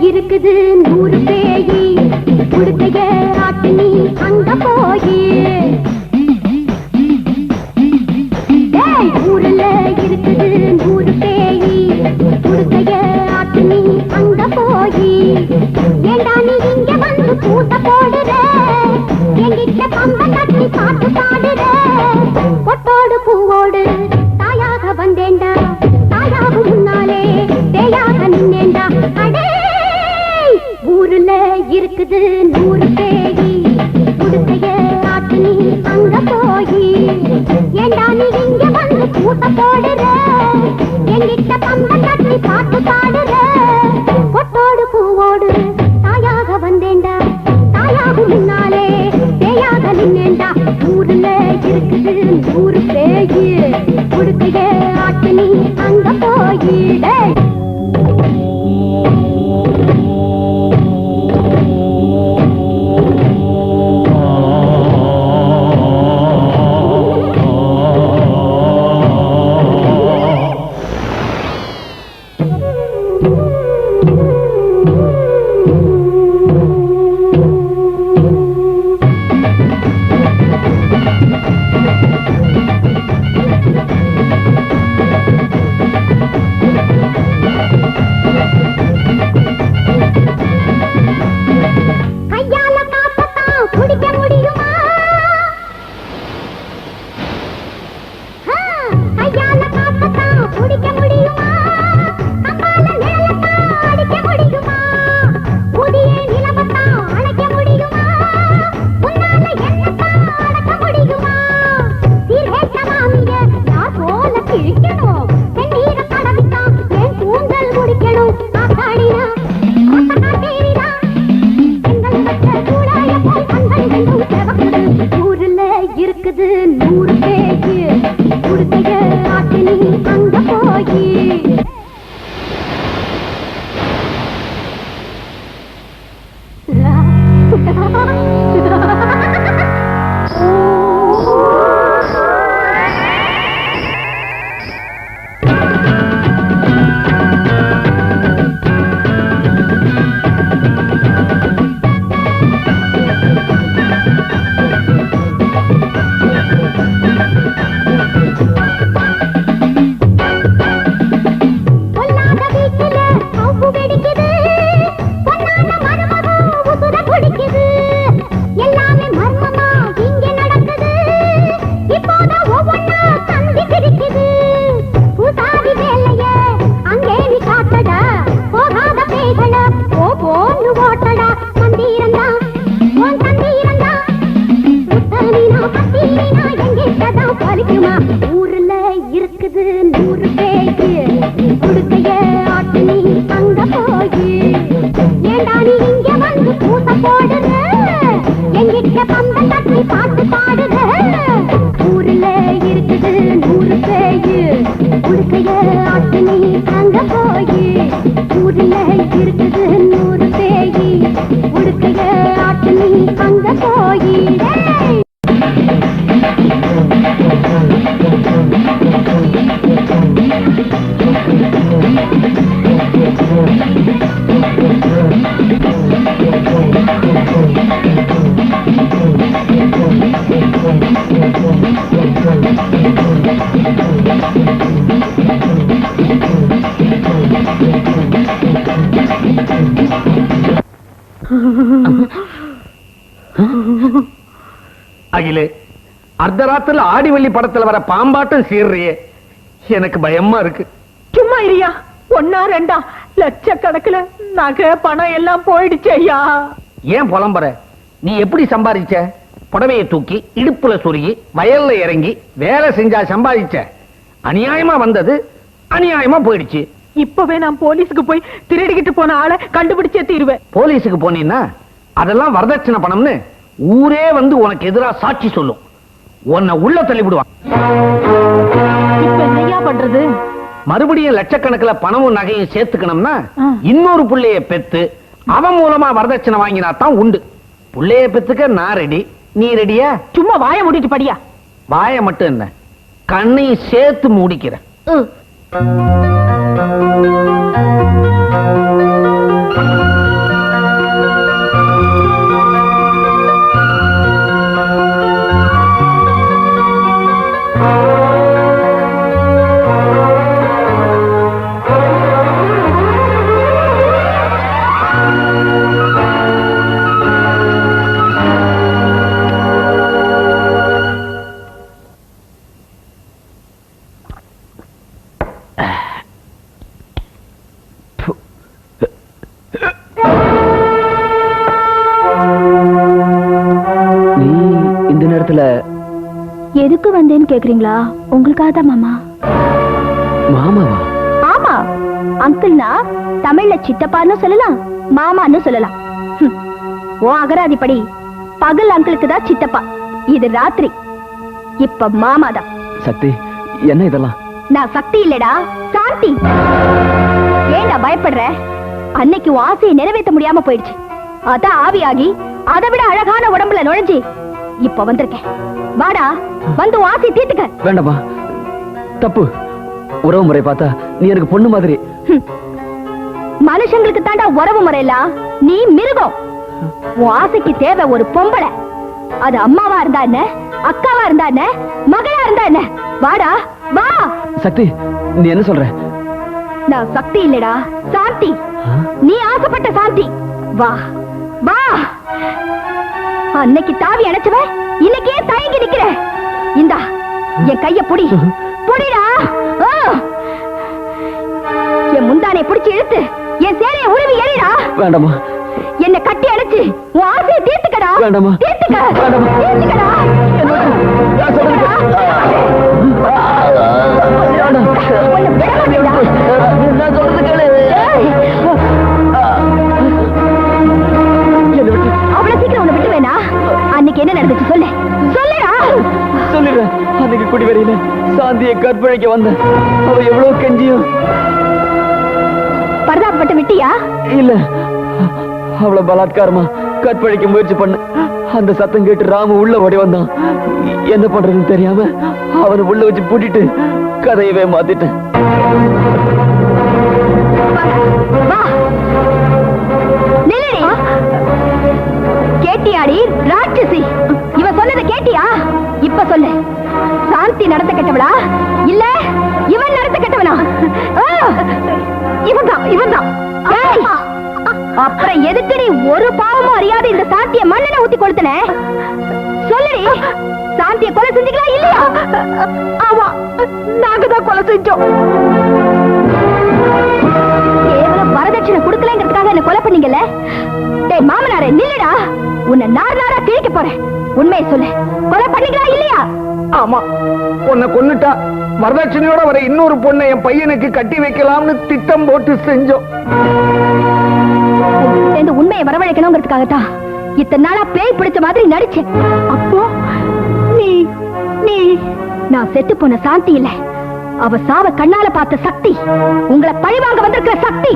இருக்குது 100 பேயி, குடுத்தைய ஆட்டு நீ அங்க போயி. ஊர்ல இருக்குது 100 பேய். பாடுற பொட்டோடு பூவோடு தாயாக வந்தேண்டா தாயாக முன்னாலே பேயாக நின்னேண்டா அடே ஊருல இருக்குது 100 பேடி உடுக்கைய ஆட்டு நீ அங்க போயி ஏண்டா நீ இங்க வந்து கூட்ட போடுற எங்கிட்ட பம்ப தட்டி பாட்டு பாடுற பொட்டோடு பூவோடு தாயாக வந்தேண்டா தாயாக முன்னாலே பேயாக நின்னேண்டா ஊருல இருக்குது 100 பேடி உடுக்கைய ஆட்டு நீ அங்க போயி அகிலே, அர்த்தராத்திரில ஆடிவள்ளி படத்துல வர பாம்பாட்டம் சீர்றியே, எனக்கு பயமா இருக்கு. சும்மா இரியா, 1 2 லட்சக்கணக்குல நகை பணம் எல்லாம் போயிடுச்சு ஐயா. ஏன் புலம்புற? நீ எப்படி சம்பாதிச்ச? புடவையை தூக்கி இடுப்புல சொருகி வயல்ல இறங்கி வேலை செஞ்சா சம்பாதிச்ச. அநியாயமா வந்தது அநியாயமா போயிடுச்சு. இப்பவே நான் போலீஸுக்கு போய் திருடிக்கிட்டு போன ஆளை கண்டுபிடிச்சே தீருவேன். போலீஸுக்கு போனீன்னா அதெல்லாம் வரதட்சணை பணம்னு ஊரே வந்து உனக்கு எதிரா சாட்சி சொல்லும். உன்னை உள்ள தள்ளிவிடுவான். இப்ப என்னையா பண்றது? மறுபடியும் லட்சக்கணக்கில் பணமும் நகையும் சேர்த்துக்கணும்னா இன்னொரு புள்ளைய பெத்து அவன் மூலமா வரதட்சணை வாங்கினா தான் உண்டு. புள்ளைய பெத்துக்க நான் ரெடி, நீ ரெடியா? சும்மா வாய மூடிட்டு படியா. வாய மட்டும் என்ன, கண்ணையும் சேர்த்து மூடிக்கிறேன். நேரத்துல எதுக்கு வந்தேன்னு கேக்குறீங்களா? உங்களுக்காக தான் மாமா. மாமாவா? ஆமா, அங்கிள்னா தமிழ்ல சித்தப்பான்னு சொல்லலாம், மாமான்னு சொல்லலாம். ஓ அகராதிப்படி பகல் அங்கிளுக்கு தான் சித்தப்பா, இது ராத்திரி. இப்ப மாமாதான். சக்தி, என்ன இதெல்லாம்? நான் சக்தி இல்லடா, சாந்தி. ஏண்டா பயப்படுற? அன்னைக்கு உன் ஆசையை நிறைவேற்ற முடியாம போயிடுச்சு. அதான் ஆவியாகி அதை விட அழகான உடம்புல நுழைஞ்சி இப்ப வந்திருக்கேன். வாடா, வந்து உன் ஆசையை தீர்த்துக்க. வேண்டாமா, தப்பு. உறவு முறை பார்த்தா நீ எனக்கு பொண்ணு மாதிரி. மனுஷங்களுக்கு தாண்டா உறவு முறையெல்லாம், நீ மிருகம். உன் ஆசைக்கு தேவை ஒரு பொம்பளை. அது அம்மாவா இருந்தா என்ன, அக்காவா இருந்தா என்ன, மகளா இருந்தா என்ன. வாடா வா. சக்தி, நீ என்ன சொல்ற? நான் சக்தி இல்லடா, சாந்தி. நீ ஆசைப்பட்ட சாந்தி. வா வா. அன்னைக்கு தாவி அணைச்சவ இன்னைக்கே தயங்கி நிக்கிற. இந்தா என் கைய புடி, புடிடா. என் முந்தானை புடிச்சு இழுத்து என் சேலைய உருவி எறிடா. வேண்டாமா, என்ன கட்டி அணைச்சு உன் ஆசையை தீர்த்துக்கடா. வேண்டாமா, தீர்த்துக்க, வேண்டாமா, தீர்த்துக்கடா. நான் சொல்றது கேளு. அவ்வளவு சீக்கிரம் உன்னை விட்டு வேணா? அன்னைக்கு என்ன நடந்துச்சு சொல்லு, சொல்லுடா. சொல்லிடுறேன். அன்னைக்கு குடிவரையில சாந்தியை கற்பழிக்க வந்த அவ எவ்வளவு கெஞ்சியும் பரதாபப்பட்டு விட்டியா? இல்ல, அவளை பலாத்காரமா கற்பழிக்க முயற்சி பண்ண. அந்த சத்தம் கேட்டு ராமு உள்ள ஓடி வந்தான். என்ன பண்றதுன்னு தெரியாம அவனை உள்ள வச்சு பூட்டிட்டு கதையவே மாத்திட்டேன். கேட்டியாடி ராட்சசி? இவ சொன்னதை கேட்டியா? இப்ப சொல்லு, சாந்தி நடத்த கெட்டவளா இல்ல இவன் நடத்த கெட்டவனா? இவன்தான், இவன்தான். அப்புறம் எதுக்கு நீ ஒரு பாவமும் அறியாத இந்த சாந்திய மண்ணெண்ண ஊத்தி கொளுத்தன? சொல்லுடி, சாந்திய கொலை செஞ்சீங்களா இல்லையா? ஆமா, நாங்க தான் கொலை செஞ்சோம். கேவலம் வரதட்சணை கொடுக்கலங்கிறதுக்காக என்ன கொலை பண்ணீங்கல்ல? டேய் மாமனாரே, நில்லுடா. உன்னை நார் நாரா கிழிக்க போறேன். உண்மையை சொல்லு, கொலை பண்ணீங்களா இல்லையா? ஆமா, உன்னை கொன்னுட்டா வரதட்சணையோட வர இன்னொரு பொண்ணை என் பையனுக்கு கட்டி வைக்கலாம்னு திட்டம் போட்டு செஞ்சோம். உண்மையை வரவழைக்கணுங்கிறதுக்காகத்தான் இத்தனை நாளா பேய் பிடிச்ச மாதிரி நடிச்சேன். அப்போ நீ நீ நான் செத்து போன சாந்தி இல்ல, அவ சாவ கண்ணால பார்த்த சக்தி, உங்களை பழிவாங்க வந்திருக்கிற சக்தி.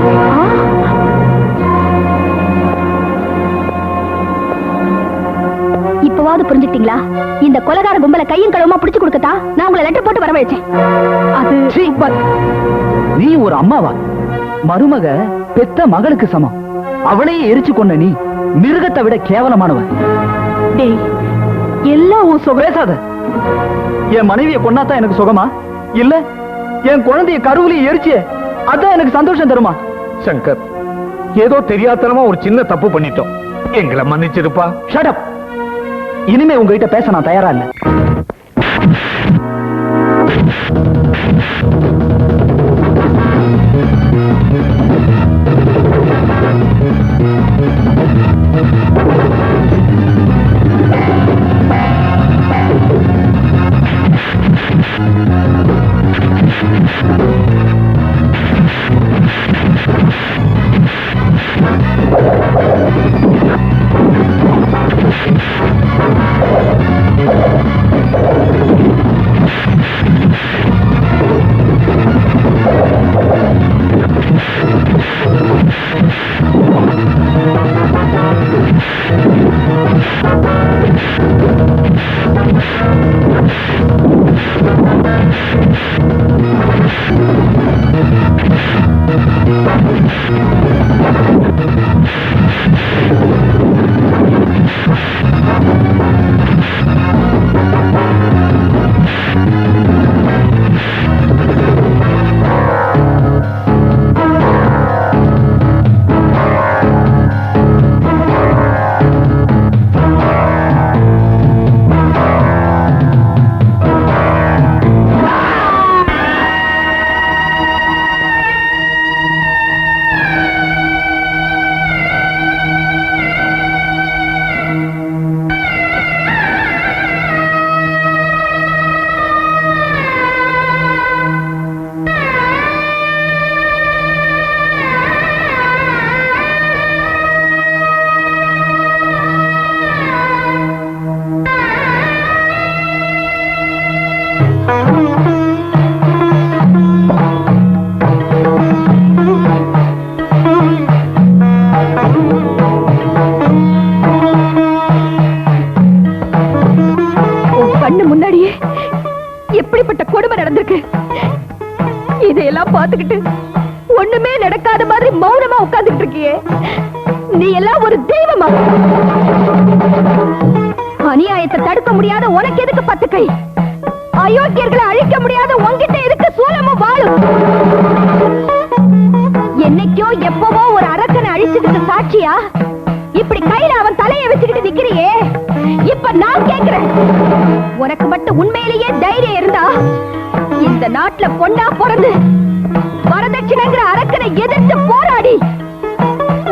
இப்பவாவது புரிஞ்சுக்கிட்டீங்களா? இந்த கொலைகார கும்பல கையும் களவுமா பிடிச்சு கொடுக்கத்தா நான் உங்களை லெட்டர் போட்டு வரவழைச்சேன். அது நீ ஒரு அம்மாவா? மருமக பெத்த மகளுக்கு சமம். அவளையே எரிச்சு கொண்ட நீ மிருகத்தை விட கேவலமானவன். டேய், எல்லாம் உன் பேசாத. என் மனைவியை கொன்னாதான் எனக்கு சுகமா? இல்ல என் குழந்தைய கருவிலையும் எரிச்சு அதான் எனக்கு சந்தோஷம் தருமா? சங்கர், ஏதோ தெரியாதனமா ஒரு சின்ன தப்பு பண்ணிட்டோம், எங்களை மன்னிச்சிருப்பா. Shut up. இனிமே உங்ககிட்ட பேச நான் தயாரா இல்ல. முன்னாடியே எப்படிப்பட்ட கொடுமை நடந்திருக்கு. இதையெல்லாம் பார்த்துக்கிட்டு ஒண்ணுமே நடக்காத மாதிரி மௌனமா உட்கார்ந்துட்டு இருக்கியே, நீ எல்லாம் ஒரு தெய்வமா? அநியாயத்தை தடுக்க முடியாத உனக்கு எதுக்கு 10 கை? அயோக்கியர்களை அழிக்க முடியாத உன்கிட்ட எதுக்கு சூலமும் வாழும்? என்னைக்கோ எப்பவோ ஒரு அரக்கனை அழிச்சதுக்கு சாட்சியா இப்படி கையில அவன் தலையை வச்சுக்கிட்டு நிக்கிறியே? இப்ப நான் கேக்குறேன், உனக்கு மட்டும் உண்மையிலேயே தைரியம் இருந்தா இந்த நாட்டுல பொண்ணா பிறந்து வரதட்சணைங்கிற அரக்கனை எதிர்த்து போராடி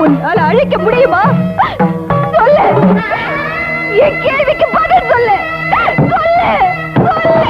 உன்னால அழிக்க முடியுமா? சொல்லு, என் கேள்விக்கு பதில் சொல்லு. சொல்லு, சொல்லு,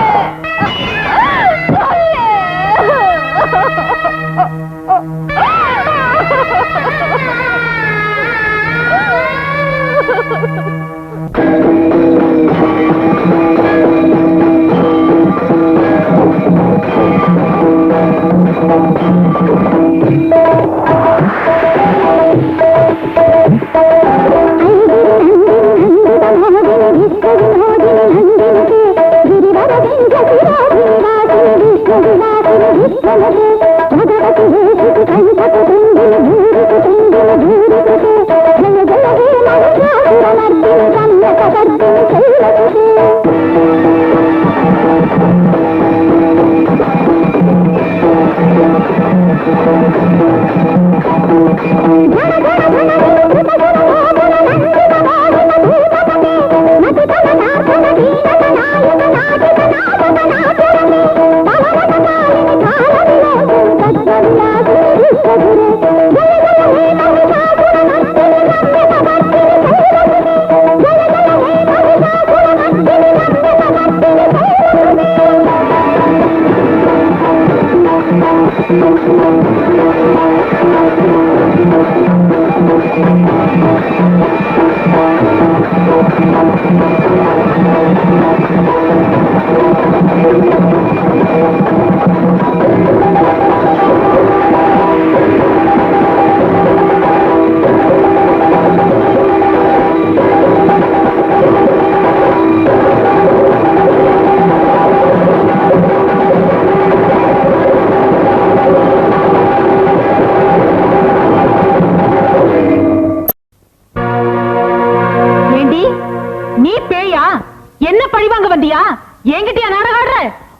என்கிட்டயா நாடகம் ஆடுற?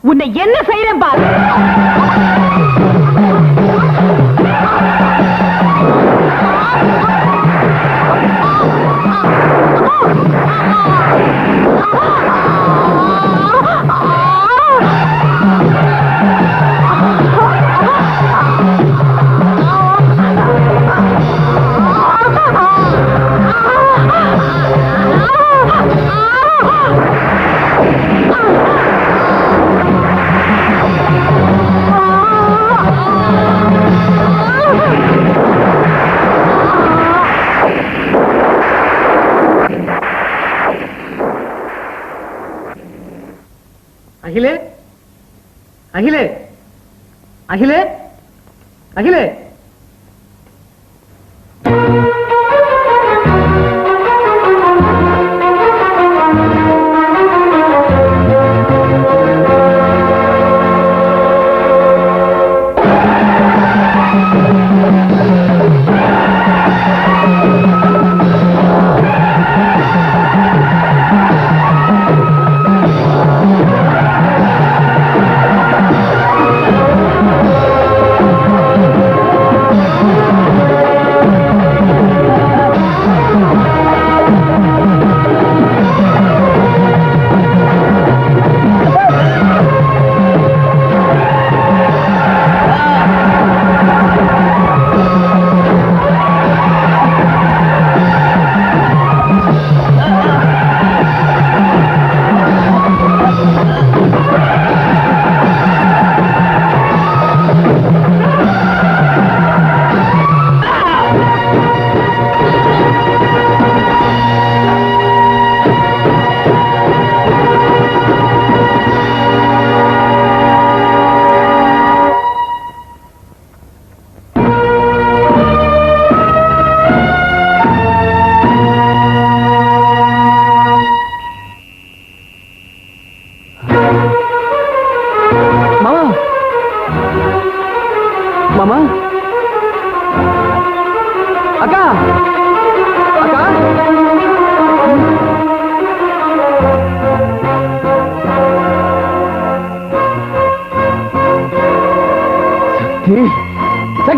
உன்னை என்ன செய்யறேன் பாரு. அகிலே, அகிலே, அகிலே, அகிலே.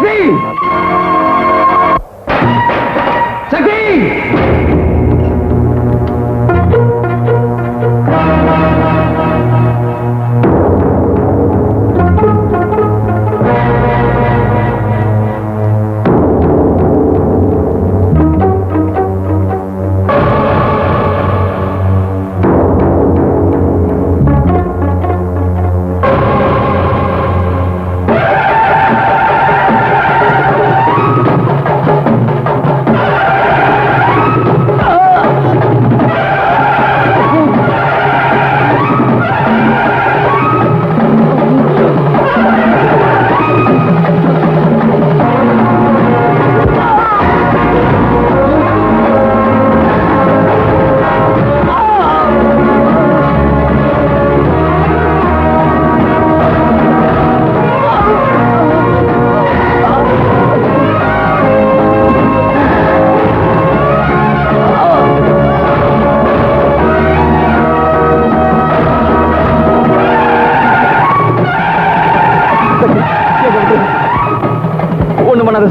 சக்தி சக்தி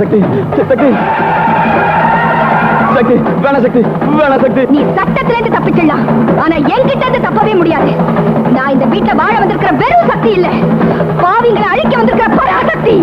சக்தி சக்தி சக்தி வேணா சக்தி வேணா சக்தி நீ சட்டத்துல இருந்து தப்பிச்சிடலாம் ஆனா என்கிட்ட இருந்து தப்பவே முடியாது நான் இந்த வீட்டை வாழ வந்திருக்கிற வெறும் சக்தி இல்ல பாவிங்களை அழிக்க வந்திருக்கிற பராசக்தி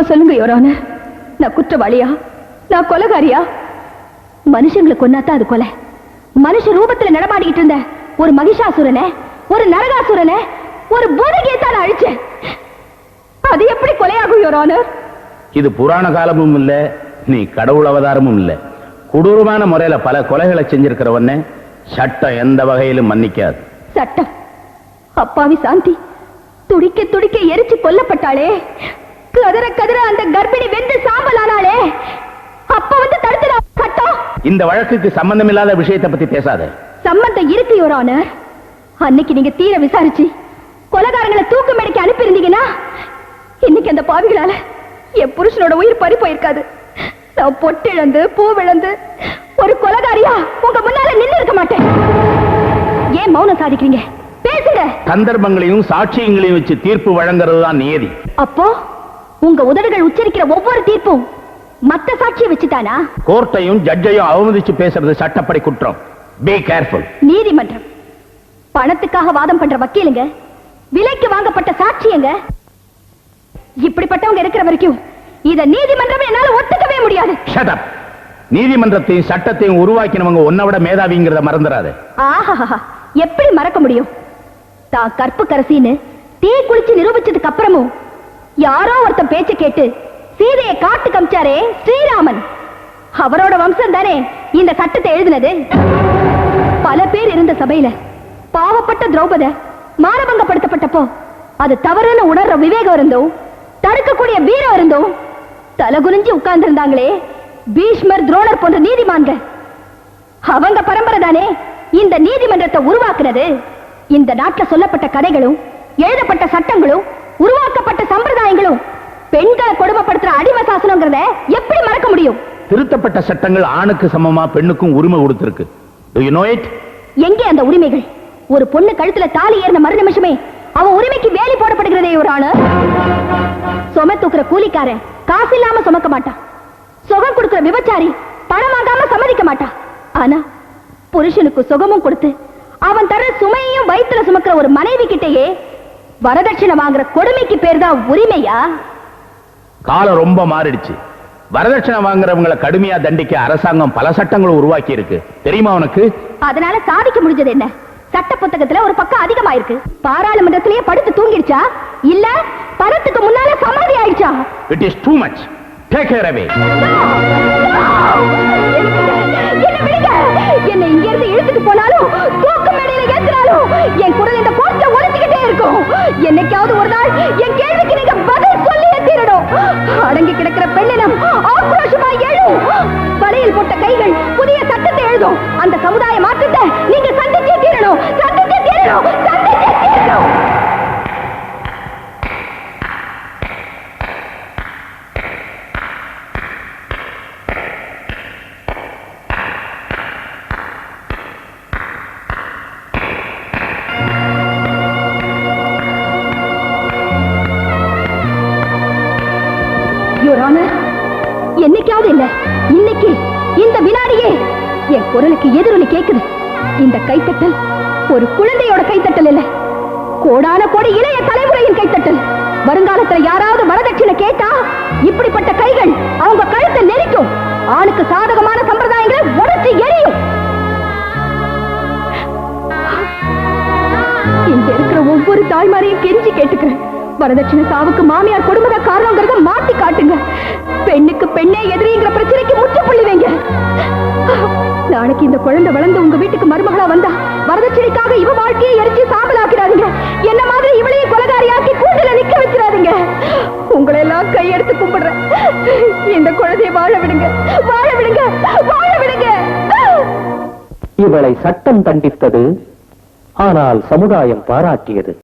சொல்லுங்க யோரான நான் குற்றவாளியா நான் கொலைகாரியா மனுஷங்களை கொன்னாதான் அது கொலை மனுஷ ரூபத்துல நடமாடிக்கிட்டு இருந்த ஒரு மகிஷாசுரனை ஒரு நரகாசுரனை ஒரு பூதகியத்தால் அழிச்சேன் அது எப்படி கொலையாகும் யோரான இது புராண காலமும் இல்ல நீ கடவுள் அவதாரமும் இல்ல கொடூரமான முறையில பல கொலைகளை செஞ்சிருக்கிறவனே சட்டம் எந்த வகையிலும் மன்னிக்காது சட்டம் அப்பாவி சாந்தி துடிக்க துடிக்க எரிச்சு கொல்லப்பட்டாளே கதற கதற அந்த கர்ப்பிணி வெந்து சாம்பலானாளே அப்ப வந்து தடுத்து சட்டம் இந்த வழக்குக்கு சம்பந்தம் இல்லாத விஷயத்தை பத்தி பேசாத சம்பந்தம் இருக்கு யோர் ஆனர் அன்னைக்கு நீங்க தீர விசாரிச்சு கொலைகாரங்களை தூக்கு மேடைக்கு அனுப்பி இருந்தீங்கன்னா இன்னைக்கு அந்த பாவிகளால என் புருஷனோட உயிர் பறி போயிருக்காது நான் பொட்டிழந்து பூ விழந்து ஒரு கொலைகாரியா உங்க முன்னால நின்று இருக்க மாட்டேன் ஏன் மௌனம் சாதிக்கிறீங்க பேசுங்க சந்தர்ப்பங்களையும் சாட்சியங்களையும் வச்சு தீர்ப்பு வழங்குறது தான் நியதி அப்போ உங்க உதடுகள் உச்சரிக்கிற ஒவ்வொரு தீர்ப்பும் மத்த சாட்சியை வச்சுதானா கோர்ட்டையும் ஜட்ஜையும் அவமதிச்சு பேசுறது சட்டப்படி குற்றம் பி கேர்ஃபுல் நீதிமன்றம் பணத்துக்காக வாதம் பண்ற வக்கீலுங்க விலைக்கு வாங்கப்பட்ட சாட்சியங்க இப்படிப்பட்டவங்க இருக்கிற வரைக்கும் இத நீதிமன்றம் என்னால ஒத்துக்கவே முடியாது ஷட் அப் நீதிமன்றத்தையும் சட்டத்தையும் உருவாக்கினவங்க உன்னை விட மேதாவிங்கிறத மறந்துடாது ஆஹா எப்படி மறக்க முடியும் தான் கற்பு கரசின்னு தீ குளிச்சு நிரூபிச்சதுக்கு அப்புறமும் யாரோ ஒருத்தன் பேச்ச கேட்டு சீதையை காட்டு காமிச்சாரே ஸ்ரீராமன் அவரோட வம்சம் தானே இந்த சட்டத்தை எழுதினது பல பேர் இருந்த சபையில பாவப்பட்ட திரௌபத மானபங்கப்படுத்தப்பட்டப்போ அது தவறுன்னு உணர்ற விவேகம் இருந்தோம் தடுக்கக்கூடிய வீரம் இருந்தோம் தலகுனிஞ்சு உட்கார்ந்து இருந்தாங்களே பீஷ்மர் துரோணர் போன்ற நீதிமான்கள் அவங்க பரம்பரை தானே இந்த நீதிமன்றத்தை உருவாக்குனது இந்த நாட்டில் சொல்லப்பட்ட கதைகளும் எழுதப்பட்ட சட்டங்களும் உருவாக்கப்பட்ட சம்பிரதாயங்களும் பெண்களை கொடுமைப்படுத்துற அடிமை சாசனங்கிறத எப்படி மறக்க முடியும் திருத்தப்பட்ட சட்டங்கள் ஆணுக்கு சமமா பெண்ணுக்கும் உரிமை கொடுத்திருக்கு. Do you know it? எங்கே அந்த உரிமைகள் ஒரு பொண்ணு கழுத்துல தாலி ஏறின மறு நிமிஷமே அவன் உரிமைக்கு வேலி போடப்படுகிறதே ஒரு ஆளு. சும தூக்குற கூலிக்காரன் காசு இல்லாம சுமக்க மாட்டான். சுகம் கொடுக்கிற விபச்சாரி பணம் வாங்காம சம்மதிக்க மாட்டான். ஆனா புருஷனுக்கு சுகமும் கொடுத்து அவன் தர சுமையையும் வயிற்றுல சுமக்கிற ஒரு மனைவி கிட்டேயே வரதட்சணை வாங்குற கொடுமைக்கு பேர் தான் உரிமையா? காலம் ரொம்ப மாறிடுச்சு. வரதட்சணை வாங்குறவங்களை கடுமையா தண்டிக்க அரசாங்கம் பல சட்டங்களை உருவாக்கி இருக்கு, தெரியுமா உனக்கு? அதனால சாதிக்க முடிஞ்சது என்ன? சட்ட புத்தகத்துல ஒரு பக்கம் அதிகமாயிருக்கு. பாராளுமன்றத்திலேயே படுத்து தூங்கிடுச்சா இல்ல பணத்துக்கு முன்னால சமாதி ஆயிடுச்சா? It is too much. Take care away. என்னை இங்க இருந்து இழுத்துட்டு போனாலும் தூக்கு மேடையில ஏத்துனாலும் என் குரல் இந்த கோர்ட்ல ஒலிச்சுக்கிட்டே இருக்கும். என்னைக்காவது ஒரு நாள் என் கேள்விக்கு நீங்க பதில் சொல்லியே தீரணும். அடங்கி கிடக்கிற பெண்ணினம் ஆக்ரோஷமா எழும். வலையில் போட்ட கைகள் புதிய சட்டத்தை எழுதும். அந்த சமுதாய மாற்றத்தை நீங்க சந்திச்சே தீரணும். சந்திச்சே தீரணும். சந்திச்சே தீரணும். என்னைக்காவது இல்ல, இன்னைக்கு இந்த வினாடியே என் குரலுக்கு எதிரொலி கேக்குது. இந்த கைத்தட்டல் ஒரு குழந்தையோட கைத்தட்டல் இல்ல, கோடான கோடி இளைய தலைமுறையின் கைத்தட்டல். வருங்காலத்துல யாராவது வரதட்சணை கேட்டா இப்படிப்பட்ட கைகள் அவங்க கழுத்தை நெரிக்கும். ஆணுக்கு சாதகமான சம்பிரதாயங்களை உடைச்சு எரியும். இங்க இருக்கிற ஒவ்வொரு தாய்மாரையும் கெஞ்சி கேட்டுக்கிறேன். வரதட்சணை சாவுக்கு மாமியார் கொடுமைத காரணங்கிறத மாத்தி காட்டுங்க. பெண்ணுக்கு பெண்ணே எதிரிங்கிற பிரச்சனைக்கு முற்றுப்புள்ளி வைங்க. நாளைக்கு இந்த குழந்தை வளர்ந்து உங்க வீட்டுக்கு மருமகளா வந்தா வரதட்சணைக்காக இவ வாழ்க்கையை எரிச்சு சாம்பலாக்கிறாதீங்க. என்ன மாதிரி இவளையும் கொலகாரியாக்கி கூண்டுல நிக்க வச்சிடாதீங்க. உங்களை எல்லாம் கையெடுத்து கும்பிடுறேன். இந்த குழந்தையை வாழ விடுங்க, வாழ விடுங்க, வாழ விடுங்க. இவளை சட்டம் தண்டித்தது, ஆனால் சமுதாயம் பாராட்டியது.